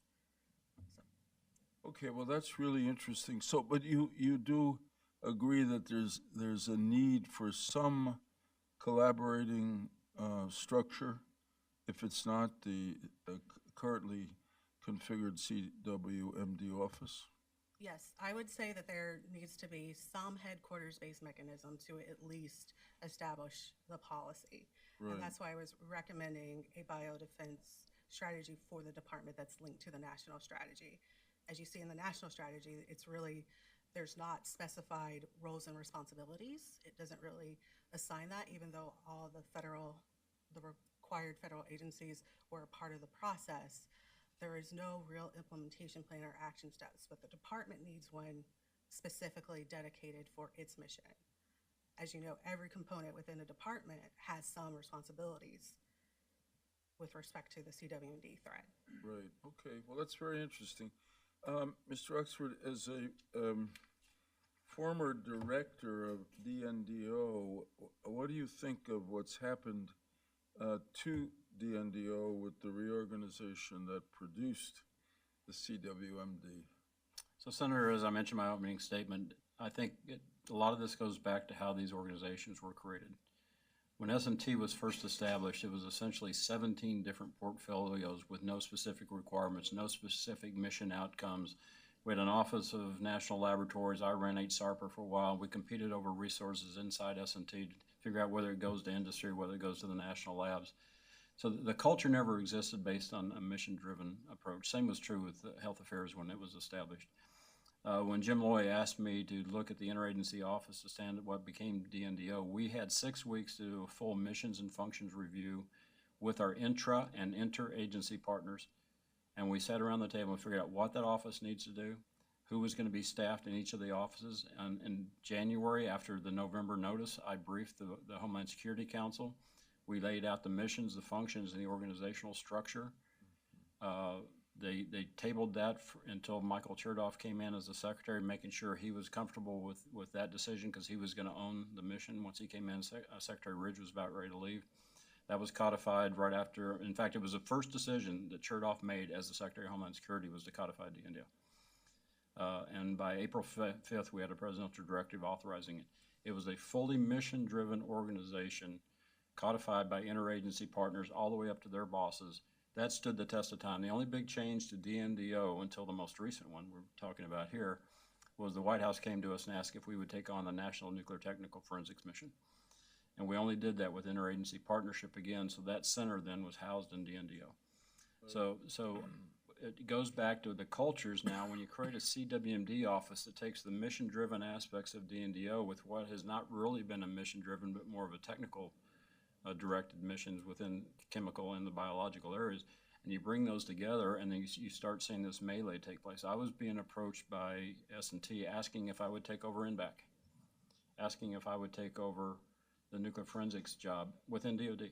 Okay, well, that's really interesting. So, but you do agree that there's a need for some collaborating structure if it's not the currently configured CWMD office? Yes, I would say that there needs to be some headquarters-based mechanism to at least establish the policy. Right. And that's why I was recommending a biodefense strategy for the department that's linked to the national strategy. As you see in the national strategy, it's really, there's not specified roles and responsibilities. It doesn't really assign that, even though all the required federal agencies were a part of the process. There is no real implementation plan or action steps, but the department needs one specifically dedicated for its mission. As you know, every component within the department has some responsibilities with respect to the CWMD threat. Right, okay, well, that's very interesting. Mr. Oxford, as a former director of DNDO, what do you think of what's happened to DNDO with the reorganization that produced the CWMD? So, Senator, as I mentioned in my opening statement, I think a lot of this goes back to how these organizations were created. When S&T was first established, it was essentially 17 different portfolios with no specific requirements, no specific mission outcomes. We had an Office of National Laboratories. I ran HSARPA for a while. We competed over resources inside S&T to figure out whether it goes to industry, whether it goes to the national labs. So the culture never existed based on a mission-driven approach. Same was true with Health Affairs when it was established. When Jim Loy asked me to look at the interagency office to stand at what became DNDO, we had 6 weeks to do a full missions and functions review with our intra and interagency partners. And we sat around the table and figured out what that office needs to do, who was going to be staffed in each of the offices. And in January, after the November notice, I briefed the Homeland Security Council. We laid out the missions, the functions, and the organizational structure. They tabled that until Michael Chertoff came in as the secretary, making sure he was comfortable with that decision because he was going to own the mission. Once he came in, Secretary Ridge was about ready to leave. That was codified right after. In fact, it was the first decision that Chertoff made as the Secretary of Homeland Security was to codify DNDO. And by April 5th, we had a presidential directive authorizing it. It was a fully mission-driven organization codified by interagency partners all the way up to their bosses. That stood the test of time. The only big change to DNDO until the most recent one we're talking about here was the White House came to us and asked if we would take on the National Nuclear Technical Forensics Mission. And we only did that with interagency partnership again, so that center then was housed in DNDO. So it goes back to the cultures now. When you create a CWMD office that takes the mission-driven aspects of DNDO with what has not really been a mission-driven but more of a technical directed missions within chemical and the biological areas, and you bring those together, and then you start seeing this melee take place. I was being approached by S&T asking if I would take over NBAC, asking if I would take over the nuclear forensics job within DOD.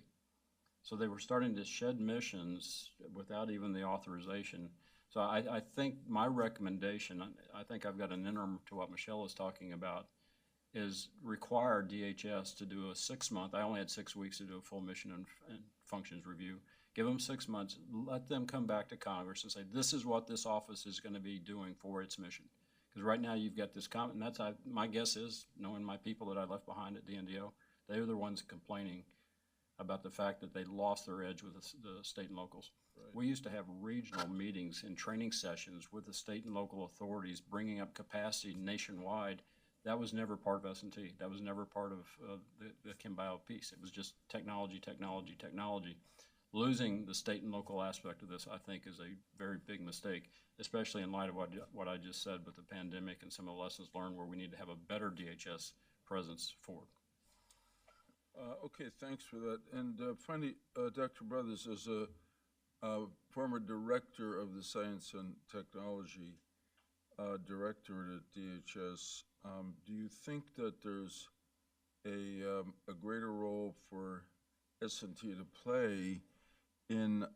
So they were starting to shed missions without even the authorization. So I think my recommendation, I think I've got an interim to what Michelle is talking about, is require DHS to do a 6-month, I only had 6 weeks to do a full mission and functions review. Give them 6 months, let them come back to Congress and say, this is what this office is going to be doing for its mission. Because right now you've got this comment, and that's, my guess is, knowing my people that I left behind at DNDO, they're the ones complaining about the fact that they lost their edge with the state and locals. Right. We used to have regional meetings and training sessions with the state and local authorities, bringing up capacity nationwide. That was never part of S&T. That was never part of the ChemBio piece. It was just technology, technology, technology. Losing the state and local aspect of this, I think, is a very big mistake, especially in light of what I just said with the pandemic and some of the lessons learned where we need to have a better DHS presence forward. Okay, thanks for that. And finally, Dr. Brothers, as a former director of the Science and Technology Directorate at DHS, do you think that there's a greater role for S&T to play in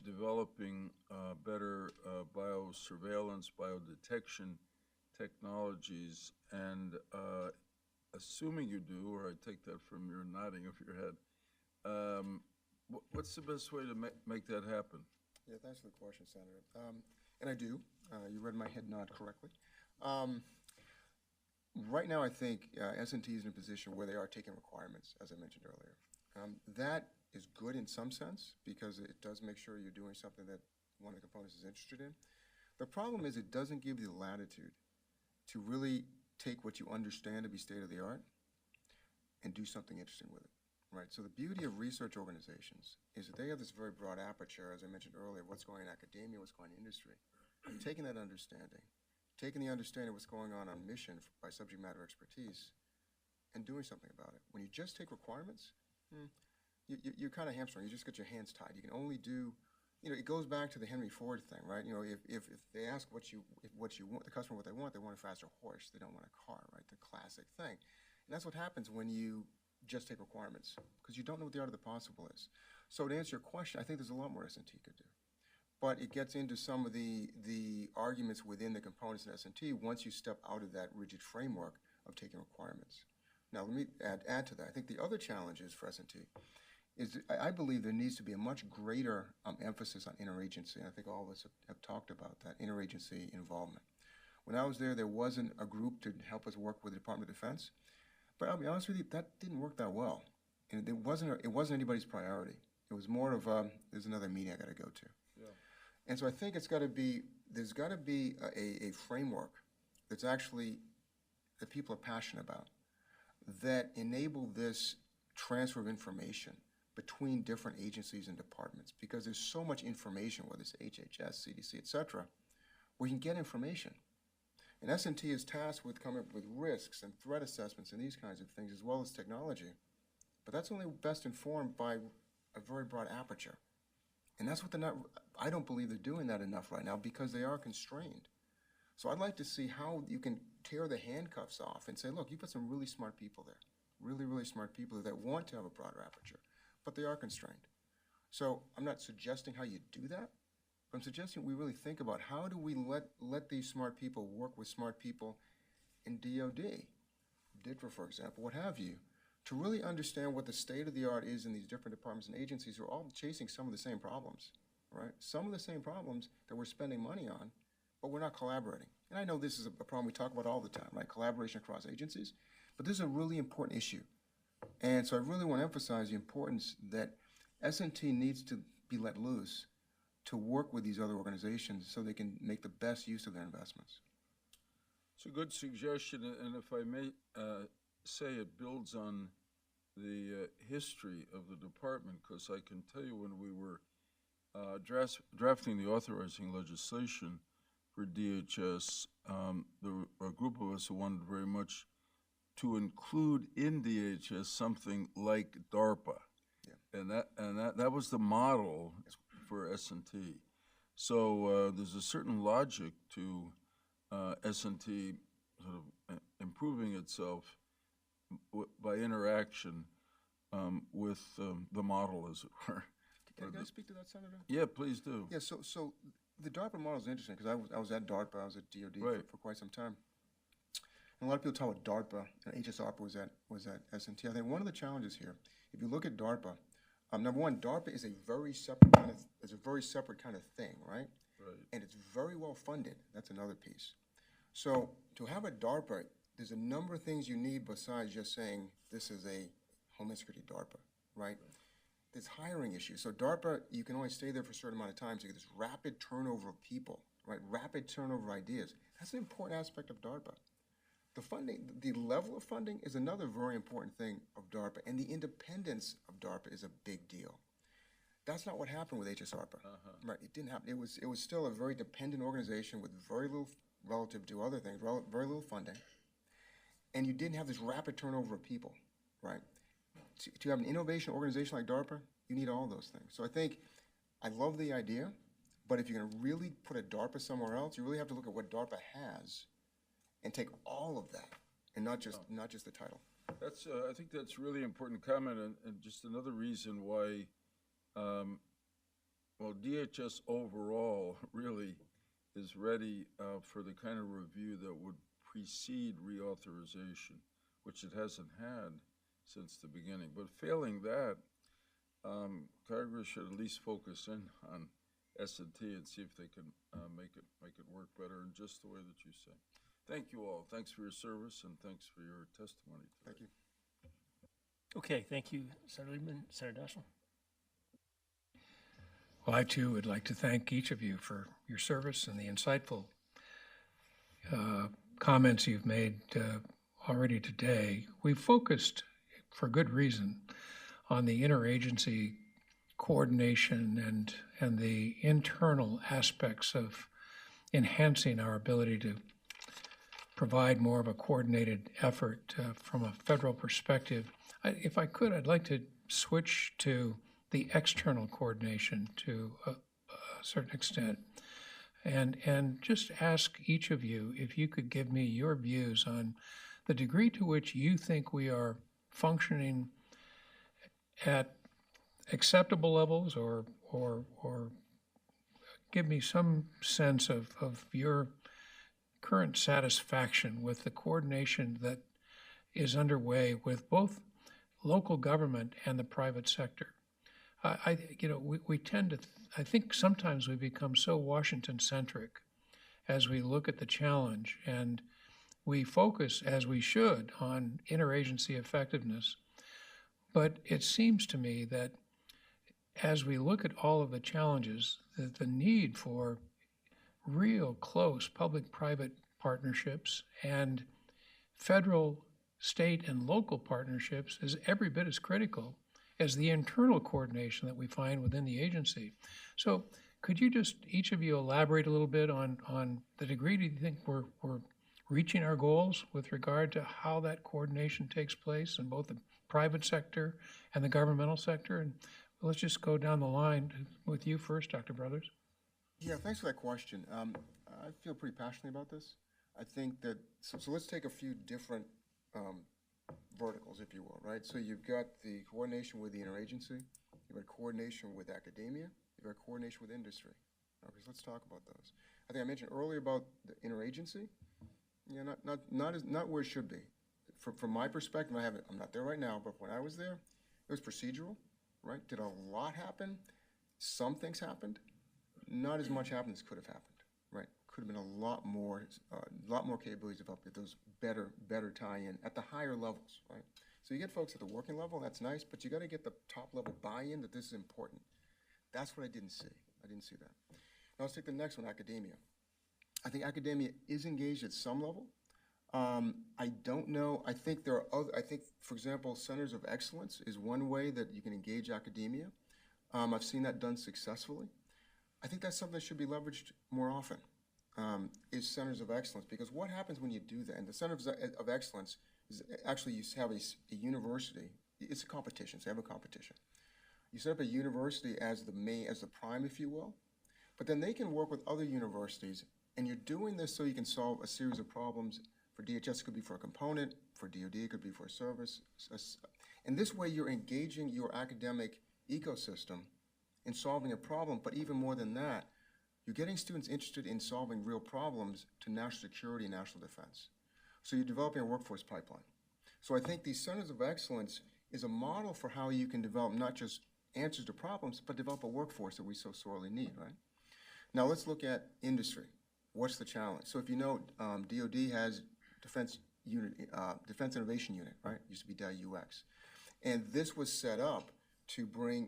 developing better biosurveillance, biodetection technologies? And assuming you do, or I take that from your nodding of your head, what's the best way to make that happen? Yeah, thanks for the question, Senator. And I do. You read my head nod correctly. Right now, I think S&T is in a position where they are taking requirements, as I mentioned earlier. That is good in some sense because it does make sure you're doing something that one of the components is interested in. The problem is it doesn't give you the latitude to really take what you understand to be state-of-the-art and do something interesting with it, right? So the beauty of research organizations is that they have this very broad aperture, as I mentioned earlier, what's going on in academia, what's going on in industry. And taking that understanding, taking the understanding of what's going on mission by subject matter expertise, and doing something about it. When you just take requirements, you're kind of hamstrung. You just get your hands tied. You can only do, it goes back to the Henry Ford thing, right? If they ask what you want, the customer what they want a faster horse. They don't want a car, right? The classic thing. And that's what happens when you just take requirements, because you don't know what the art of the possible is. So to answer your question, I think there's a lot more S&T could do. But it gets into some of the arguments within the components in S&T once you step out of that rigid framework of taking requirements. Now, let me add to that. I think the other challenge is for S&T is I believe there needs to be a much greater emphasis on interagency. And I think all of us have talked about that, interagency involvement. When I was there wasn't a group to help us work with the Department of Defense. But I'll be honest with you, that didn't work that well. And it wasn't anybody's priority. It was more of there's another meeting I got to go to. Yeah. And so I think there's got to be a framework that's actually, that people are passionate about, that enable this transfer of information between different agencies and departments, because there's so much information, whether it's HHS, CDC, et cetera, where you can get information. And S&T is tasked with coming up with risks and threat assessments and these kinds of things, as well as technology. But that's only best informed by a very broad aperture. And that's what they're not, I don't believe they're doing that enough right now, because they are constrained. So I'd like to see how you can tear the handcuffs off and say, look, you've got some really smart people there, really, really smart people that want to have a broader aperture, but they are constrained. So I'm not suggesting how you do that, but I'm suggesting we really think about how do we let these smart people work with smart people in DOD, DITRA, for example, what have you, to really understand what the state of the art is in these different departments and agencies who are all chasing some of the same problems, right? Some of the same problems that we're spending money on, but we're not collaborating. And I know this is a problem we talk about all the time, right? Collaboration across agencies, but this is a really important issue. And so I really want to emphasize the importance that S&T needs to be let loose to work with these other organizations so they can make the best use of their investments. It's a good suggestion, and if I may say, it builds on the history of the department, because I can tell you when we were drafting the authorizing legislation for DHS, there were a group of us who wanted very much to include in DHS something like DARPA. Yeah. And that was the model for S&T. So there's a certain logic to S&T sort of improving itself by interaction with the model, as it were. Can I speak to that, Senator? Yeah, please do. Yeah, so the DARPA model is interesting, because I was at DARPA, I was at DOD for quite some time. And a lot of people talk about DARPA, and HSARPA was at S&T. I think one of the challenges here, if you look at DARPA, number one, DARPA is a very separate kind of thing, right? Right. And it's very well funded. That's another piece. So to have a DARPA, there's a number of things you need besides just saying this is a Homeland Security DARPA, right? There's hiring issues. So DARPA, you can only stay there for a certain amount of time, so you get this rapid turnover of people, right? Rapid turnover of ideas. That's an important aspect of DARPA. The funding, the level of funding is another very important thing of DARPA, and the independence of DARPA is a big deal. That's not what happened with HSARPA, right? It didn't happen. It was still a very dependent organization with very little, relative to other things, very little funding, and you didn't have this rapid turnover of people, right? To have an innovation organization like DARPA, you need all those things. So I think, I love the idea, but if you're going to really put a DARPA somewhere else, you really have to look at what DARPA has and take all of that, and not just the title. That's I think that's really important comment, and just another reason why, well, DHS overall really is ready for the kind of review that would precede reauthorization, which it hasn't had since the beginning. But failing that, Congress should at least focus in on S&T and see if they can make it work better in just the way that you say. Thank you all. Thanks for your service, and thanks for your testimony today. Thank you. Okay, thank you, Senator Liebman. Senator Daschle. Well, I too would like to thank each of you for your service and the insightful comments you've made already today. We've focused, for good reason, on the interagency coordination and the internal aspects of enhancing our ability to provide more of a coordinated effort from a federal perspective. If I could, I'd like to switch to the external coordination to a certain extent, and just ask each of you if you could give me your views on the degree to which you think we are functioning at acceptable levels, or give me some sense of your current satisfaction with the coordination that is underway with both local government and the private sector. We tend to, I think sometimes we become so Washington-centric as we look at the challenge, and we focus, as we should, on interagency effectiveness. But it seems to me that as we look at all of the challenges, that the need for real close public-private partnerships and federal, state, and local partnerships is every bit as critical as the internal coordination that we find within the agency. So could you just, each of you, elaborate a little bit on the degree do you think we're reaching our goals with regard to how that coordination takes place in both the private sector and the governmental sector? And let's just go down the line with you first, Dr. Brothers. Yeah, thanks for that question. I feel pretty passionately about this. I think that, so let's take a few different verticals, if you will, right? So you've got the coordination with the interagency, you've got coordination with academia, you've got coordination with industry. Okay, so let's talk about those. I think I mentioned earlier about the interagency. Yeah, not where it should be. From my perspective, I'm not there right now, but when I was there, it was procedural, right? Did a lot happen? Some things happened. Not as much happened as could have happened, right? Could have been a lot more capabilities developed at those better tie-in at the higher levels, right? So you get folks at the working level, that's nice, but you got to get the top level buy-in that this is important. That's what I didn't see. I didn't see that. Now let's take the next one, academia. I think academia is engaged at some level. I don't know. I think there are other. I think, for example, centers of excellence is one way that you can engage academia. I've seen that done successfully. I think that's something that should be leveraged more often, is centers of excellence. Because what happens when you do that? And the centers of excellence is actually you have a university. It's a competition, so you have a competition. You set up a university as the prime, if you will, but then they can work with other universities, and you're doing this so you can solve a series of problems. For DHS, it could be for a component. For DoD, it could be for a service. And this way, you're engaging your academic ecosystem in solving a problem, but even more than that, you're getting students interested in solving real problems to national security and national defense. So you're developing a workforce pipeline. So I think these centers of excellence is a model for how you can develop not just answers to problems, but develop a workforce that we so sorely need, right? Now let's look at industry. What's the challenge? So if you know, DoD has Defense Innovation Unit, right? Used to be DIUX. And this was set up to bring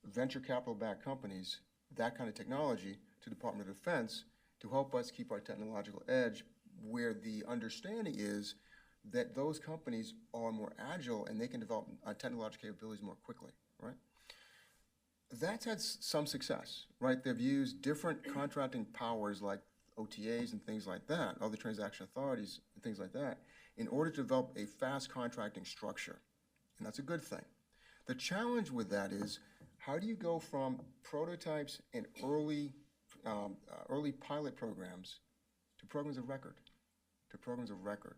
venture capital-backed companies, that kind of technology, to the Department of Defense to help us keep our technological edge, where the understanding is that those companies are more agile and they can develop technological capabilities more quickly, right? That's had some success, right? They've used different contracting powers like OTAs and things like that, other transaction authorities and things like that, in order to develop a fast contracting structure. And that's a good thing. The challenge with that is, how do you go from prototypes and early pilot programs to programs of record?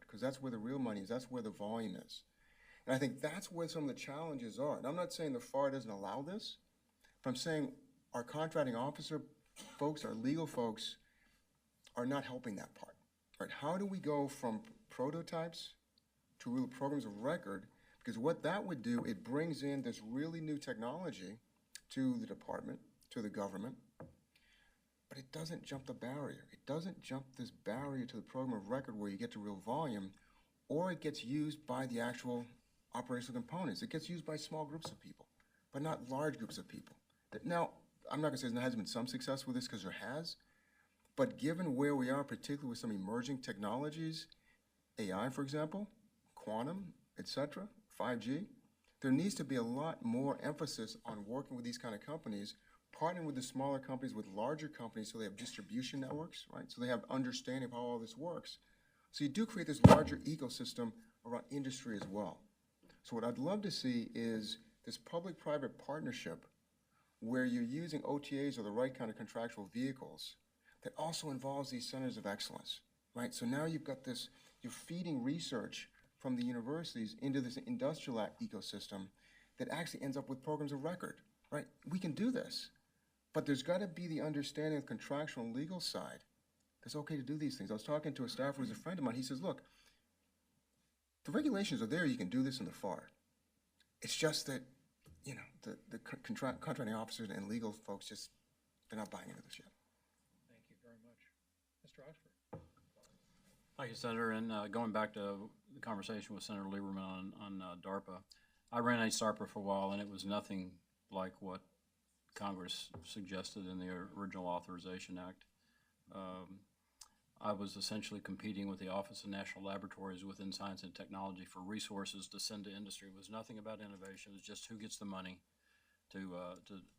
Because that's where the real money is, that's where the volume is. And I think that's where some of the challenges are. And I'm not saying the FAR doesn't allow this, but I'm saying our contracting officer folks, our legal folks, are not helping that part, right? How do we go from prototypes to real programs of record? Because what that would do, it brings in this really new technology to the department, to the government, but it doesn't jump the barrier. It doesn't jump this barrier to the program of record where you get to real volume, or it gets used by the actual operational components. It gets used by small groups of people, but not large groups of people. Now, I'm not gonna say there hasn't been some success with this, because there has, but given where we are, particularly with some emerging technologies, AI, for example, quantum, et cetera, 5G, there needs to be a lot more emphasis on working with these kind of companies, partnering with the smaller companies with larger companies so they have distribution networks, right? So they have understanding of how all this works. So you do create this larger ecosystem around industry as well. So what I'd love to see is this public-private partnership where you're using OTAs or the right kind of contractual vehicles that also involves these centers of excellence, right? So now you've got this, you're feeding research from the universities into this industrial ecosystem that actually ends up with programs of record, right? We can do this, but there's got to be the understanding of the contractual and legal side. It's okay to do these things. I was talking to a staffer who's a friend of mine. He says, look, the regulations are there. You can do this in the FAR. It's just that, you know, the contracting officers and legal folks just, they're not buying into this yet. Thank you very much. Mr. Oxford. Thank you, Senator. And going back to the conversation with Senator Lieberman on DARPA, I ran ASARPA for a while, and it was nothing like what Congress suggested in the original Authorization Act. I was essentially competing with the Office of National Laboratories within Science and Technology for resources to send to industry. It was nothing about innovation. It was just who gets the money to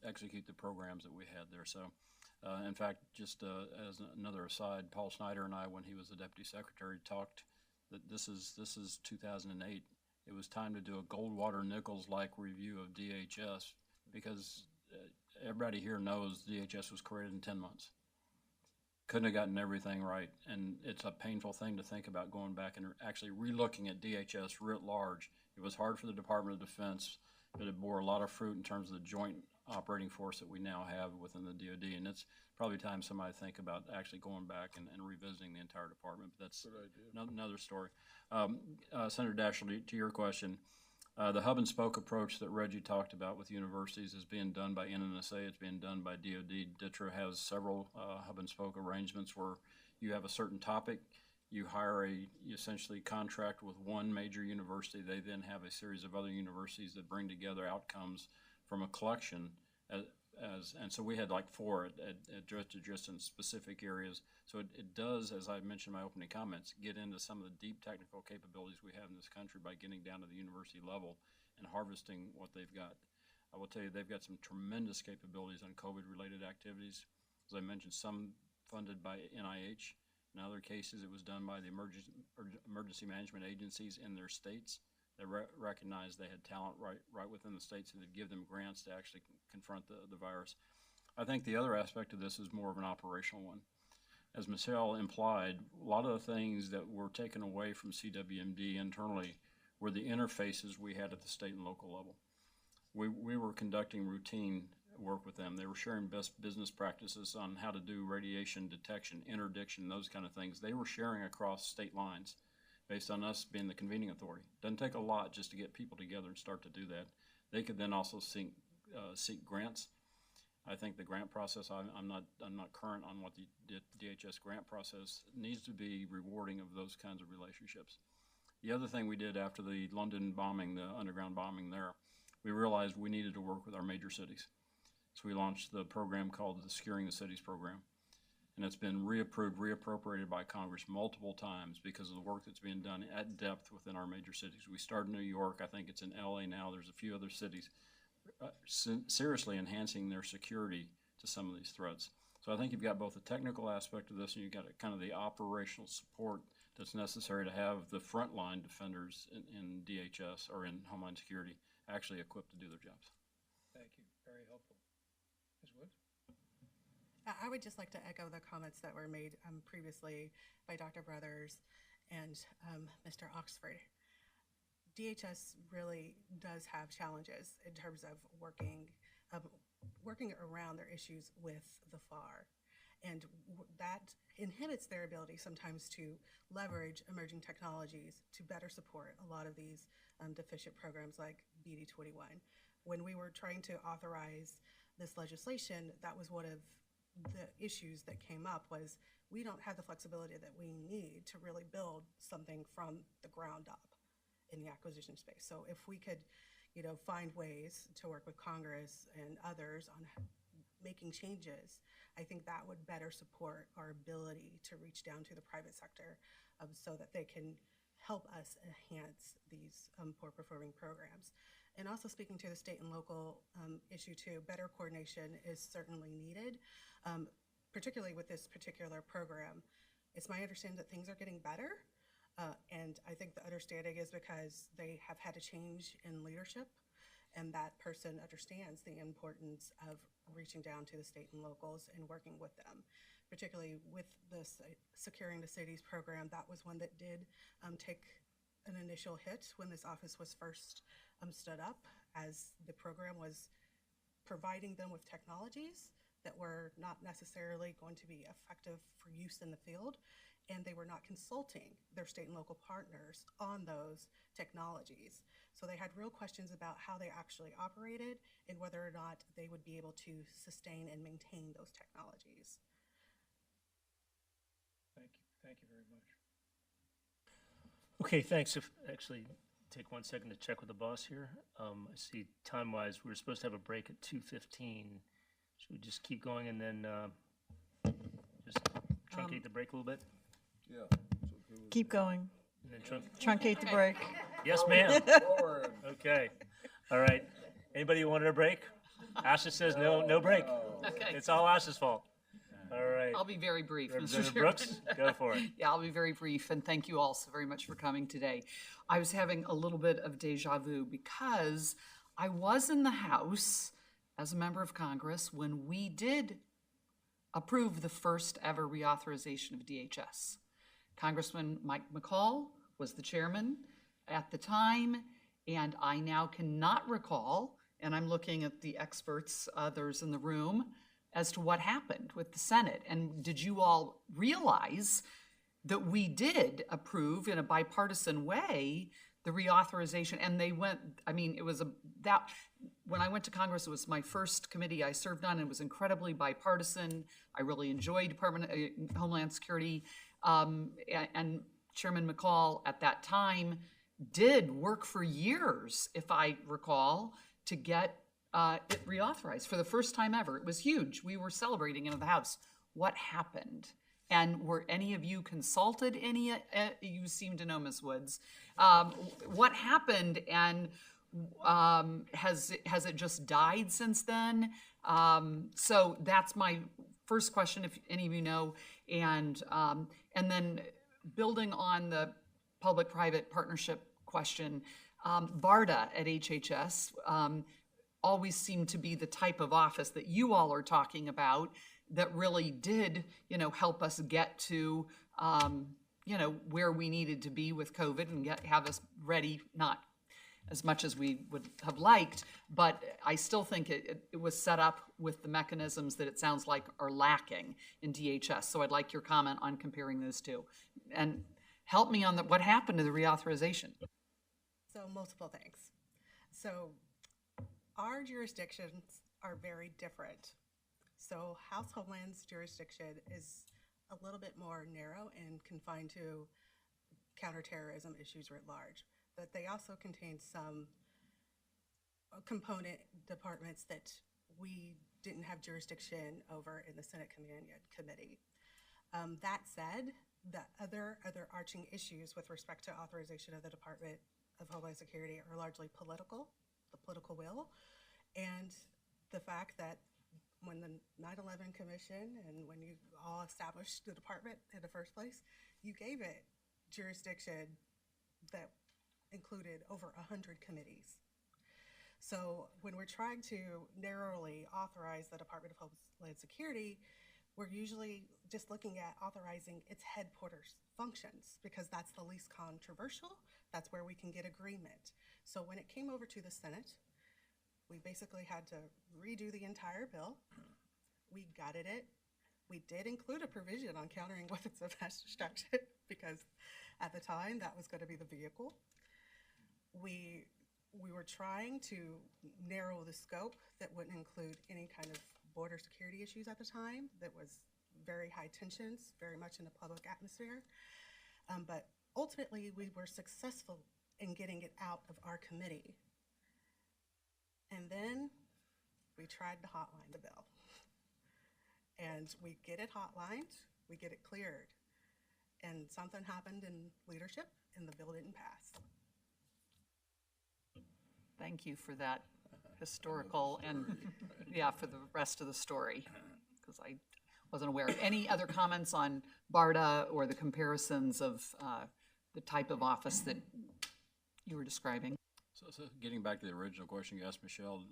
execute the programs that we had there. So, in fact, just as another aside, Paul Snyder and I, when he was the Deputy Secretary, talked that this is 2008. It was time to do a Goldwater-Nichols-like review of DHS because everybody here knows DHS was created in 10 months. Couldn't have gotten everything right, and it's a painful thing to think about going back and actually relooking at DHS writ large. It was hard for the Department of Defense, but it bore a lot of fruit in terms of the joint operating force that we now have within the DoD, and it's probably time somebody think about actually going back and revisiting the entire department, but that's another story. Senator Daschle, to your question, the hub and spoke approach that Reggie talked about with universities is being done by NNSA. It's being done by DoD. DTRA has several hub and spoke arrangements where you have a certain topic, you hire you essentially contract with one major university. They then have a series of other universities that bring together outcomes from a collection. And so we had like 4 just in specific areas. So it does, as I mentioned in my opening comments, get into some of the deep technical capabilities we have in this country by getting down to the university level and harvesting what they've got. I will tell you, they've got some tremendous capabilities on COVID-related activities. As I mentioned, some funded by NIH. In other cases, it was done by the emergency management agencies in their states. They recognized they had talent right within the states, and they'd give them grants to actually confront the virus. I think the other aspect of this is more of an operational one. As Michelle implied, a lot of the things that were taken away from CWMD internally were the interfaces we had at the state and local level. We were conducting routine work with them. They were sharing best business practices on how to do radiation detection, interdiction, those kind of things. They were sharing across state lines based on us being the convening authority. Doesn't take a lot just to get people together and start to do that. They could then also seek grants. I think the grant process, I'm not current on what the DHS grant process needs to be rewarding of those kinds of relationships. The other thing we did after the London bombing, the underground bombing there, we realized we needed to work with our major cities. So we launched the program called the Securing the Cities program. And it's been reapproved, reappropriated by Congress multiple times because of the work that's being done at depth within our major cities. We started in New York. I think it's in LA now. There's a few other cities seriously enhancing their security to some of these threats. So I think you've got both the technical aspect of this and you've got kind of the operational support that's necessary to have the frontline defenders in DHS or in Homeland Security actually equipped to do their jobs. Thank you. Very helpful. Ms. Woods? I would just like to echo the comments that were made previously by Dr. Brothers and Mr. Oxford. DHS really does have challenges in terms of working around their issues with the FAR. And that inhibits their ability sometimes to leverage emerging technologies to better support a lot of these deficient programs like BD21. When we were trying to authorize this legislation, that was one of the issues that came up was we don't have the flexibility that we need to really build something from the ground up in the acquisition space. So if we could, find ways to work with Congress and others on making changes, I think that would better support our ability to reach down to the private sector so that they can help us enhance these poor performing programs. And also speaking to the state and local issue too, better coordination is certainly needed, particularly with this particular program. It's my understanding that things are getting better, and I think the understanding is because they have had a change in leadership, and that person understands the importance of reaching down to the state and locals and working with them. Particularly with this Securing the Cities program, that was one that did take an initial hit when this office was first stood up, as the program was providing them with technologies that were not necessarily going to be effective for use in the field, and they were not consulting their state and local partners on those technologies. So they had real questions about how they actually operated and whether or not they would be able to sustain and maintain those technologies. Thank you. Thank you very much. Okay, thanks. Actually, take 1 second to check with the boss here. I see time-wise, we were supposed to have a break at 2:15. Should we just keep going and then just truncate the break a little bit? Yeah. Keep going. And then Truncate the break. Yes, ma'am. Okay. All right. Anybody who wanted a break? Asha says no break. Okay. It's all Asha's fault. All right. I'll be very brief, Mr. Representative Chairman. Brooks, go for it. Yeah, I'll be very brief, and thank you all so very much for coming today. I was having a little bit of deja vu because I was in the House as a member of Congress when we did approve the first ever reauthorization of DHS. Congressman Mike McCall was the chairman at the time, and I now cannot recall, and I'm looking at the experts, others in the room, as to what happened with the Senate. And did you all realize that we did approve in a bipartisan way the reauthorization? And they went, I mean, it was when I went to Congress, it was my first committee I served on. It was incredibly bipartisan. I really enjoyed Department of Homeland Security. And Chairman McCall at that time did work for years, if I recall, to get it reauthorized for the first time ever. It was huge. We were celebrating in the House. What happened? And were any of you consulted? You seem to know, Ms. Woods. What happened, and has it just died since then? So that's my first question, if any of you know. And then building on the public-private partnership question, BARDA at HHS always seemed to be the type of office that you all are talking about that really did, help us get to, where we needed to be with COVID and have us ready, not as much as we would have liked, but I still think it was set up with the mechanisms that it sounds like are lacking in DHS. So I'd like your comment on comparing those two. And help me on what happened to the reauthorization. So multiple things. So our jurisdictions are very different. So House Homeland's jurisdiction is a little bit more narrow and confined to counterterrorism issues writ large, but they also contain some component departments that we didn't have jurisdiction over in the Senate Companion Committee. That said, the other arching issues with respect to authorization of the Department of Homeland Security are largely political, the political will, and the fact that when the 9/11 Commission and when you all established the department in the first place, you gave it jurisdiction that included over 100 committees. So when we're trying to narrowly authorize the Department of Homeland Security, we're usually just looking at authorizing its headquarters functions because that's the least controversial. That's where we can get agreement. So when it came over to the Senate, we basically had to redo the entire bill. We gutted it. We did include a provision on countering weapons of mass destruction because at the time that was going to be the vehicle. We were trying to narrow the scope that wouldn't include any kind of border security issues at the time. That was very high tensions, very much in the public atmosphere. But ultimately, we were successful in getting it out of our committee. And then we tried to hotline the bill. And we get it hotlined, we get it cleared. And something happened in leadership and the bill didn't pass. Thank you for that historical and, for the rest of the story, because I wasn't aware. Any other comments on BARDA or the comparisons of the type of office that you were describing? So getting back to the original question you asked Michelle,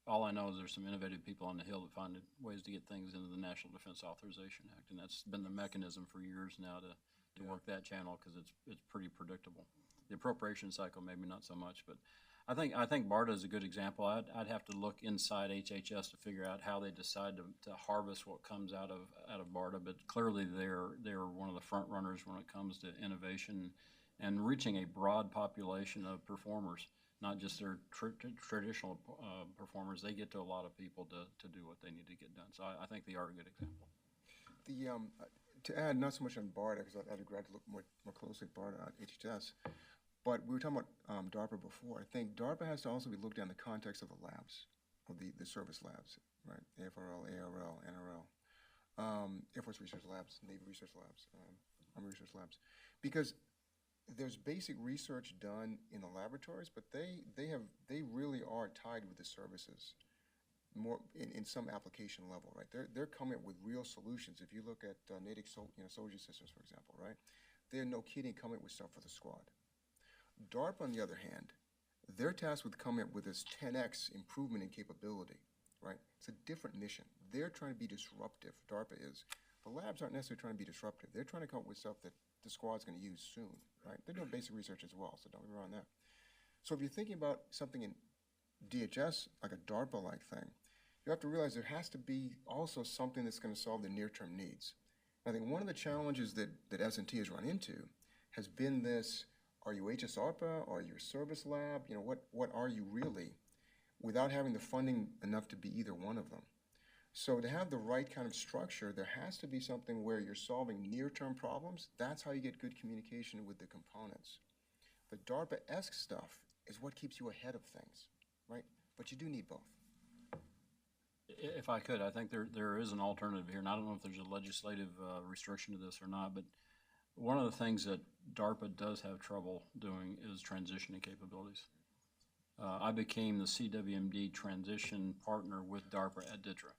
all I know is there's some innovative people on the Hill that find ways to get things into the National Defense Authorization Act, and that's been the mechanism for years now to work that channel because it's pretty predictable. The appropriation cycle maybe not so much, but I think BARDA is a good example. I'd have to look inside HHS to figure out how they decide to harvest what comes out of BARDA, but clearly they're one of the front runners when it comes to innovation and reaching a broad population of performers, not just their traditional performers. They get to a lot of people to do what they need to get done. So I think they are a good example. To add, not so much on BARDA, because I'd be glad to look more closely at BARDA at HHS. But we were talking about DARPA before. I think DARPA has to also be looked at in the context of the labs, of the service labs, right? AFRL, ARL, NRL, Air Force Research Labs, Navy Research Labs, Army Research Labs. Because there's basic research done in the laboratories, but they really are tied with the services more in some application level, right? They're coming up with real solutions. If you look at Natick soldier systems, for example, right? They're no kidding coming up with stuff for the squad. DARPA, on the other hand, they're tasked with coming up with this 10x improvement in capability, right? It's a different mission. They're trying to be disruptive, DARPA is. The labs aren't necessarily trying to be disruptive. They're trying to come up with stuff that the squad's going to use soon, right? They're doing basic research as well, so don't get me wrong on that. So if you're thinking about something in DHS, like a DARPA-like thing, you have to realize there has to be also something that's going to solve the near-term needs. I think one of the challenges that S&T has run into has been this, are you HSARPA? Are you a service lab? You know, what are you really? Without having the funding enough to be either one of them. So to have the right kind of structure, there has to be something where you're solving near-term problems. That's how you get good communication with the components. The DARPA-esque stuff is what keeps you ahead of things, right? But you do need both. If I could, I think there is an alternative here, and I don't know if there's a legislative restriction to this or not, but one of the things that DARPA does have trouble doing is transitioning capabilities. I became the CWMD transition partner with DARPA at DITRA.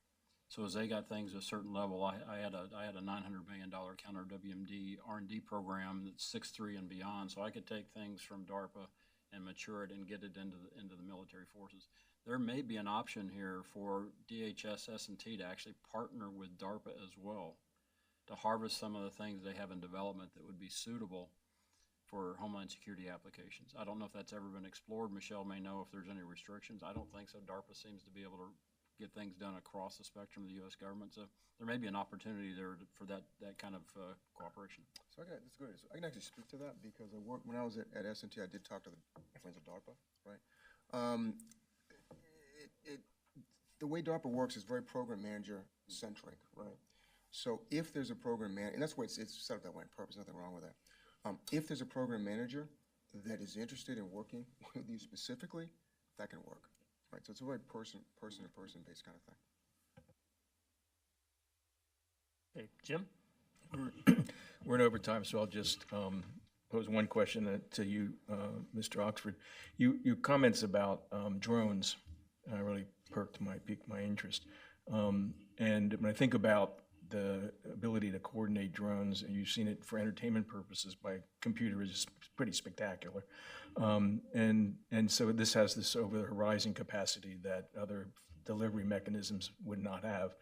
So as they got things at a certain level, I had a $900 million counter WMD R&D program that's 6.3 and beyond, so I could take things from DARPA and mature it and get it into the military forces. There may be an option here for DHS S&T to actually partner with DARPA as well to harvest some of the things they have in development that would be suitable for Homeland Security applications. I don't know if that's ever been explored. Michelle may know if there's any restrictions. I don't think so. DARPA seems to be able to get things done across the spectrum of the U.S. government. So there may be an opportunity there for that kind of cooperation. So that's good. So I can actually speak to that because when I was at S&T, I did talk to my friends at DARPA, right? The way DARPA works is very program manager centric, right? So if there's a program manager, and that's why it's set up that way on purpose, nothing wrong with that. If there's a program manager that is interested in working with you specifically, that can work, right? So it's a very person-to-person based kind of thing. Okay, Jim? We're in overtime, so I'll just pose one question to you, Mr. Oxford. Your comments about drones really piqued my interest. And when I think about the ability to coordinate drones, and you've seen it for entertainment purposes by computer, is pretty spectacular. And so this has this over-the-horizon capacity that other delivery mechanisms would not have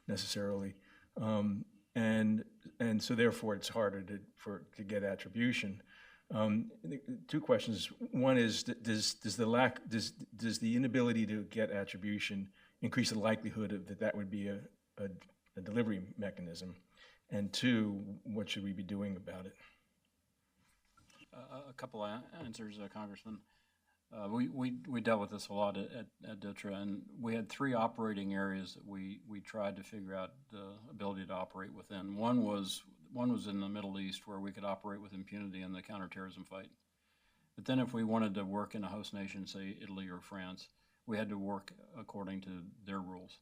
necessarily. And so therefore it's harder to get attribution. Two questions. One is, does the inability to get attribution increase the likelihood that would be a delivery mechanism? And two, what should we be doing about it? A couple of answers, Congressman. We dealt with this a lot at DITRA, and we had three operating areas that we tried to figure out the ability to operate within. One was in the Middle East, where we could operate with impunity in the counterterrorism fight. But then if we wanted to work in a host nation, say Italy or France, we had to work according to their rules.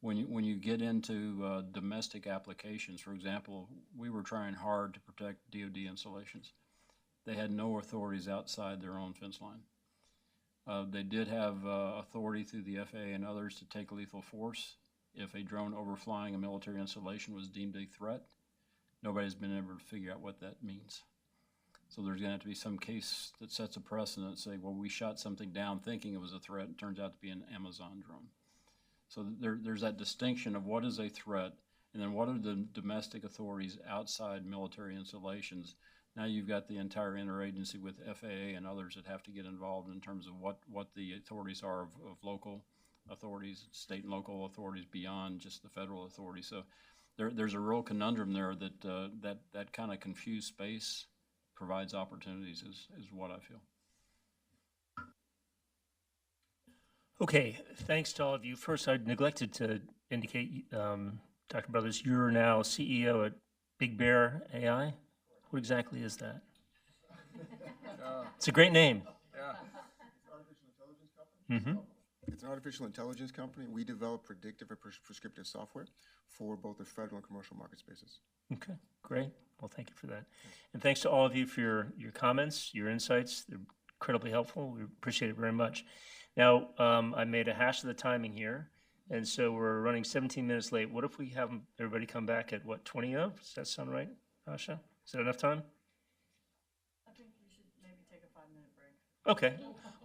When you get into domestic applications, for example, we were trying hard to protect DoD installations. They had no authorities outside their own fence line. They did have authority through the FAA and others to take lethal force if a drone overflying a military installation was deemed a threat. Nobody's been able to figure out what that means. So there's going to have to be some case that sets a precedent, say, well, we shot something down thinking it was a threat, and it turns out to be an Amazon drone. So there's that distinction of what is a threat, and then what are the domestic authorities outside military installations. Now you've got the entire interagency with FAA and others that have to get involved in terms of what the authorities are of local authorities, state and local authorities beyond just the federal authorities. So there's a real conundrum there that kind of confused space provides opportunities is what I feel. Okay, thanks to all of you. First, I neglected to indicate, Dr. Brothers, you're now CEO at Big Bear AI. What exactly is that? It's a great name. It's an artificial intelligence company. We develop predictive and prescriptive software for both the federal and commercial market spaces. Okay, great. Well, thank you for that. And thanks to all of you for your comments, your insights. They're incredibly helpful. We appreciate it very much. Now, I made a hash of the timing here, and so we're running 17 minutes late. What if we have everybody come back at, what, 20 of? Does that sound right, Asha? Is that enough time? I think we should maybe take a 5-minute break. Okay.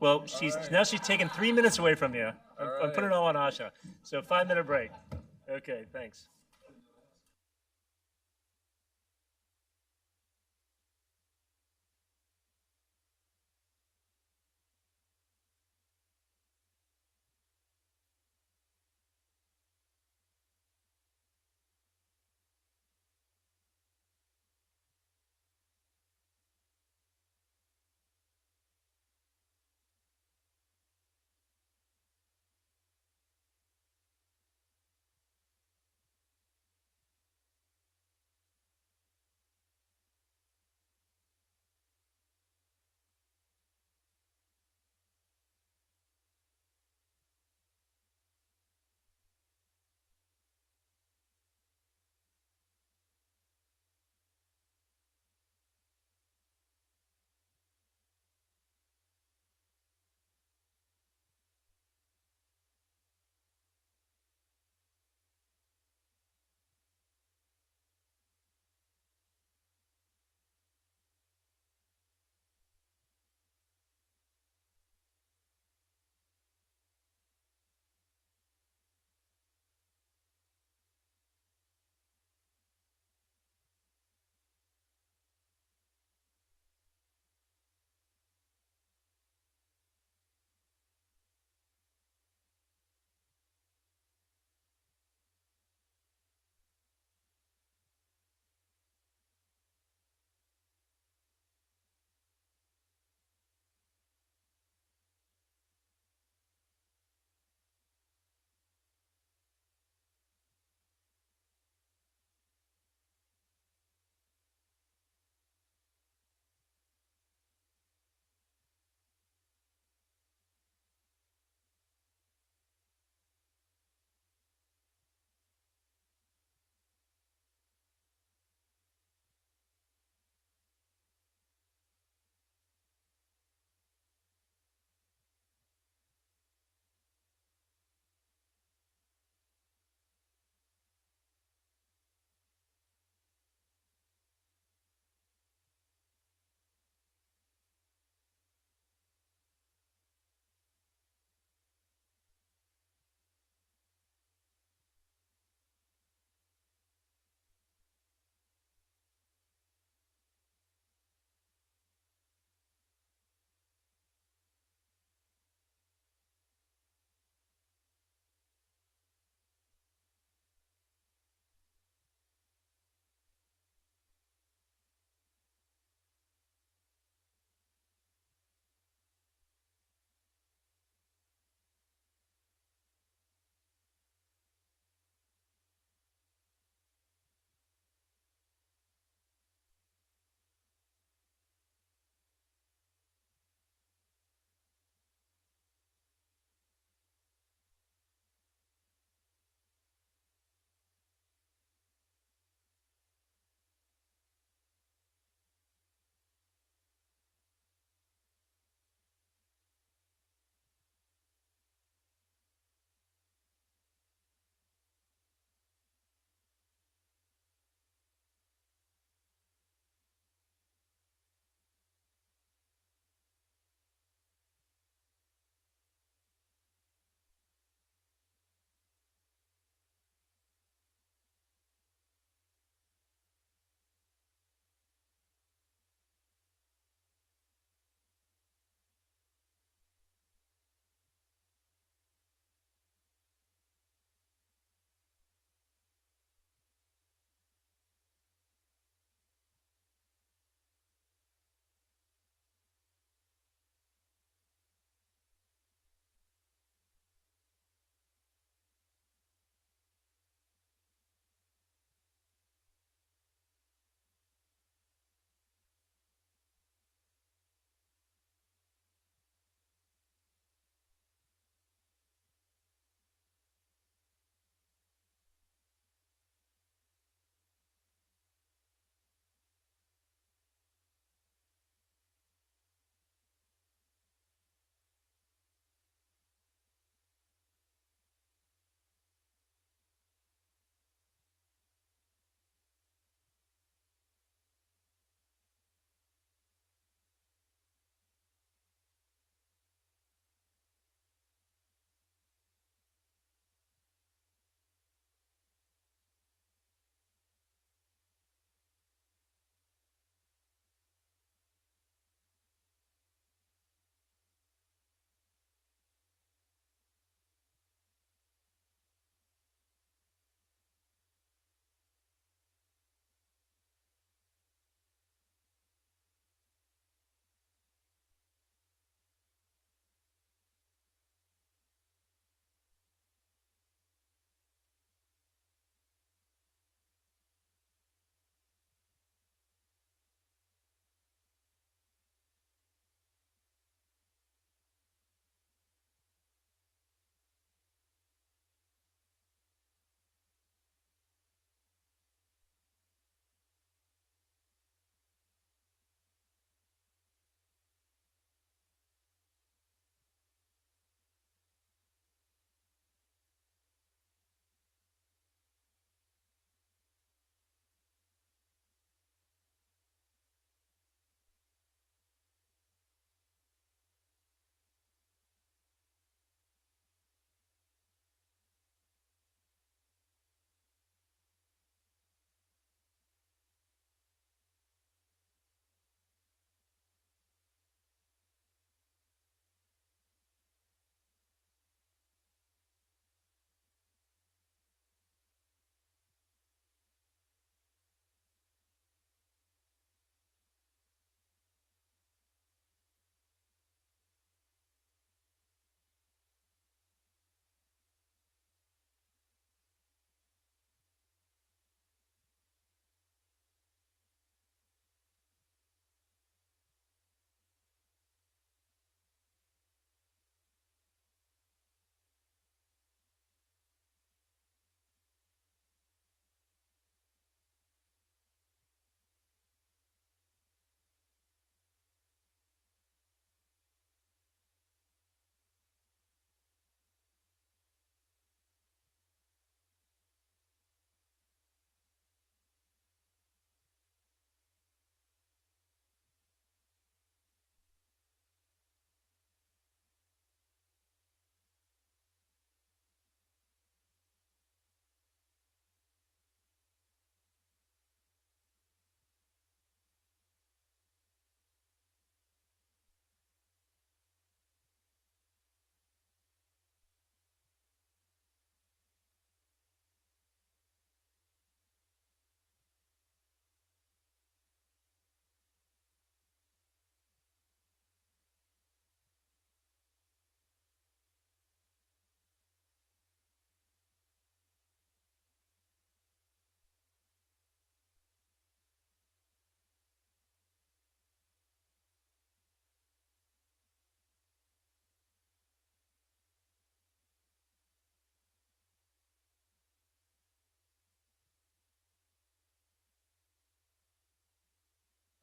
Well, now she's taking 3 minutes away from you. I'm putting it all on Asha. So 5-minute break. Okay, thanks.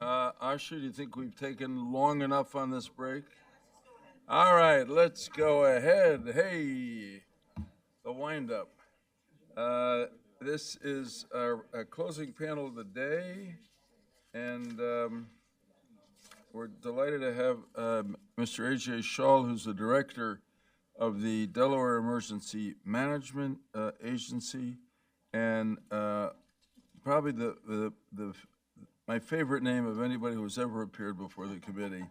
Asha, do you think we've taken long enough on this break? All right, let's go ahead. Hey, the wind-up. This is our closing panel of the day, and we're delighted to have Mr. A.J. Shaw, who's the director of the Delaware Emergency Management Agency, and probably my favorite name of anybody who's ever appeared before the committee,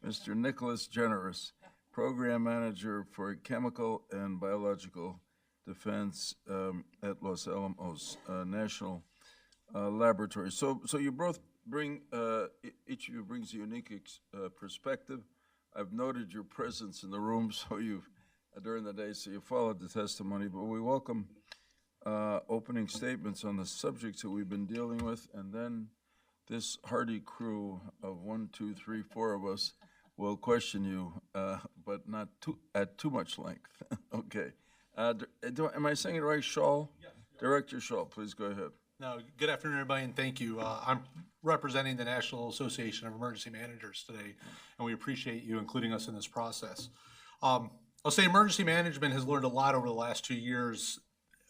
Mr. Nicholas Generous, Program Manager for Chemical and Biological Defense at Los Alamos National Laboratory. So you both bring, each of you brings a unique perspective. I've noted your presence in the room, so during the day, so you followed the testimony, but we welcome opening statements on the subjects that we've been dealing with, and then this hardy crew of 1, 2, 3, 4 of us will question you, but not at too much length. Okay. Am I saying it right, Shaw? Yes. Director Shaw, please go ahead. No, good afternoon, everybody, and thank you. I'm representing the National Association of Emergency Managers today, and we appreciate you including us in this process. I'll say emergency management has learned a lot over the last 2 years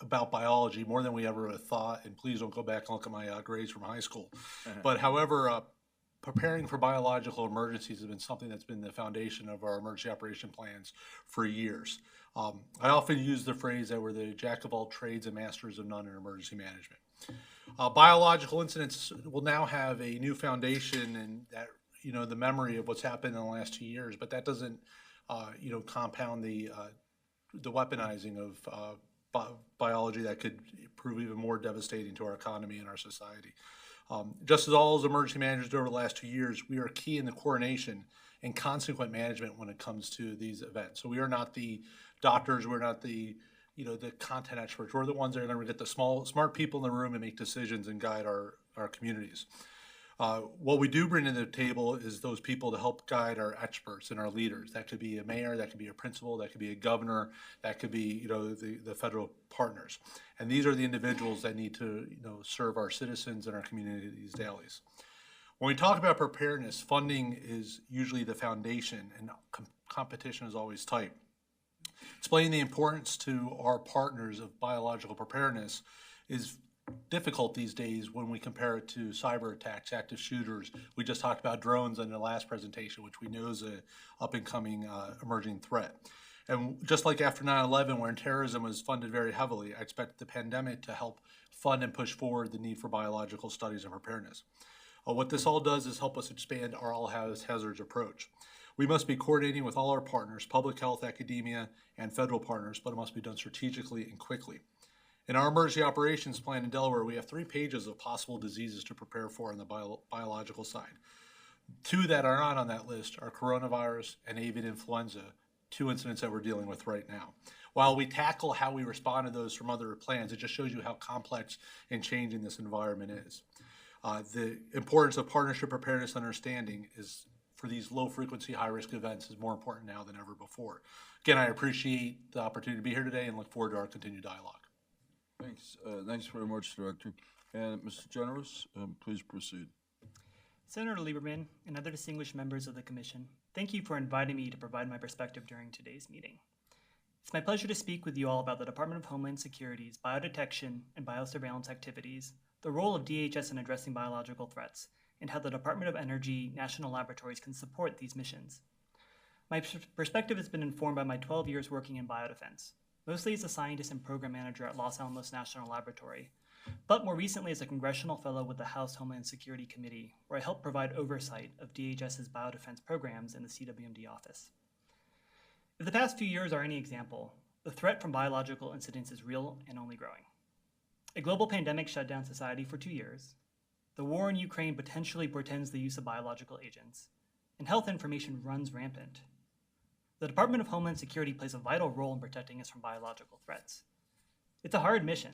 about biology, more than we ever would have thought, and please don't go back and look at my grades from high school. But however, preparing for biological emergencies has been something that's been the foundation of our emergency operation plans for years. I often use the phrase that we're the jack of all trades and masters of none in emergency management. Biological incidents will now have a new foundation and that, the memory of what's happened in the last 2 years, but that doesn't, compound the weaponizing of biology that could prove even more devastating to our economy and our society. Just as all as emergency managers do over the last 2 years, we are key in the coordination and consequent management when it comes to these events. So we are not the doctors, we're not the content experts. We're the ones that are going to get the smart people in the room and make decisions and guide our communities. What we do bring to the table is those people to help guide our experts and our leaders. That could be a mayor, that could be a principal, that could be a governor, that could be the federal partners. And these are the individuals that need to serve our citizens and our communities daily. When we talk about preparedness, funding is usually the foundation, and competition is always tight. Explaining the importance to our partners of biological preparedness is difficult these days when we compare it to cyber attacks, active shooters. We just talked about drones in the last presentation, which we know is an up-and-coming emerging threat. And just like after 9/11, when terrorism was funded very heavily, I expect the pandemic to help fund and push forward the need for biological studies and preparedness. What this all does is help us expand our all hazards approach. We must be coordinating with all our partners, public health, academia, and federal partners, but it must be done strategically and quickly. In our emergency operations plan in Delaware, we have 3 pages of possible diseases to prepare for on the biological side. 2 that are not on that list are coronavirus and avian influenza, 2 incidents that we're dealing with right now. While we tackle how we respond to those from other plans, it just shows you how complex and changing this environment is. The importance of partnership preparedness understanding is for these low-frequency, high-risk events is more important now than ever before. Again, I appreciate the opportunity to be here today and look forward to our continued dialogue. Thanks. Thanks very much, Director. And Mr. Generous, please proceed. Senator Lieberman and other distinguished members of the Commission, thank you for inviting me to provide my perspective during today's meeting. It's my pleasure to speak with you all about the Department of Homeland Security's biodetection and biosurveillance activities, the role of DHS in addressing biological threats, and how the Department of Energy national laboratories can support these missions. My perspective has been informed by my 12 years working in biodefense, mostly as a scientist and program manager at Los Alamos National Laboratory, but more recently as a congressional fellow with the House Homeland Security Committee, where I helped provide oversight of DHS's biodefense programs in the CWMD office. If the past few years are any example, the threat from biological incidents is real and only growing. A global pandemic shut down society for 2 years. The war in Ukraine potentially portends the use of biological agents, and health information runs rampant. The Department of Homeland Security plays a vital role in protecting us from biological threats. It's a hard mission.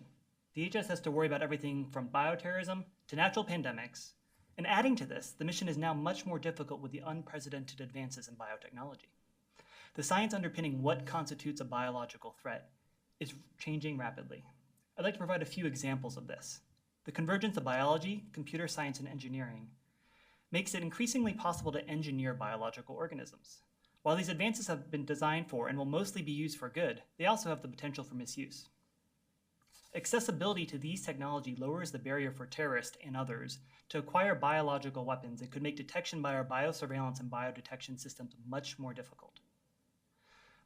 DHS has to worry about everything from bioterrorism to natural pandemics, and adding to this, the mission is now much more difficult with the unprecedented advances in biotechnology. The science underpinning what constitutes a biological threat is changing rapidly. I'd like to provide a few examples of this. The convergence of biology, computer science, and engineering makes it increasingly possible to engineer biological organisms. While these advances have been designed for and will mostly be used for good, they also have the potential for misuse. Accessibility to these technology lowers the barrier for terrorists and others to acquire biological weapons and could make detection by our biosurveillance and biodetection systems much more difficult.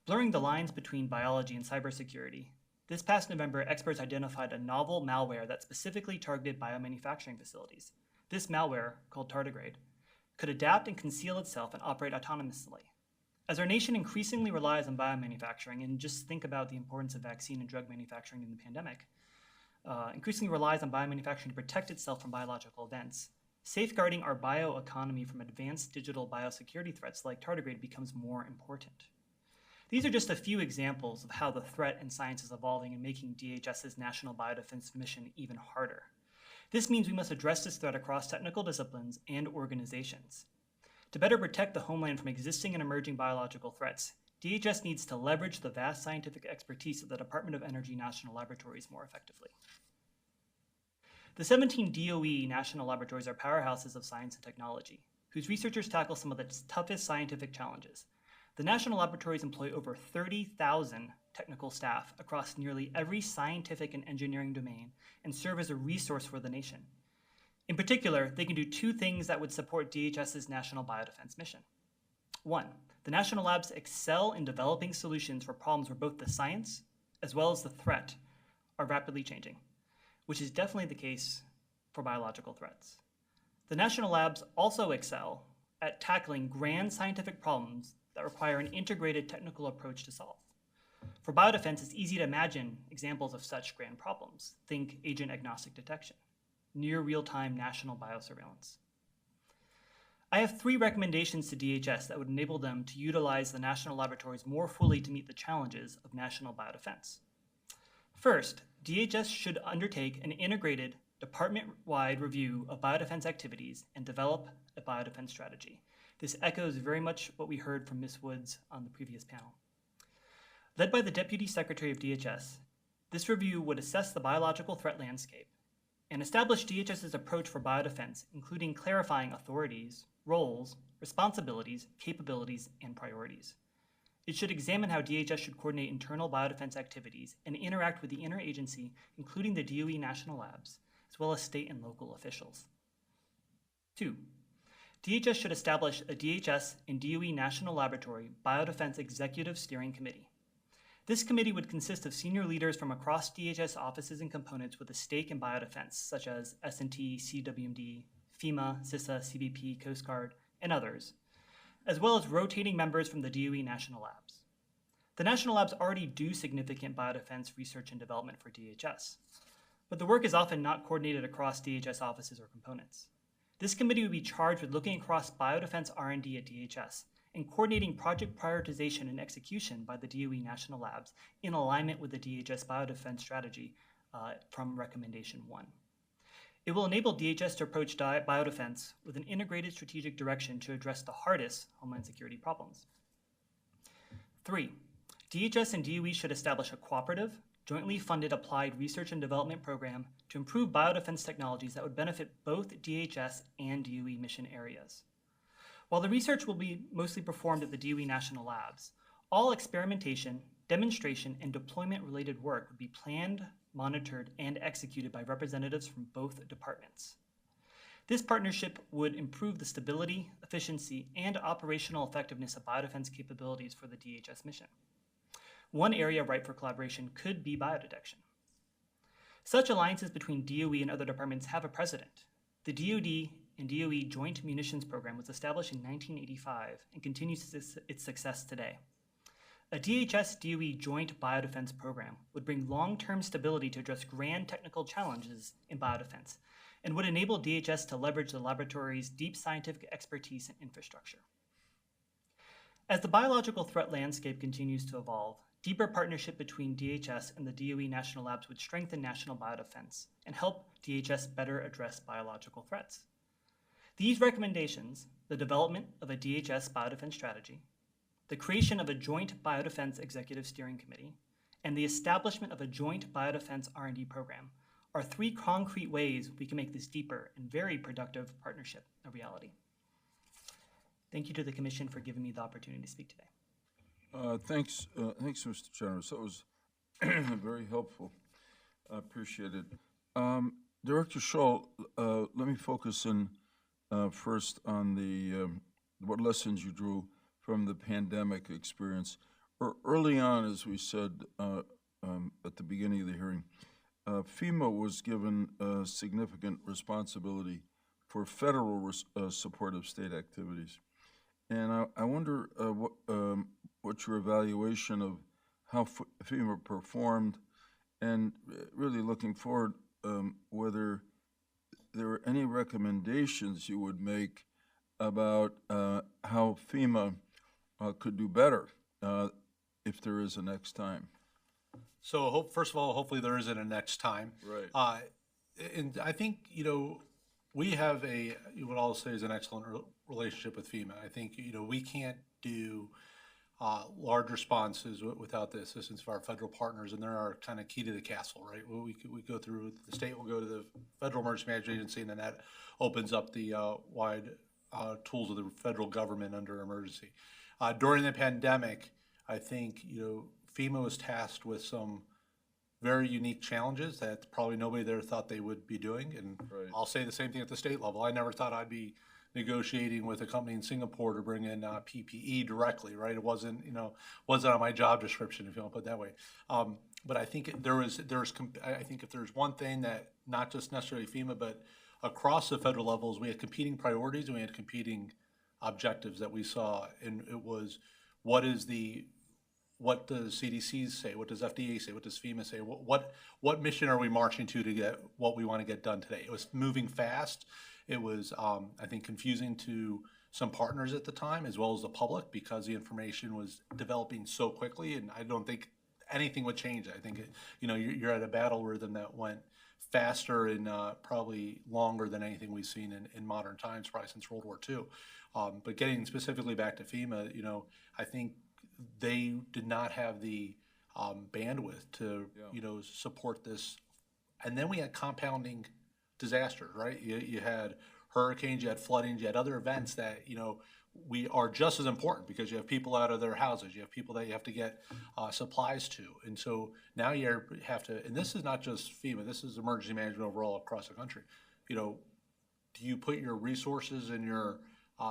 Blurring the lines between biology and cybersecurity, this past November, experts identified a novel malware that specifically targeted biomanufacturing facilities. This malware, called tardigrade, could adapt and conceal itself and operate autonomously. As our nation increasingly relies on biomanufacturing, and just think about the importance of vaccine and drug manufacturing in the pandemic, increasingly relies on biomanufacturing to protect itself from biological events, safeguarding our bioeconomy from advanced digital biosecurity threats like tardigrade becomes more important. These are just a few examples of how the threat in science is evolving and making DHS's National Biodefense mission even harder. This means we must address this threat across technical disciplines and organizations. To better protect the homeland from existing and emerging biological threats, DHS needs to leverage the vast scientific expertise of the Department of Energy National Laboratories more effectively. The 17 DOE national laboratories are powerhouses of science and technology, whose researchers tackle some of the toughest scientific challenges. The national laboratories employ over 30,000 technical staff across nearly every scientific and engineering domain and serve as a resource for the nation. In particular, they can do two things that would support DHS's National Biodefense mission. One, the national labs excel in developing solutions for problems where both the science as well as the threat are rapidly changing, which is definitely the case for biological threats. The national labs also excel at tackling grand scientific problems that require an integrated technical approach to solve. For biodefense, it's easy to imagine examples of such grand problems. Think agent-agnostic detection, near real-time national biosurveillance. I have 3 recommendations to DHS that would enable them to utilize the national laboratories more fully to meet the challenges of national biodefense. First, DHS should undertake an integrated, department-wide review of biodefense activities and develop a biodefense strategy. This echoes very much what we heard from Ms. Woods on the previous panel. Led by the Deputy Secretary of DHS, this review would assess the biological threat landscape and establish DHS's approach for biodefense, including clarifying authorities, roles, responsibilities, capabilities, and priorities. It should examine how DHS should coordinate internal biodefense activities and interact with the interagency, including the DOE national labs, as well as state and local officials. 2. DHS should establish a DHS and DOE National Laboratory Biodefense Executive Steering Committee. This committee would consist of senior leaders from across DHS offices and components with a stake in biodefense, such as S&T, CWMD, FEMA, CISA, CBP, Coast Guard, and others, as well as rotating members from the DOE National Labs. The National Labs already do significant biodefense research and development for DHS, but the work is often not coordinated across DHS offices or components. This committee would be charged with looking across biodefense R&D at DHS and coordinating project prioritization and execution by the DOE National Labs in alignment with the DHS biodefense strategy from Recommendation 1. It will enable DHS to approach biodefense with an integrated strategic direction to address the hardest Homeland Security problems. 3. DHS and DOE should establish a cooperative, jointly funded applied research and development program to improve biodefense technologies that would benefit both DHS and DOE mission areas. While the research will be mostly performed at the DOE National Labs, all experimentation, demonstration, and deployment-related work would be planned, monitored, and executed by representatives from both departments. This partnership would improve the stability, efficiency, and operational effectiveness of biodefense capabilities for the DHS mission. One area ripe for collaboration could be biodetection. Such alliances between DOE and other departments have a precedent. The DoD and DOE Joint Munitions Program was established in 1985 and continues its success today. A DHS-DOE Joint Biodefense Program would bring long-term stability to address grand technical challenges in biodefense and would enable DHS to leverage the laboratory's deep scientific expertise and infrastructure. As the biological threat landscape continues to evolve, deeper partnership between DHS and the DOE National Labs would strengthen national biodefense and help DHS better address biological threats. These recommendations, the development of a DHS biodefense strategy, the creation of a joint biodefense executive steering committee, and the establishment of a joint biodefense R&D program are 3 concrete ways we can make this deeper and very productive partnership a reality. Thank you to the Commission for giving me the opportunity to speak today. Thanks, Mr. Generous. That was very helpful. I appreciate it. Director Scholl, let me focus in first on the what lessons you drew from the pandemic experience. Early on, as we said at the beginning of the hearing, FEMA was given significant responsibility for federal support of state activities. And I wonder what your evaluation of how FEMA performed, and really looking forward, whether there are any recommendations you would make about how FEMA could do better if there is a next time. So first of all, hopefully there isn't a next time. Right. And I think, we have what I'll say is an excellent relationship with FEMA. I think, we can't do large responses without the assistance of our federal partners, and they're our kind of key to the castle, right? We go through, the state will go to the Federal Emergency Management Agency, and then that opens up the wide tools of the federal government under emergency. During the pandemic, I think, FEMA was tasked with some very unique challenges that probably nobody there thought they would be doing. And Right. I'll say the same thing at the state level. I never thought I'd be negotiating with a company in Singapore to bring in PPE directly, right? It wasn't, wasn't on my job description, if you want to put it that way. But I think I think if there's one thing that not just necessarily FEMA, but across the federal levels, we had competing priorities and we had competing objectives that we saw. And it was, what does CDC say? What does FDA say? What does FEMA say? What mission are we marching to get what we want to get done today? It was moving fast. It was, I think, confusing to some partners at the time, as well as the public, because the information was developing so quickly, and I don't think anything would change. I think, you're at a battle rhythm that went faster and probably longer than anything we've seen in modern times, probably since World War II. But getting specifically back to FEMA, I think they did not have the bandwidth to, support this. And then we had compounding disasters, right? You had hurricanes, you had flooding, you had other events that, we are just as important, because you have people out of their houses, you have people that you have to get supplies to. And so now you have to, and this is not just FEMA, this is emergency management overall across the country. Do you put your resources and your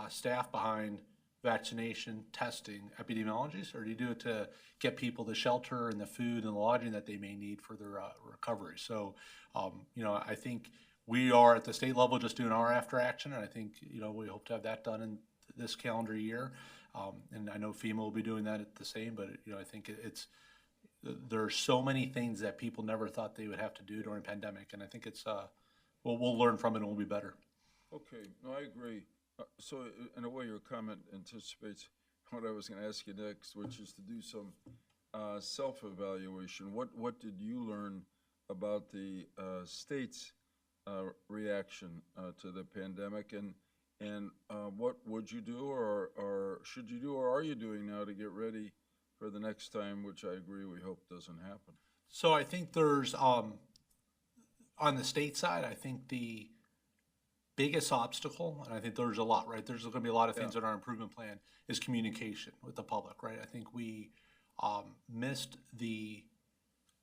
staff behind vaccination, testing, epidemiologies, or do you do it to get people the shelter and the food and the lodging that they may need for their recovery? So, I think we are at the state level just doing our after action, and I think, we hope to have that done in this calendar year. And I know FEMA will be doing that at the same, but, I think there are so many things that people never thought they would have to do during a pandemic, and I think it's, we'll learn from it and we'll be better. Okay, no, I agree. So in a way, your comment anticipates what I was going to ask you next, which is to do some self-evaluation. What did you learn about the state's reaction to the pandemic, and what would you do, or should you do, or are you doing now to get ready for the next time, which I agree we hope doesn't happen? So I think there's, on the state side, I think the biggest obstacle, and I think there's a lot, right? There's going to be a lot of things in our improvement plan, is communication with the public, right? I think we missed the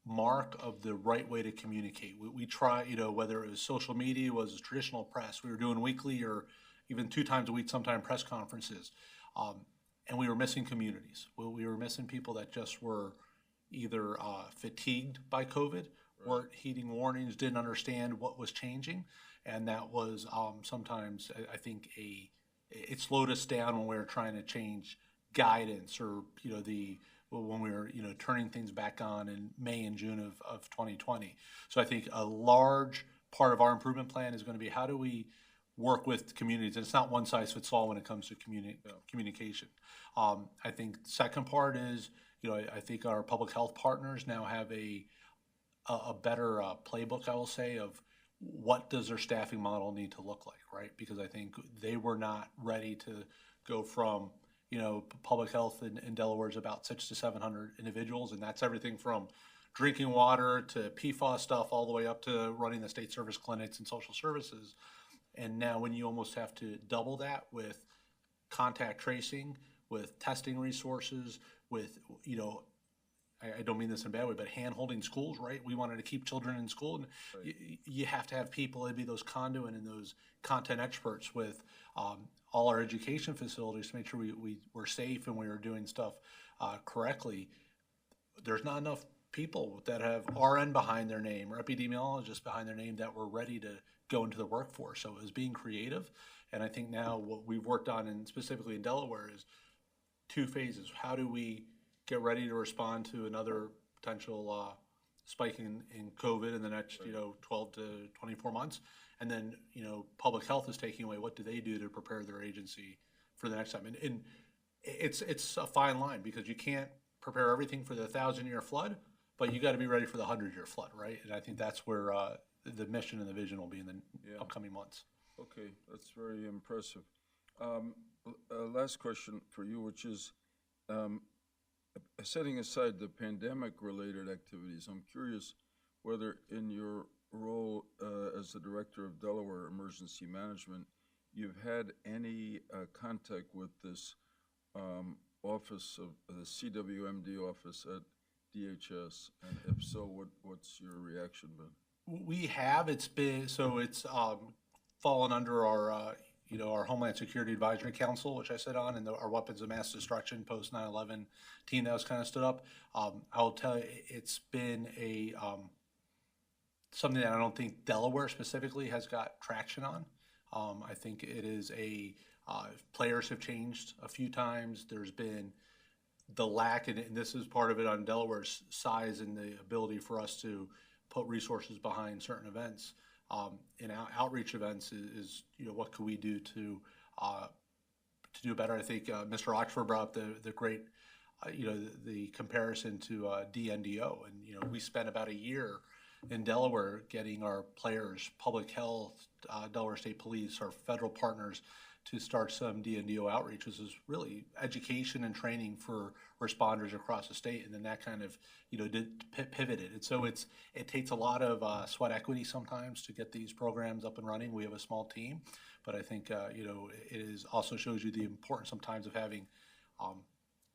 mark of the right way to communicate. We try, whether it was social media, was traditional press, we were doing weekly or even 2 times a week, sometime press conferences, and we were missing communities. We were missing people that just were either fatigued by COVID, weren't heeding warnings, didn't understand what was changing. And that was sometimes, I think, it slowed us down when we were trying to change guidance, or, when we were, turning things back on in May and June of 2020. So I think a large part of our improvement plan is going to be, how do we work with communities? And it's not one size fits all when it comes to communication. I think the second part is, I think our public health partners now have a better playbook, I will say, of what does their staffing model need to look like, right? Because I think they were not ready to go from, public health in Delaware is about 600 to 700 individuals, and that's everything from drinking water to PFAS stuff all the way up to running the state service clinics and social services. And now when you almost have to double that with contact tracing, with testing resources, with, you know, I don't mean this in a bad way, but hand-holding schools, right? We wanted to keep children in school, and you have to have people, it'd be those conduit and those content experts with all our education facilities to make sure we're safe and we were doing stuff correctly. There's not enough people that have RN behind their name or epidemiologists behind their name that were ready to go into the workforce. So it was being creative. And I think now what we've worked on, and specifically in Delaware, is 2 phases. How do we get ready to respond to another potential spike in COVID in the next, 12 to 24 months? And then, public health is taking away. What do they do to prepare their agency for the next time? And it's a fine line, because you can't prepare everything for the 1,000-year flood, but you got to be ready for the 100-year flood, right? And I think that's where the mission and the vision will be in the upcoming months. Okay, that's very impressive. Last question for you, which is, setting aside the pandemic-related activities, I'm curious whether in your role as the Director of Delaware Emergency Management, you've had any contact with this office of the CWMD office at DHS, and if so, what's your reaction been? We have. It's fallen under our our Homeland Security Advisory Council, which I sit on, and our Weapons of Mass Destruction post 9/11 team that was kind of stood up. I'll tell you, it's been something that I don't think Delaware specifically has got traction on. I think it is players have changed a few times. There's been the lack, and this is part of it on Delaware's size and the ability for us to put resources behind certain events. In outreach events is what can we do to do better? I think Mr. Oxford brought up the great the comparison to DNDO, and we spent about a year in Delaware getting our players, public health, Delaware State Police, our federal partners, to start some DNDO outreach, which is really education and training for responders across the state, and then that kind of pivoted. And so it takes a lot of sweat equity sometimes to get these programs up and running. We have a small team, but I think it also shows you the importance sometimes of having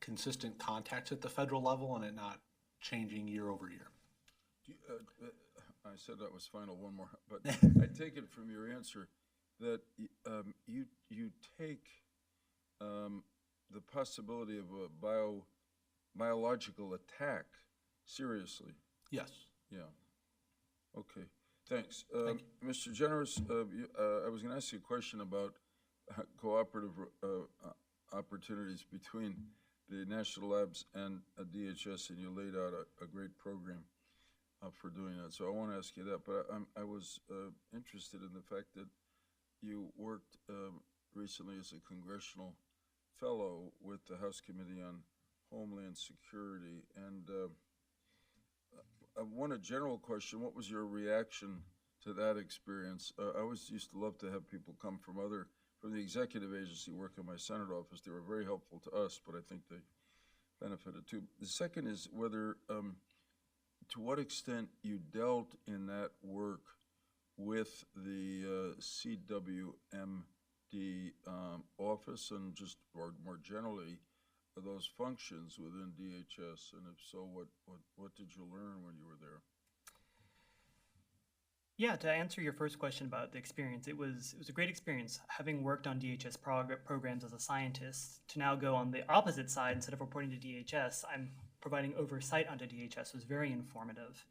consistent contacts at the federal level and it not changing year over year. I said that was final, one more, but I take it from your answer that you take the possibility of a biological attack seriously. Yes. Yeah. Okay. Thanks. Thank you. Mr. Generous, I was going to ask you a question about cooperative opportunities between the national labs and DHS, and you laid out a great program for doing that. So I won't ask you that, but I was interested in the fact that you worked recently as a congressional fellow with the House Committee on Homeland Security, and I want a general question. What was your reaction to that experience? I always used to love to have people come from the executive agency work in my Senate office. They were very helpful to us, but I think they benefited too. The second is whether, to what extent you dealt in that work with the CWMD office and just or more generally those functions within DHS, and if so, what did you learn when you were there? Yeah, to answer your first question about the experience, it was a great experience having worked on DHS programs as a scientist to now go on the opposite side. Instead of reporting to DHS, I'm providing oversight onto DHS. Was very informative.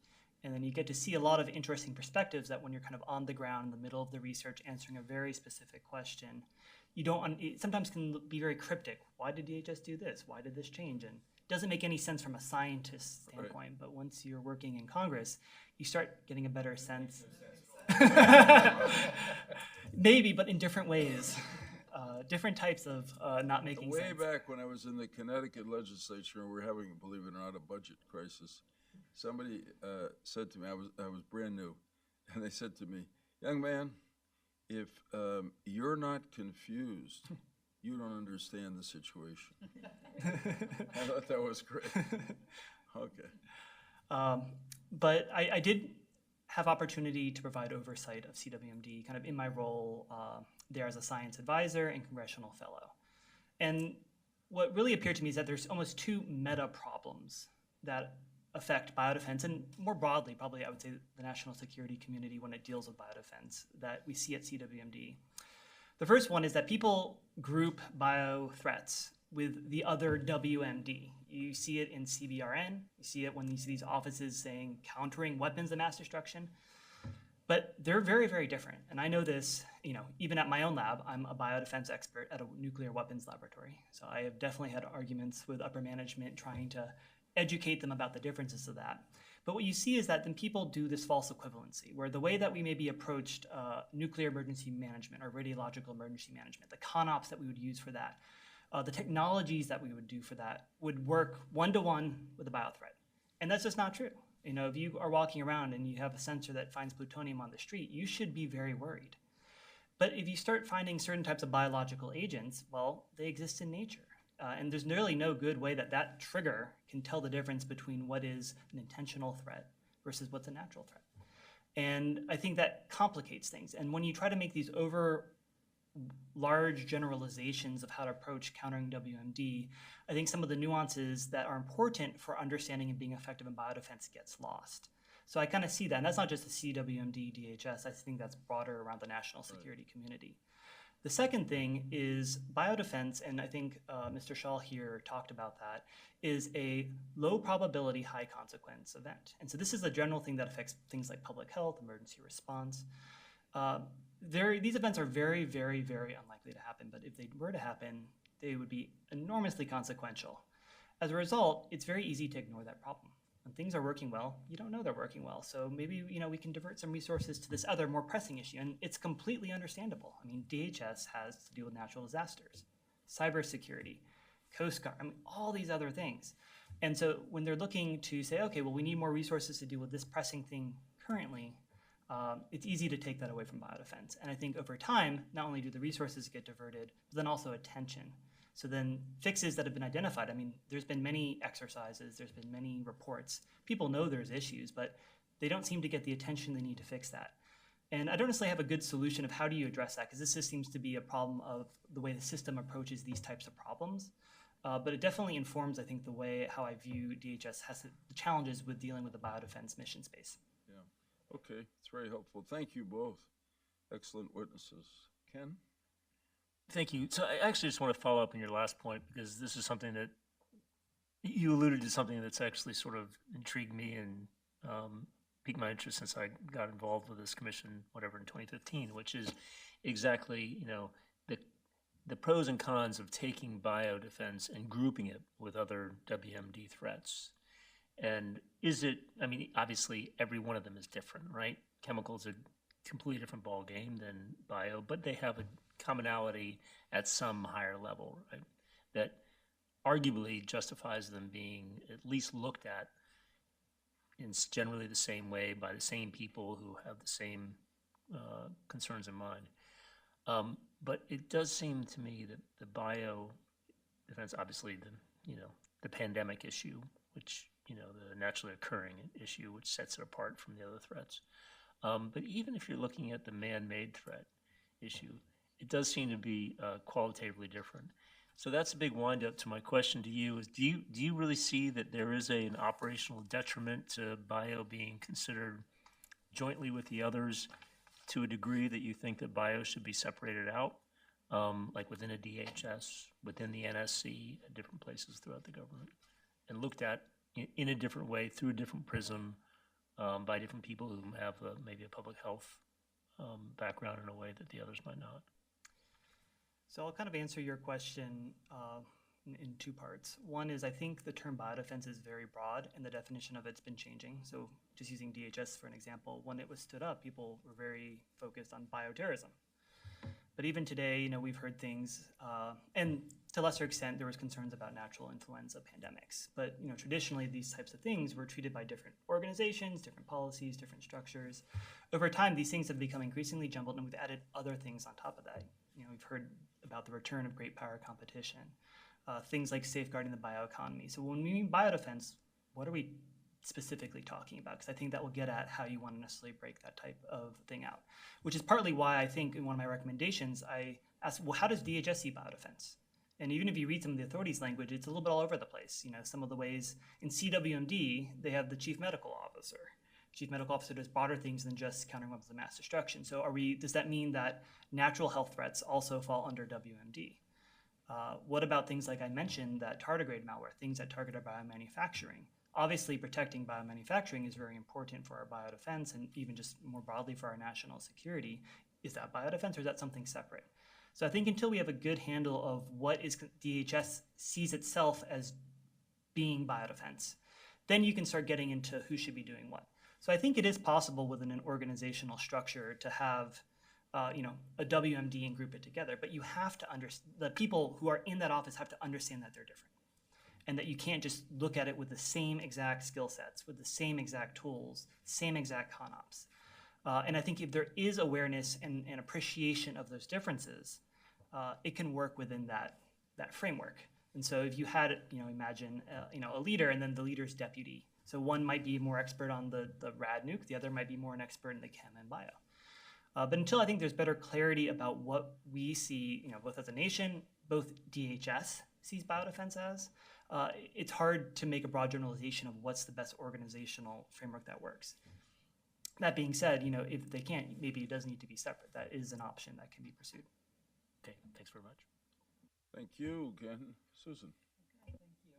And then you get to see a lot of interesting perspectives that when you're kind of on the ground in the middle of the research answering a very specific question, it sometimes can be very cryptic. Why did DHS do this? Why did this change? And it doesn't make any sense from a scientist standpoint, right. But once you're working in Congress, you start getting a better sense. Maybe, but in different ways. Different types of not making sense. Way back when I was in the Connecticut legislature and we were having, believe it or not, a budget crisis, somebody said to me, I was brand new, and they said to me, young man, if you're not confused, you don't understand the situation. I thought that was great. Okay. But I did have opportunity to provide oversight of CWMD kind of in my role there as a science advisor and congressional fellow. And what really appeared to me is that there's almost two meta problems that affect biodefense, and more broadly, probably I would say the national security community when it deals with biodefense that we see at CWMD. The first one is that people group bio threats with the other WMD. You see it in CBRN, you see it when you see these offices saying countering weapons of mass destruction, but they're very, very different. And I know this, even at my own lab, I'm a biodefense expert at a nuclear weapons laboratory. So I have definitely had arguments with upper management trying to educate them about the differences of that. But what you see is that then people do this false equivalency, where the way that we maybe approached nuclear emergency management or radiological emergency management, the CONOPS that we would use for that, the technologies that we would do for that would work one-to-one with a biothreat. And that's just not true. If you are walking around and you have a sensor that finds plutonium on the street, you should be very worried. But if you start finding certain types of biological agents, well, they exist in nature. And there's really no good way that that trigger can tell the difference between what is an intentional threat versus what's a natural threat. And I think that complicates things. And when you try to make these large generalizations of how to approach countering WMD, I think some of the nuances that are important for understanding and being effective in biodefense gets lost. So I kind of see that, and that's not just the CWMD, DHS, I think that's broader around the national security community. The second thing is biodefense, and I think Mr. Shaw here talked about that, is a low probability, high consequence event. And so this is a general thing that affects things like public health, emergency response. These events are very, very, very unlikely to happen, but if they were to happen, they would be enormously consequential. As a result, it's very easy to ignore that problem. When things are working well, you don't know they're working well. So maybe we can divert some resources to this other more pressing issue, and it's completely understandable. I mean, DHS has to deal with natural disasters, cybersecurity, Coast Guard, all these other things. And so when they're looking to say, okay, well, we need more resources to deal with this pressing thing currently, it's easy to take that away from biodefense. And I think over time, not only do the resources get diverted, but then also attention. So then fixes that have been identified, there's been many exercises, there's been many reports. People know there's issues, but they don't seem to get the attention they need to fix that. And I don't necessarily have a good solution of how do you address that, because this just seems to be a problem of the way the system approaches these types of problems. But it definitely informs, I think, the way how I view DHS has the challenges with dealing with the biodefense mission space. Yeah, okay, it's very helpful. Thank you both. Excellent witnesses. Ken? Thank you. So I actually just want to follow up on your last point, because this is something that you alluded to, something that's actually sort of intrigued me and piqued my interest since I got involved with this commission, in 2015, which is exactly, the pros and cons of taking biodefense and grouping it with other WMD threats. And is it, obviously every one of them is different, right? Chemicals are a completely different ball game than bio, but they have a commonality at some higher level, right? That arguably justifies them being at least looked at in generally the same way by the same people who have the same concerns in mind. But it does seem to me that the bio defense, obviously the pandemic issue, which, the naturally occurring issue, which sets it apart from the other threats. But even if you're looking at the man-made threat issue, it does seem to be qualitatively different. So that's a big wind-up to my question to you is, do you really see that there is an operational detriment to bio being considered jointly with the others to a degree that you think that bio should be separated out, like within a DHS, within the NSC, at different places throughout the government, and looked at in a different way, through a different prism, by different people who have maybe a public health background in a way that the others might not? So I'll kind of answer your question in two parts. One is I think the term biodefense is very broad and the definition of it's been changing. So just using DHS for an example, when it was stood up, people were very focused on bioterrorism. But even today, we've heard things, and to a lesser extent, there was concerns about natural influenza pandemics. But traditionally, these types of things were treated by different organizations, different policies, different structures. Over time, these things have become increasingly jumbled, and we've added other things on top of that. We've heard about the return of great power competition, things like safeguarding the bioeconomy. So when we mean biodefense, what are we specifically talking about? Because I think that will get at how you want to necessarily break that type of thing out, which is partly why I think in one of my recommendations, I asked, well, how does DHS see biodefense? And even if you read some of the authorities' language, it's a little bit all over the place. You know, some of the ways in CWMD, they have the chief medical officer. Chief medical officer does broader things than just countering weapons of mass destruction. So does that mean that natural health threats also fall under WMD? What about things like I mentioned, that tardigrade malware, things that target our biomanufacturing? Obviously, protecting biomanufacturing is very important for our biodefense and even just more broadly for our national security. Is that biodefense or is that something separate? So I think until we have a good handle of what is DHS sees itself as being biodefense, then you can start getting into who should be doing what. So I think it is possible within an organizational structure to have a WMD and group it together, but you have to understand, the people who are in that office have to understand that they're different and that you can't just look at it with the same exact skill sets, with the same exact tools, same exact ConOps. And I think if there is awareness and appreciation of those differences, it can work within that framework. And so if you had, imagine, a leader and then the leader's deputy. So one might be more expert on the rad nuke, the other might be more an expert in the chem and bio. But until I think there's better clarity about what we see, both as a nation, both DHS sees biodefense as, it's hard to make a broad generalization of what's the best organizational framework that works. That being said, if they can't, maybe it does need to be separate. That is an option that can be pursued. Okay, thanks very much. Thank you again. Susan. Okay, thank you.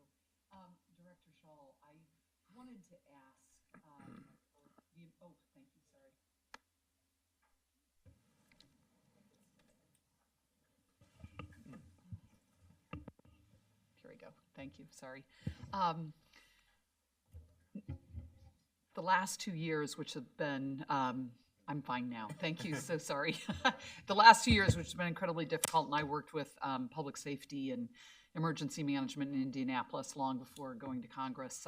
Director Shaw, I wanted to ask, thank you, sorry. Here we go. Thank you, sorry. The last 2 years, which have been, I'm fine now. Thank you. So sorry. The last 2 years, which has been incredibly difficult, and I worked with public safety and emergency management in Indianapolis long before going to Congress.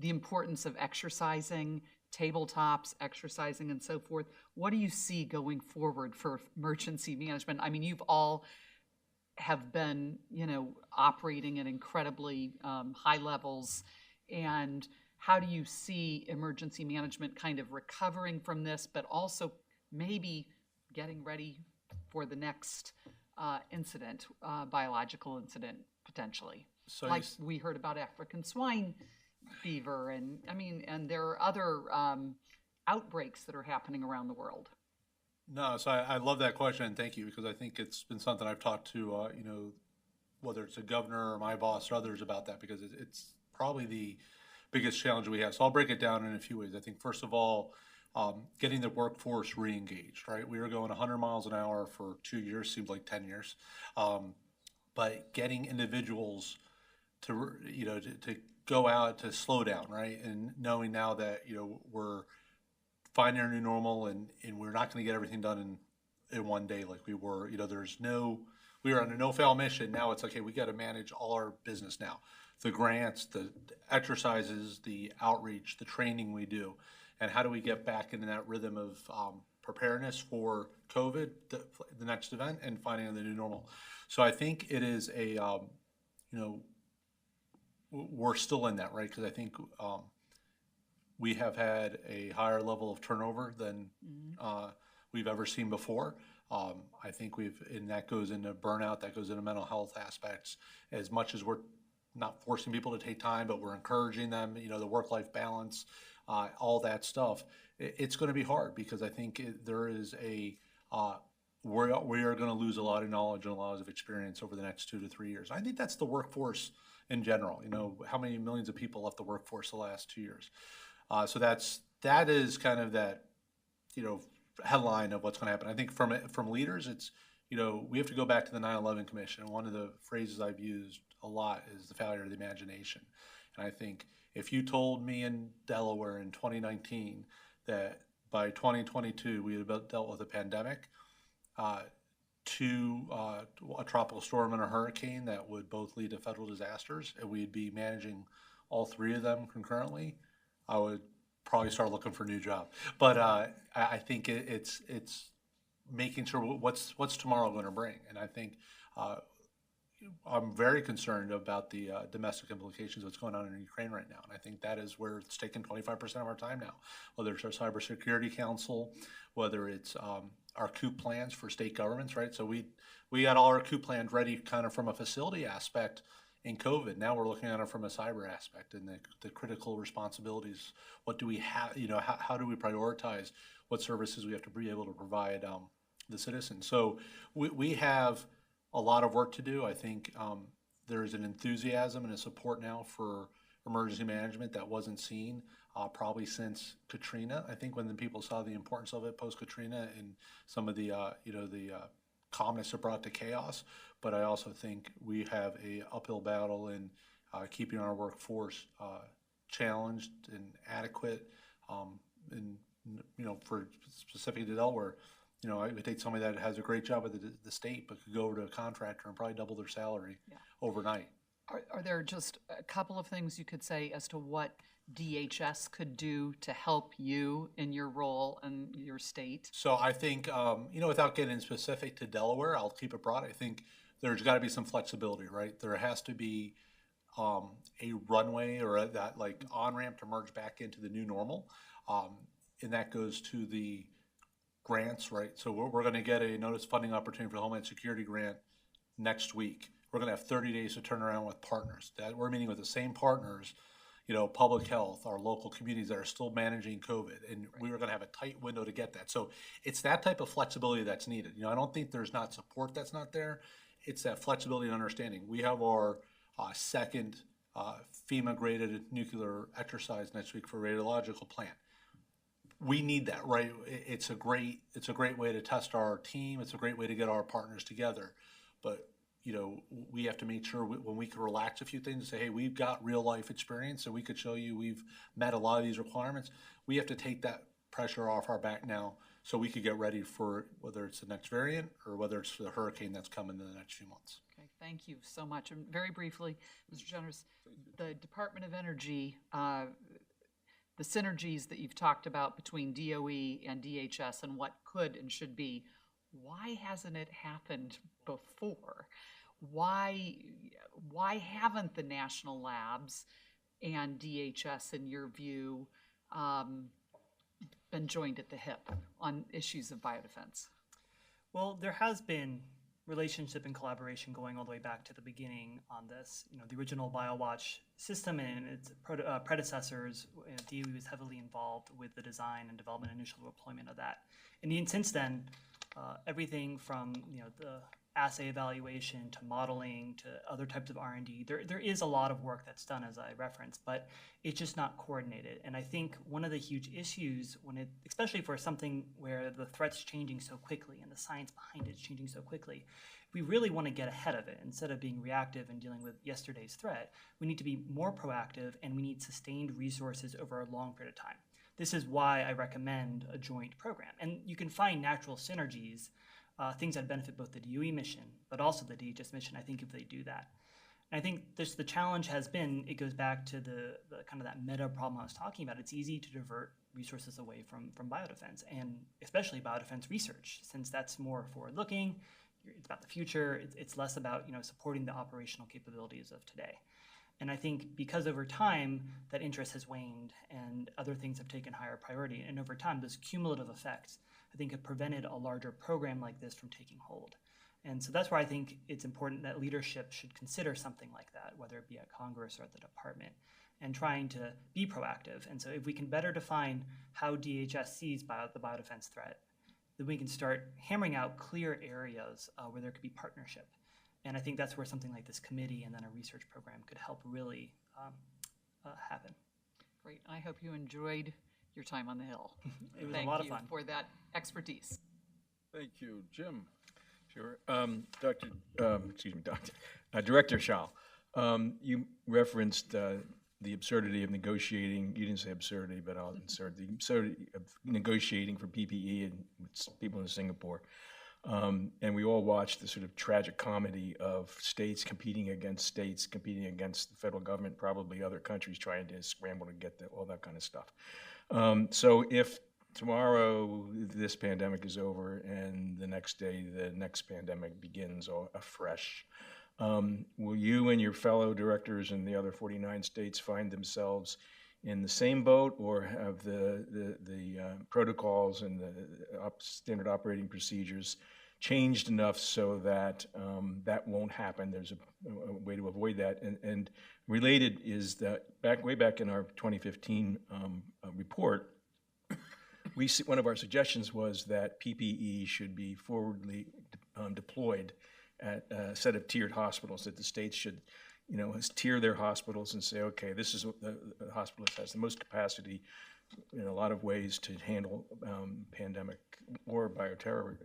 The importance of exercising, tabletops, exercising, and so forth. What do you see going forward for emergency management? I mean, you've all have been, operating at incredibly high levels, and how do you see emergency management kind of recovering from this, but also maybe getting ready for the next incident, biological incident, potentially? So like we heard about African swine fever, and there are other outbreaks that are happening around the world. No, so I love that question, and thank you, because I think it's been something I've talked to, whether it's a governor or my boss or others about that, because it's probably the biggest challenge we have. So I'll break it down in a few ways. I think, first of all, getting the workforce re-engaged, right? We were going 100 miles an hour for 2 years, seems like 10 years. But getting individuals to go out, to slow down, right? And knowing now that, we're finding our new normal and we're not going to get everything done in one day like we were. We were on a no-fail mission. Now it's okay, we got to manage all our business now. The grants, the exercises, the outreach, the training we do, and how do we get back into that rhythm of preparedness for COVID, the next event, and finding the new normal. So I think it is we're still in that, right? Because I think we have had a higher level of turnover than we've ever seen before. I think and that goes into burnout, that goes into mental health aspects. As much as we're not forcing people to take time, but we're encouraging them, the work-life balance, all that stuff. It's going to be hard because I think there is we are going to lose a lot of knowledge and a lot of experience over the next 2 to 3 years. I think that's the workforce in general. How many millions of people left the workforce the last 2 years? So that is kind of that, headline of what's going to happen. I think from leaders, it's, we have to go back to the 9/11 Commission. One of the phrases I've used a lot is the failure of the imagination. And I think if you told me in Delaware in 2019 that by 2022 we had dealt with a pandemic, a tropical storm and a hurricane that would both lead to federal disasters, and we'd be managing all three of them concurrently, I would probably start looking for a new job. But I think it's making sure what's tomorrow going to bring. And I think I'm very concerned about the domestic implications of what's going on in Ukraine right now. And I think that is where it's taking 25% of our time now, whether it's our Cybersecurity Council, whether it's our COOP plans for state governments, right? So we got all our COOP plans ready kind of from a facility aspect in COVID. Now we're looking at it from a cyber aspect and the critical responsibilities. What do we have, how do we prioritize what services we have to be able to provide the citizens? So we have a lot of work to do. I think there's an enthusiasm and a support now for emergency management that wasn't seen probably since Katrina. I think when the people saw the importance of it post-Katrina and some of the calmness it brought to chaos. But I also think we have a uphill battle in keeping our workforce challenged and adequate. And for specifically to Delaware, I would take somebody that has a great job at the state, but could go over to a contractor and probably double their salary overnight. Are there just a couple of things you could say as to what DHS could do to help you in your role in your state? So I think, without getting specific to Delaware, I'll keep it broad. I think there's got to be some flexibility, right? There has to be a runway or that like on-ramp to merge back into the new normal. And that goes to the grants, right? So we're going to get a notice funding opportunity for the Homeland Security grant next week. We're going to have 30 days to turn around with partners. That we're meeting with the same partners, public health, our local communities that are still managing COVID, and we were going to have a tight window to get that. So it's that type of flexibility that's needed. I don't think there's not support that's not there. It's that flexibility and understanding. We have our second FEMA-graded nuclear exercise next week for a radiological plant. We need that, right? It's a great way to test our team. It's a great way to get our partners together. But we have to make sure when we can relax a few things and say, hey, we've got real life experience, so we could show you we've met a lot of these requirements. We have to take that pressure off our back now so we could get ready for whether it's the next variant or whether it's the hurricane that's coming in the next few months. Okay, thank you so much. And very briefly, Mr. Generous, the Department of Energy, the synergies that you've talked about between DOE and DHS and what could and should be, why hasn't it happened before? Why haven't the national labs and DHS, in your view, been joined at the hip on issues of biodefense? Well, there has been relationship and collaboration going all the way back to the beginning on this. The original BioWatch system and its predecessors, DOE was heavily involved with the design and development and initial deployment of that. And since then, everything from the assay evaluation to modeling to other types of R&D, there is a lot of work that's done, as I referenced, but it's just not coordinated. And I think one of the huge issues especially for something where the threat's changing so quickly and the science behind it's changing so quickly, we really want to get ahead of it. Instead of being reactive and dealing with yesterday's threat, we need to be more proactive, and we need sustained resources over a long period of time. This is why I recommend a joint program. And you can find natural synergies, things that benefit both the DOE mission, but also the DHS mission, I think, if they do that. And I think the challenge has been, it goes back to the kind of that meta problem I was talking about. It's easy to divert resources away from biodefense, and especially biodefense research, since that's more forward-looking, it's about the future, it's less about supporting the operational capabilities of today. And I think because over time that interest has waned and other things have taken higher priority, and over time those cumulative effects, I think, have prevented a larger program like this from taking hold. And so that's why I think it's important that leadership should consider something like that, whether it be at Congress or at the department, and trying to be proactive. And so if we can better define how DHS sees the biodefense threat, then we can start hammering out clear areas where there could be partnership. And I think that's where something like this committee and then a research program could help really happen. Great. I hope you enjoyed your time on the Hill. It was a lot of fun. Thank you for that expertise. Thank you. Jim? Sure. Director Shaw, you referenced the absurdity of negotiating. You didn't say absurdity, but I'll insert the absurdity of negotiating for PPE and with people in Singapore. And we all watched the sort of tragic comedy of states competing against the federal government, probably other countries trying to scramble to get all that kind of stuff. So if tomorrow this pandemic is over and the next day the next pandemic begins afresh, will you and your fellow directors in the other 49 states find themselves in the same boat, or have the protocols and the standard operating procedures changed enough so that that won't happen? There's a way to avoid that. And related is that way back in our 2015 report, one of our suggestions was that PPE should be forwardly deployed at a set of tiered hospitals, that the states should, tier their hospitals and say, okay, this is what the hospital that has the most capacity in a lot of ways to handle pandemic or bioterror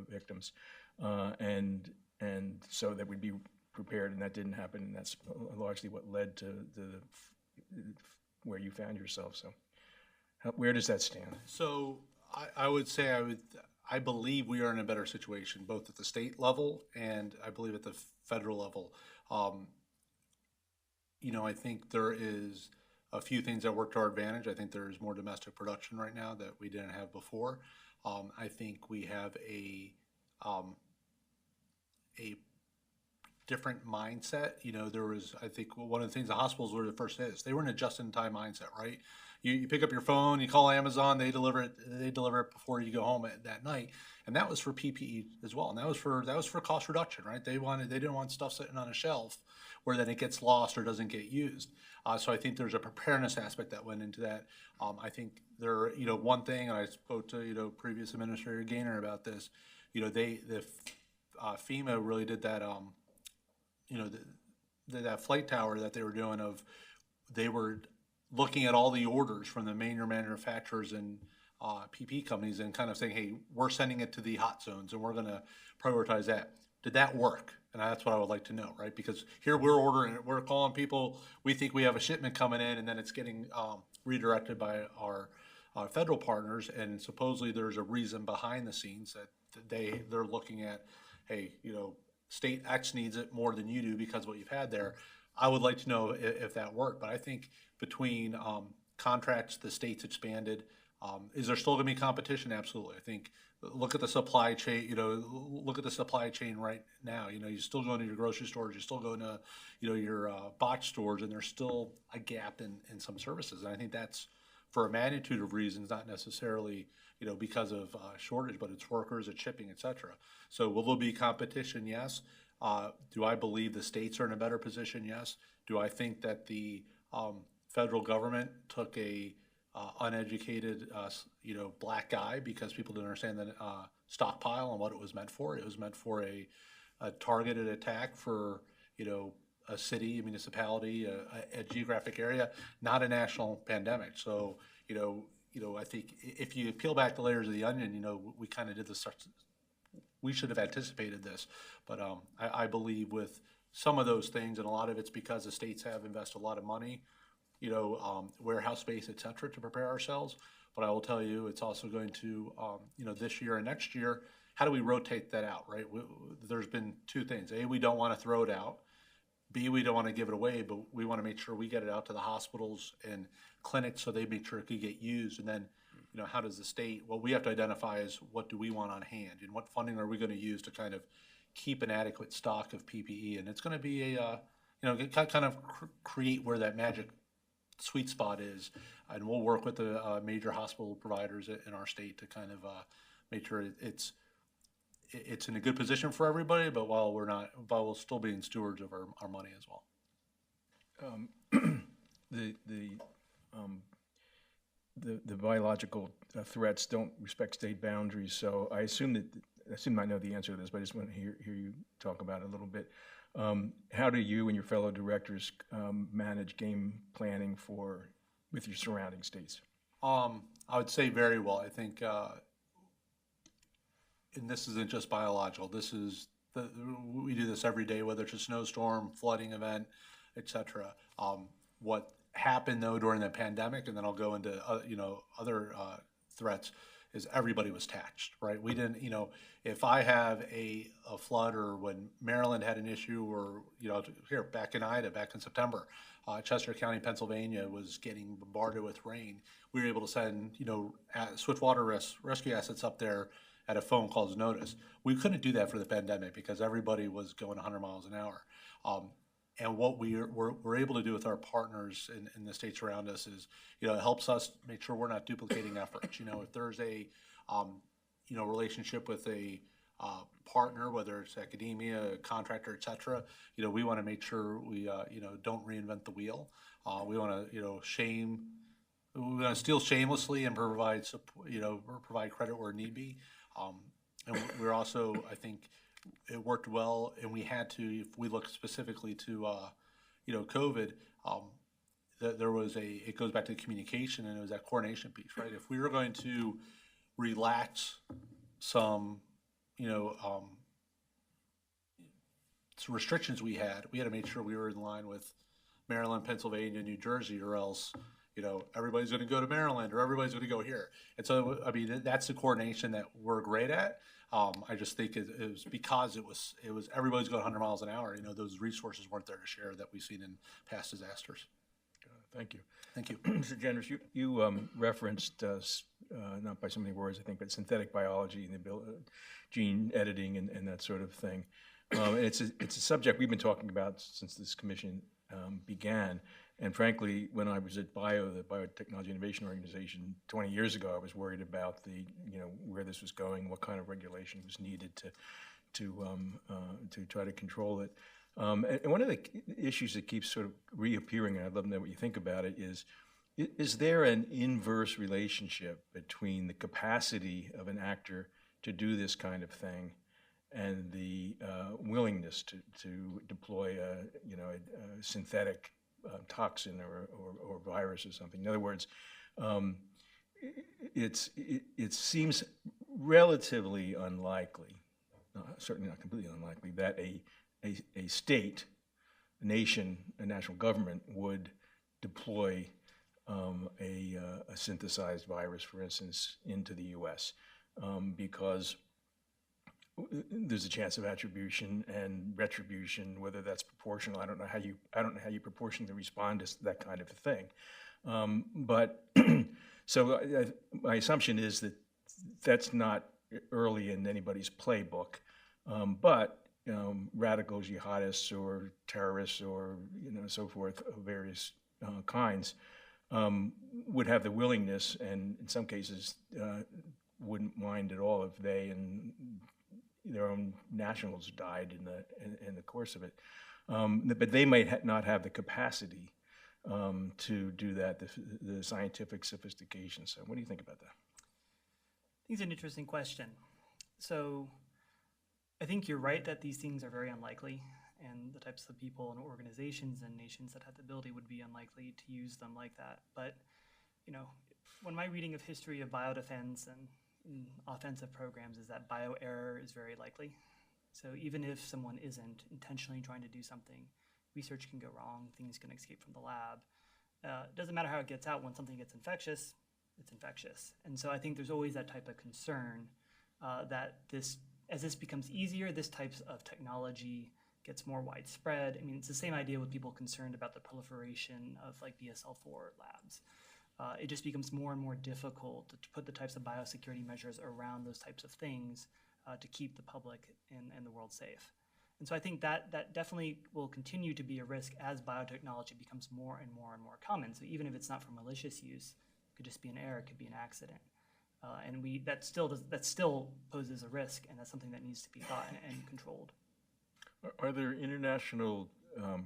victims, and so that we'd be prepared, and that didn't happen, and that's largely what led to where you found yourself. So, where does that stand? So I would say I believe we are in a better situation, both at the state level and I believe at the federal level. I think there is a few things that work to our advantage. I think there's more domestic production right now that we didn't have before. I think we have a different mindset. There was, I think, one of the things the hospitals were the first is they were in a just-in-time mindset, right? You pick up your phone, you call Amazon, they deliver it before you go home that night, and that was for PPE as well, and that was for cost reduction, right? They didn't want stuff sitting on a shelf where then it gets lost or doesn't get used. So I think there's a preparedness aspect that went into that. I think one thing, and I spoke to previous Administrator Gaynor about this. FEMA really did that. That flight tower that they were doing they were looking at all the orders from the major manufacturers and PP companies and kind of saying, hey, we're sending it to the hot zones and we're going to prioritize that. Did that work? And that's what I would like to know, right? Because here we're ordering it, we're calling people, we think we have a shipment coming in, and then it's getting redirected by our federal partners, and supposedly there's a reason behind the scenes that they're looking at, hey, state X needs it more than you do because of what you've had there. I would like to know if that worked, but I think between contracts, the states expanded. Is there still going to be competition? Absolutely. I think look at the supply chain. Look at the supply chain right now. You still go into your grocery stores. You still go into your box stores, and there's still a gap in some services. And I think that's for a magnitude of reasons, not necessarily because of shortage, but it's workers, it's shipping, etc. So will there be competition? Yes. Do I believe the states are in a better position? Yes. Do I think that the federal government took a uneducated, black guy because people didn't understand the stockpile and what it was meant for? It was meant for a targeted attack for, a city, a municipality, a geographic area, not a national pandemic. So, I think if you peel back the layers of the onion, we kind of did this. We should have anticipated this, but I believe with some of those things, and a lot of it's because the states have invested a lot of money, warehouse space, et cetera, to prepare ourselves. But I will tell you, it's also going to, this year and next year, how do we rotate that out, right? There's been two things. A, we don't want to throw it out. B, we don't want to give it away, but we want to make sure we get it out to the hospitals and clinics so they make sure it could get used. And then, how does the state, what we have to identify is what do we want on hand and what funding are we going to use to kind of keep an adequate stock of PPE. And it's going to be kind of create where that magic sweet spot is. And we'll work with the major hospital providers in our state to kind of make sure it's in a good position for everybody, but while we're still being stewards of our money as well. The biological threats don't respect state boundaries, so I assume I know the answer to this, but I just want to hear you talk about it a little bit. How do you and your fellow directors manage game planning with your surrounding states? I would say very well. I think, and this isn't just biological. We do this every day, whether it's a snowstorm, flooding event, etc. What happened though during the pandemic, and then I'll go into other threats, is everybody was taxed, right? We didn't, if I have a flood, or when Maryland had an issue, or here back in Ida, back in September, Chester County, Pennsylvania was getting bombarded with rain. We were able to send Swiftwater rescue assets up there at a phone call's notice. We couldn't do that for the pandemic because everybody was going 100 miles an hour. And what we're able to do with our partners in the states around us is, it helps us make sure we're not duplicating efforts. If there's a, relationship with a partner, whether it's academia, a contractor, et cetera, we want to make sure we, don't reinvent the wheel. We want to, we want to steal shamelessly and provide, provide credit where need be. And we're also, I think, it worked well, and we had to, if we look specifically to, COVID, there was it goes back to communication, and it was that coordination piece, right? If we were going to relax some, some restrictions we had to make sure we were in line with Maryland, Pennsylvania, New Jersey, or else, everybody's going to go to Maryland or everybody's going to go here. And so, I mean, that's the coordination that we're great at. I just think it was because it was everybody's going 100 miles an hour. Those resources weren't there to share that we've seen in past disasters. Thank you. Thank you. Mr. Genders, you referenced, not by so many words, I think, but synthetic biology and the gene editing and that sort of thing. It's a subject we've been talking about since this commission began. And frankly, when I was at the Biotechnology Innovation Organization 20 years ago, I was worried about where this was going, what kind of regulation was needed to try to control it. And one of the issues that keeps sort of reappearing, and I'd love to know what you think about it, is there an inverse relationship between the capacity of an actor to do this kind of thing and the willingness to deploy a synthetic toxin or virus or something? In other words, it seems relatively unlikely, certainly not completely unlikely, that a state, a nation, a national government would deploy a synthesized virus, for instance, into the U.S. Because there's a chance of attribution and retribution, whether that's proportional. I don't know how you proportionally respond to that kind of a thing. But so my assumption is that that's not early in anybody's playbook. But radicals, jihadists, or terrorists, or so forth of various kinds would have the willingness, and in some cases wouldn't mind at all if they and their own nationals died in the course of it. But they might not have the capacity to do that, the scientific sophistication. So what do you think about that? I think it's an interesting question. So I think you're right that these things are very unlikely, and the types of people and organizations and nations that have the ability would be unlikely to use them like that. But, when my reading of history of biodefense and offensive programs is that bioerror is very likely. So even if someone isn't intentionally trying to do something, research can go wrong, things can escape from the lab. It doesn't matter how it gets out. When something gets infectious, it's infectious. And so I think there's always that type of concern that as this becomes easier, this type of technology gets more widespread. I mean, it's the same idea with people concerned about the proliferation of like BSL-4 labs. It just becomes more and more difficult to put the types of biosecurity measures around those types of things to keep the public and the world safe. And so I think that definitely will continue to be a risk as biotechnology becomes more and more and more common. So even if it's not for malicious use, it could just be an error, it could be an accident. And that still poses a risk, and that's something that needs to be thought and controlled. Are there international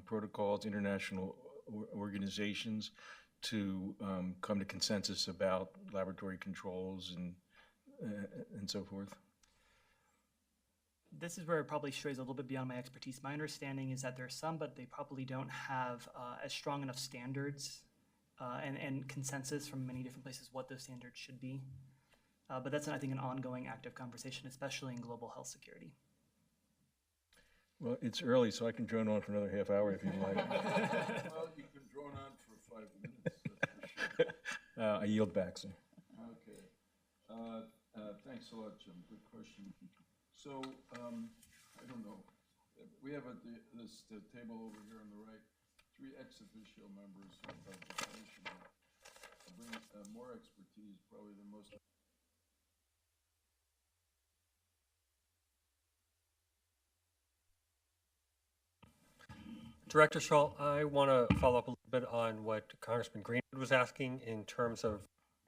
protocols, international organizations to come to consensus about laboratory controls and so forth? This is where it probably strays a little bit beyond my expertise. My understanding is that there are some, but they probably don't have as strong enough standards and consensus from many different places what those standards should be. But that's, I think, an ongoing active conversation, especially in global health security. Well, it's early, so I can drone on for another half hour if you'd like. Well, you can drone on for 5 minutes, that's for sure. I yield back, sir. Okay. Thanks a lot, Jim. Good question. So, I don't know. We have at this table over here on the right, 3 ex officio members of the commission. Bring more expertise, probably than most. Director Schall, I want to follow up a little bit on what Congressman Greenwood was asking in terms of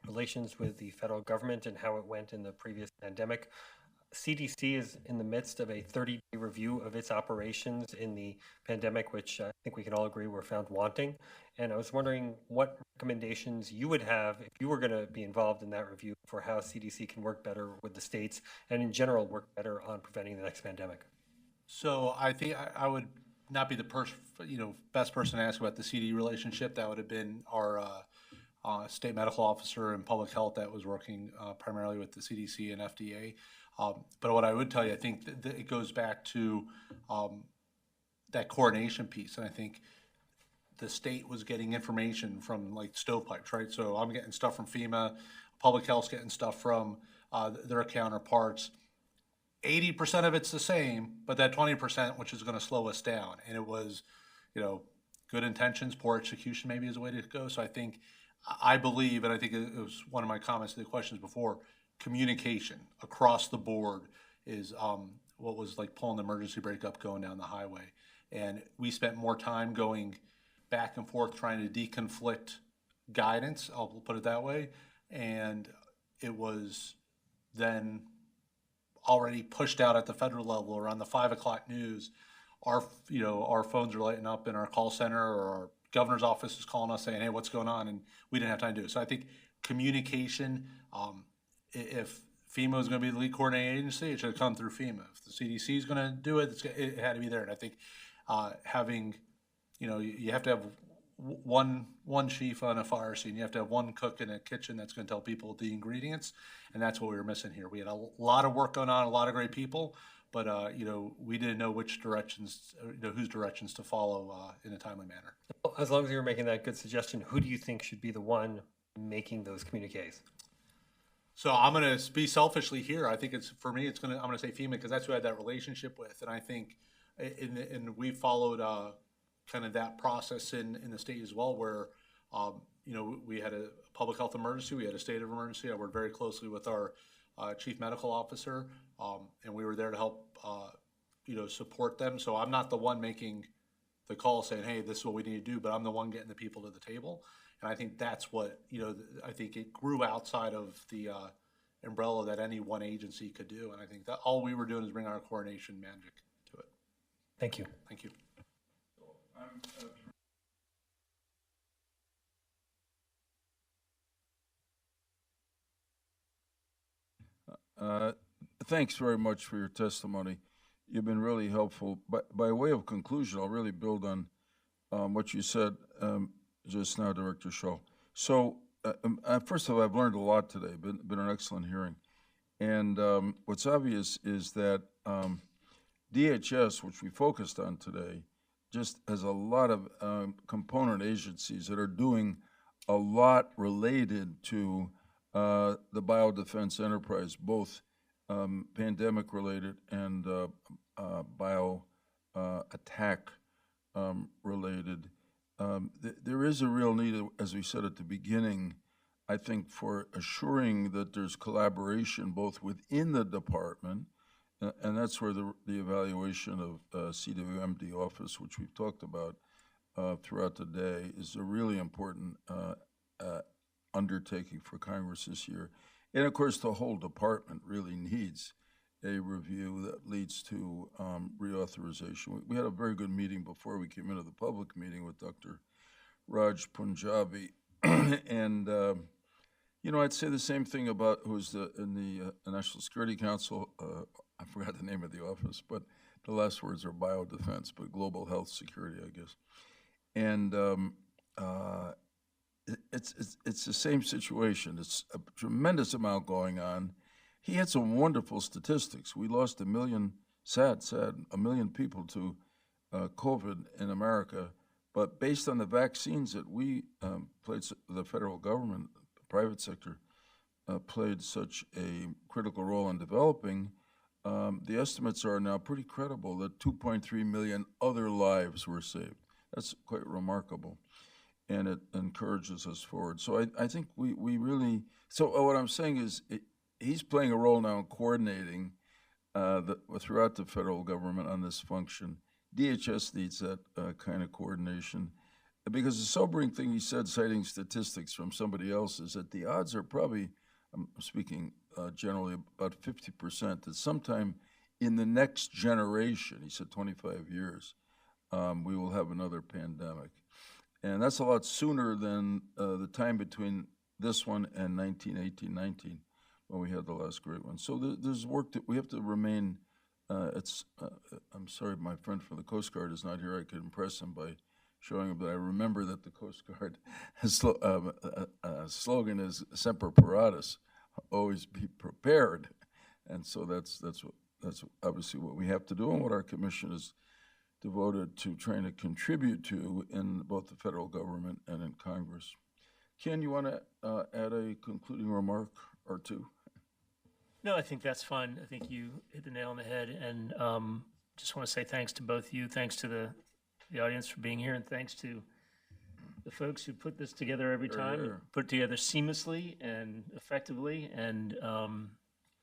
relations with the federal government and how it went in the previous pandemic. CDC is in the midst of a 30-day review of its operations in the pandemic, which I think we can all agree were found wanting. And I was wondering what recommendations you would have if you were going to be involved in that review for how CDC can work better with the states and in general work better on preventing the next pandemic. So I think I would not be the best person to ask about the CD relationship. That would have been our state medical officer in public health that was working primarily with the CDC and FDA. But what I would tell you, I think that it goes back to that coordination piece. And I think the state was getting information from like stovepipes, right? So I'm getting stuff from FEMA, public health's getting stuff from their counterparts. 80% of it's the same, but that 20%, which is going to slow us down. And it was, good intentions, poor execution maybe is the way to go. So I believe, and I think it was one of my comments to the questions before, communication across the board is what was like pulling the emergency brake up going down the highway. And we spent more time going back and forth trying to deconflict guidance, I'll put it that way. And it was then already pushed out at the federal level around the 5 o'clock news. Our phones are lighting up in our call center, or our governor's office is calling us saying, hey, what's going on? And we didn't have time to do it. So I think communication, if FEMA is going to be the lead coordinating agency, it should have come through FEMA. If the CDC is going to do it, it had to be there. And I think you have to have one chief on a fire scene. You have to have one cook in a kitchen that's going to tell people the ingredients, and that's what we were missing here. We had a lot of work going on, a lot of great people, but we didn't know which directions, whose directions to follow in a timely manner. As long as you were making that good suggestion, who do you think should be the one making those communiques? So I'm going to be selfishly here. I think I'm going to say FEMA because that's who I had that relationship with, and I think, and we followed kind of that process in the state as well, where we had a public health emergency, we had a state of emergency. I worked very closely with our chief medical officer, and we were there to help support them. So I'm not the one making the call saying, hey, this is what we need to do, but I'm the one getting the people to the table. And I think that's what, I think it grew outside of the umbrella that any one agency could do. And I think that all we were doing is bring our coordination magic to it. Thank you. Thank you. Thanks very much for your testimony. You've been really helpful. By way of conclusion, I'll really build on what you said just now, Director Schall. So, first of all, I've learned a lot today. Been an excellent hearing. And what's obvious is that DHS, which we focused on today, just has a lot of component agencies that are doing a lot related to the biodefense enterprise, both pandemic related and bio attack related. There is a real need, as we said at the beginning, I think, for assuring that there's collaboration both within the department, and that's where the evaluation of CWMD office, which we've talked about throughout the day, is a really important undertaking for Congress this year. And of course, the whole department really needs a review that leads to reauthorization. We had a very good meeting before we came into the public meeting with Dr. Raj Punjabi. And, I'd say the same thing about who's in the National Security Council. I forgot the name of the office, but the last words are biodefense, but global health security, I guess. And it's the same situation. It's a tremendous amount going on. He had some wonderful statistics. We lost 1 million, sad, 1 million people to COVID in America. But based on the vaccines that we played, the federal government, the private sector, played such a critical role in developing, the estimates are now pretty credible that 2.3 million other lives were saved. That's quite remarkable, and it encourages us forward. So I think we really, so what I'm saying is he's playing a role now in coordinating throughout the federal government on this function. DHS needs that kind of coordination. Because the sobering thing he said, citing statistics from somebody else, is that the odds are probably, I'm speaking generally, about 50%, that sometime in the next generation, he said 25 years, we will have another pandemic. And that's a lot sooner than the time between this one and 1918-19, when we had the last great one. So there's work that we have to remain, I'm sorry, my friend from the Coast Guard is not here. I could impress him by showing him that I remember that the Coast Guard slogan is Semper Paratus, always be prepared. And so that's obviously what we have to do and what our commission is devoted to trying to contribute to in both the federal government and in Congress. Ken, you want to add a concluding remark or two? No, I think that's fun. I think you hit the nail on the head, and just want to say thanks to both you, thanks to the audience for being here, and thanks to the folks who put this together every time, and put it together seamlessly and effectively, and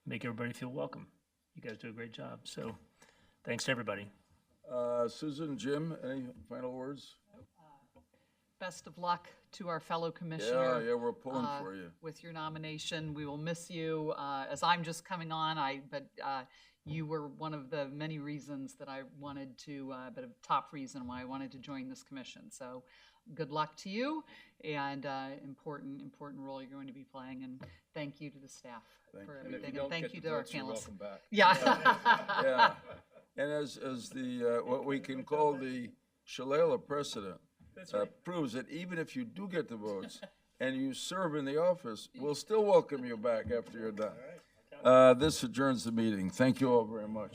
make everybody feel welcome. You guys do a great job. So thanks to everybody. Susan, Jim, any final words? Best of luck to our fellow commissioner. Yeah, we're pulling for you. With your nomination. We will miss you. As I'm just coming on, but you were one of the many reasons that I wanted to, but a top reason why I wanted to join this commission. So good luck to you, and important role you're going to be playing. And thank you to the staff for everything. And thank you to our panelists. Welcome back. Yeah. Yeah. And as the what we can call the Shalala precedent proves that even if you do get the votes and you serve in the office, we'll still welcome you back after you're done. This adjourns the meeting. Thank you all very much.